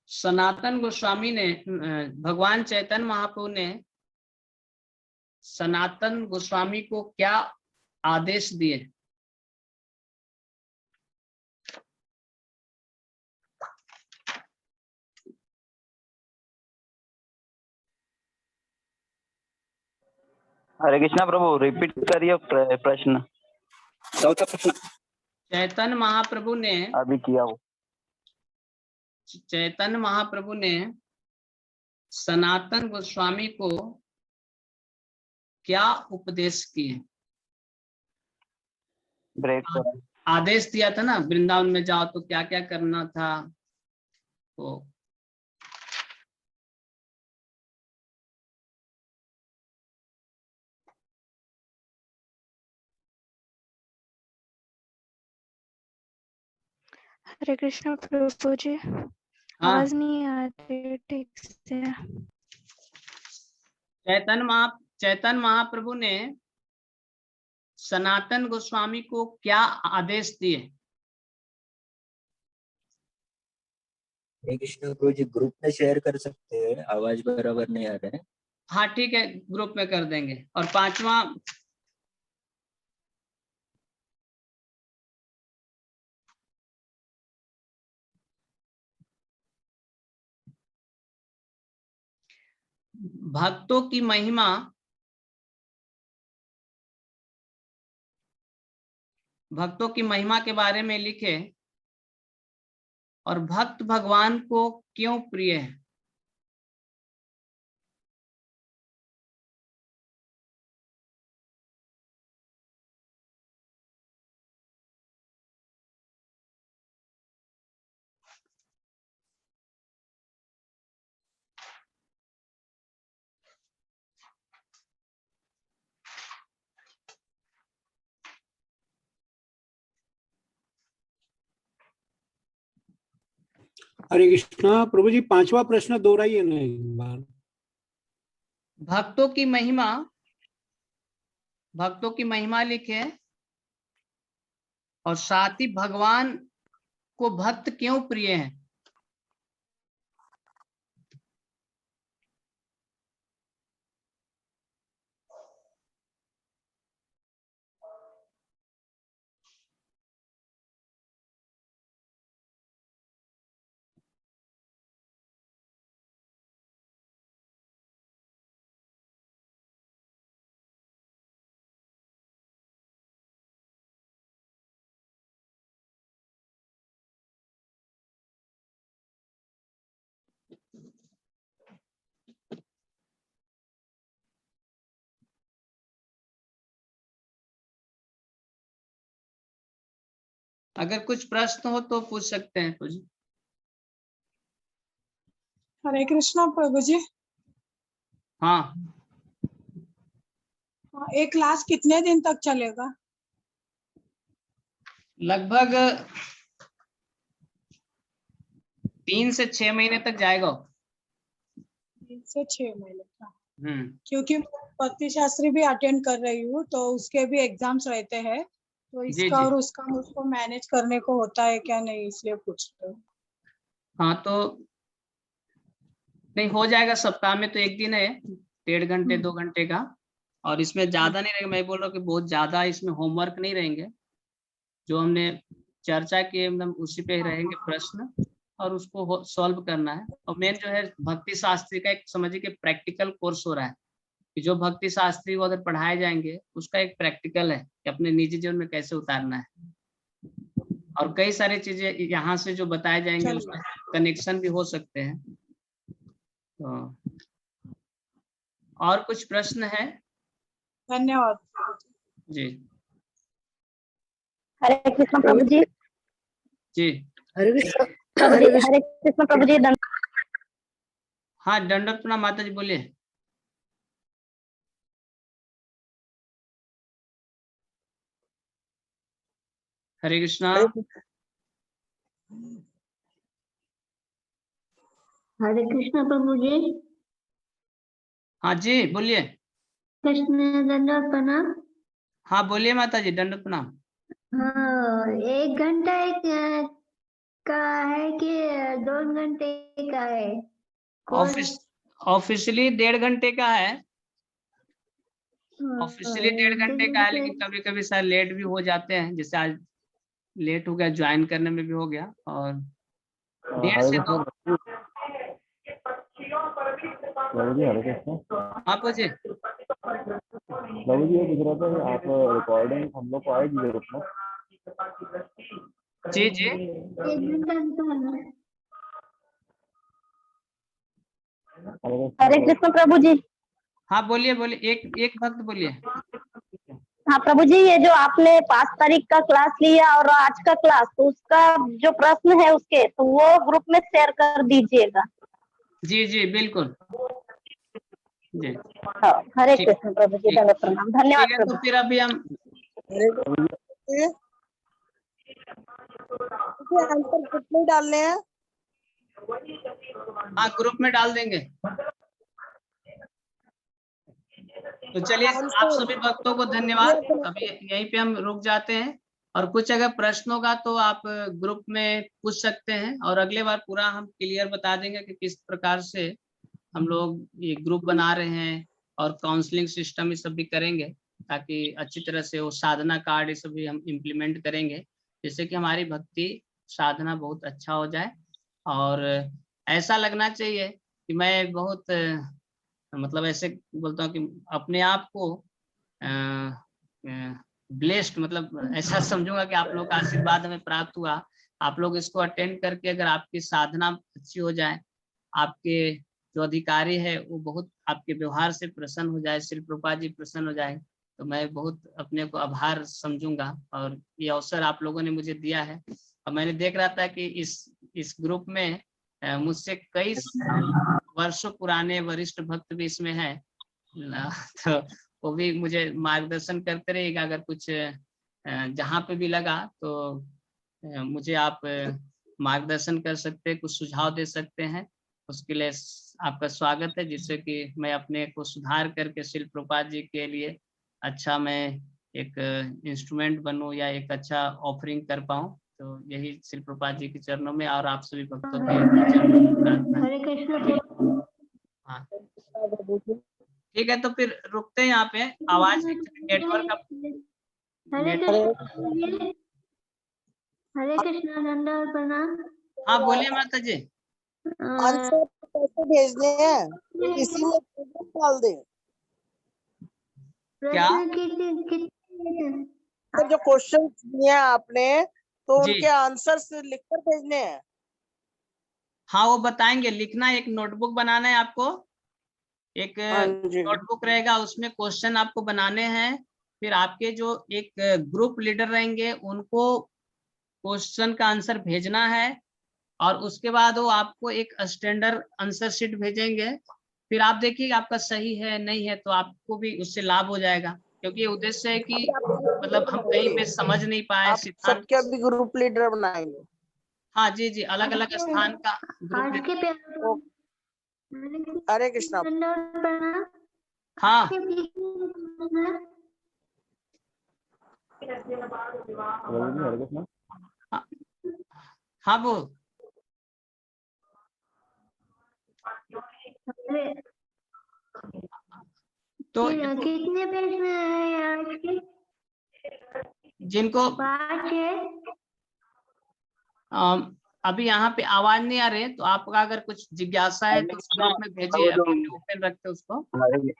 सनातन गोस्वामी ने, भगवान चैतन्य महाप्रभु ने सनातन गोस्वामी को क्या आदेश दिए? हरे कृष्णा प्रभु, रिपीट करिए प्रश्न। चौथा प्रश्न। चैतन्य महाप्रभु ने अभी किया वो। चैतन्य महाप्रभु ने सनातन गोस्वामी को क्या उपदेश किए? ब्रेक आदेश दिया था ना, वृंदावन में जाओ तो क्या क्या करना था। तो हरे कृष्णा प्रभु जी, आवाज नहीं आ रही ठीक से। चैतन्य महाप्रभु ने सनातन गोस्वामी को क्या आदेश दिए? हरे कृष्णा प्रभु जी, ग्रुप में शेयर कर सकते हैं, आवाज बराबर नहीं आ रहा है। हाँ ठीक है, ग्रुप में कर देंगे। और 5वां, भक्तों की महिमा के बारे में लिखे और भक्त भगवान को क्यों प्रिय है। हरे कृष्णा प्रभु जी, 5वां प्रश्न दोहराइए ना एक बार। भक्तों की महिमा लिखे और साथ ही भगवान को भक्त क्यों प्रिय है। अगर कुछ प्रश्न हो तो पूछ सकते हैं कुछ। हरे कृष्णा प्रभु जी। हाँ, एक क्लास कितने दिन तक चलेगा? लगभग 3 से 6 महीने तक जाएगा। 3 से 6 महीने का। क्योंकि भक्ति शास्त्री भी अटेंड कर रही हूँ तो उसके भी एग्जाम्स रहते हैं, तो इसका और उसका मुझको मैनेज करने को होता है क्या नहीं, इसलिए पूछ रही हूँ। हाँ, तो नहीं हो जाएगा। सप्ताह में तो एक दिन है, 1.5 घंटे 2 घंटे का, और इसमें ज्यादा नहीं रहेगा। मैं बोल रहा हूँ कि बहुत ज्यादा इसमें होमवर्क नहीं रहेंगे। जो हमने चर्चा की एकदम उसी पे रहेंगे प्रश्न, और उसको सॉल्व करना है। और मेन जो है भक्ति शास्त्री का एक समझिए कि प्रैक्टिकल कोर्स हो रहा है कि जो भक्ति शास्त्री को अगर पढ़ाए जाएंगे उसका एक प्रैक्टिकल है कि अपने निजी जीवन में कैसे उतारना है। और कई सारी चीजें यहाँ से जो बताए जाएंगे उसमें कनेक्शन भी हो सकते हैं। तो और कुछ प्रश्न है? धन्यवाद जी। हरे कृष्ण प्रभु जी। जी हरे कृष्ण प्रभु जी। हाँ, दंडवत प्रणाम माता जी, बोलिए। हरे कृष्णा। हरे कृष्ण प्रभु जी। हाँ जी, बोलिए। कृष्ण दंडवत प्रणाम। हाँ बोलिए माता जी, दंडवत प्रणाम। हाँ, 1 घंटा का है कि 2 घंटे का है? ऑफिशियली 1.5 घंटे का है। ऑफिशियली 1.5 घंटे का है, लेकिन कभी कभी सर लेट भी हो जाते हैं। जैसे आज लेट हो गया, ज्वाइन करने में भी हो गया। और 1.5 से 2। हाँ पूछिए। प्रभु जी, ये पूछ रहा था कि आप रिकॉर्डिंग हम लोग को आएगी ग्रुप में? जी जी। 1 घंटा। हरे कृष्ण प्रभु जी। हाँ बोलिए बोलिए, एक भक्त बोलिए। हाँ प्रभु जी, ये जो आपने 5 तारीख का क्लास लिया और आज का क्लास, तो उसका जो प्रश्न है उसके, तो वो ग्रुप में शेयर कर दीजिएगा। जी जी बिल्कुल जी। हाँ, हरे कृष्ण प्रभु जी, दंडवत प्रणाम, धन्यवाद ठीक है। तो फिर अभी हम आंसर कितने डालने हैं? हाँ ग्रुप में डाल देंगे। तो चलिए, आप सभी भक्तों को धन्यवाद। अभी यहीं पे हम रुक जाते हैं, और कुछ अगर प्रश्न होगा तो आप ग्रुप में पूछ सकते हैं, और अगले बार पूरा हम क्लियर बता देंगे कि किस प्रकार से हम लोग ये ग्रुप बना रहे हैं, और काउंसलिंग सिस्टम ये सब भी करेंगे, ताकि अच्छी तरह से वो साधना कार्ड ये सब भी हम इम्प्लीमेंट करेंगे, जिससे कि हमारी भक्ति साधना बहुत अच्छा हो जाए। और ऐसा लगना चाहिए कि मैं बहुत मतलब ऐसे बोलता हूँ कि अपने आप को ब्लेस्ड, मतलब ऐसा समझूंगा कि आप लोग का आशीर्वाद हमें प्राप्त हुआ। आप लोग इसको अटेंड करके अगर आपकी साधना अच्छी हो जाए, आपके जो अधिकारी है वो बहुत आपके व्यवहार से प्रसन्न हो जाए, श्री प्रभुपाद जी प्रसन्न हो जाए, तो मैं बहुत अपने को आभार समझूंगा। और ये अवसर आप लोगों ने मुझे दिया है। और मैंने देख रहा था कि इस ग्रुप में मुझसे कई वर्षों पुराने वरिष्ठ भक्त भी इसमें हैं, तो वो भी मुझे मार्गदर्शन करते रहेगा। अगर कुछ जहाँ पे भी लगा तो मुझे आप मार्गदर्शन कर सकते हैं, कुछ सुझाव दे सकते हैं, उसके लिए आपका स्वागत है, जिससे कि मैं अपने को सुधार करके श्री प्रभुपाद जी के लिए अच्छा मैं एक इंस्ट्रूमेंट बनूं या एक अच्छा ऑफरिंग कर पाऊं। तो यही श्री प्रभुपाद जी के चरणों में और आप सभी भक्तों के चरणों में प्रार्थना। हरे कृष्ण। हाँ ठीक है, तो फिर रुकते हैं यहाँ पे। आवाज नेटवर्क हरे कृष्णा, दंडवत प्रणाम। हाँ बोलिए माता जी। आंसर कैसे भेजने हैं, इसी में डाल दे। क्या जो क्वेश्चन दिए आपने तो उनके आंसर्स लिखकर भेजने हैं। हाँ वो बताएंगे, लिखना, एक नोटबुक बनाना है आपको, एक नोटबुक रहेगा उसमें क्वेश्चन आपको बनाने हैं। फिर आपके जो एक ग्रुप लीडर रहेंगे उनको क्वेश्चन का आंसर भेजना है, और उसके बाद वो आपको एक स्टैंडर्ड आंसर शीट भेजेंगे। फिर आप देखिए आपका सही है नहीं है, तो आपको भी उससे लाभ हो जाएगा, क्योंकि उद्देश्य है कि मतलब हम कहीं पे समझ नहीं पाए सिद्धांत। सबके भी ग्रुप लीडर बनाएंगे। हाँ जी जी, अलग अलग स्थान का ग्रुप। हरे कृष्णा। हाँ हरे कृष्णा। हाँ वो तो कितने पेज में है आज के? जिनको 5 है। अभी यहाँ पे आवाज नहीं आ रही है, तो आपका अगर कुछ जिज्ञासा है तो ग्रुप में भेजिए, अभी ओपन रखते उसको। हरे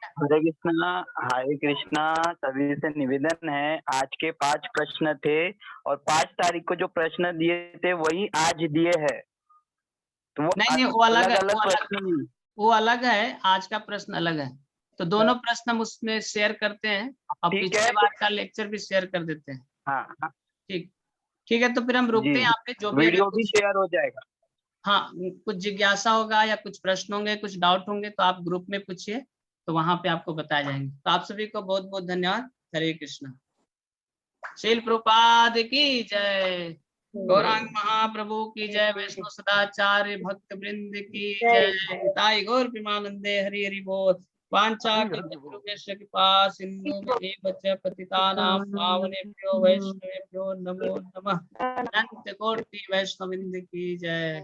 कृष्णा सभी से निवेदन है। आज के 5 प्रश्न थे और 5 तारीख को जो प्रश्न दिए थे वही आज दिए हैं, तो वो नहीं वो अलग है, प्रश्न वो अलग है, आज का प्रश्न अलग है। तो दोनों प्रश्न हम उसमें शेयर करते हैं, और पिछले बार का लेक्चर भी शेयर कर देते हैं। हाँ ठीक है, तो फिर हम रुकते हैं यहाँ पे। जो भी वीडियो भी शेयर हो जाएगा। हाँ कुछ जिज्ञासा होगा या कुछ प्रश्न होंगे, कुछ डाउट होंगे, तो आप ग्रुप में पूछिए, तो वहां पे आपको बताए जाएंगे। तो आप सभी को बहुत बहुत धन्यवाद। हरे कृष्णा। श्रील प्रभुपाद की जय, गौरांग महाप्रभु की जय, वैष्णव सदाचार्य भक्त वृंद की जय, ताई गौर प्रेमानंदे हरि हरि बोल। वांछा कल्पतरुभ्यश्च कृपा सिन्धुभ्येव च पतितानां पावनेभ्यो वैष्णवेभ्यो नमो नमः। अनंत कोटि वैष्णव वृंद की जय।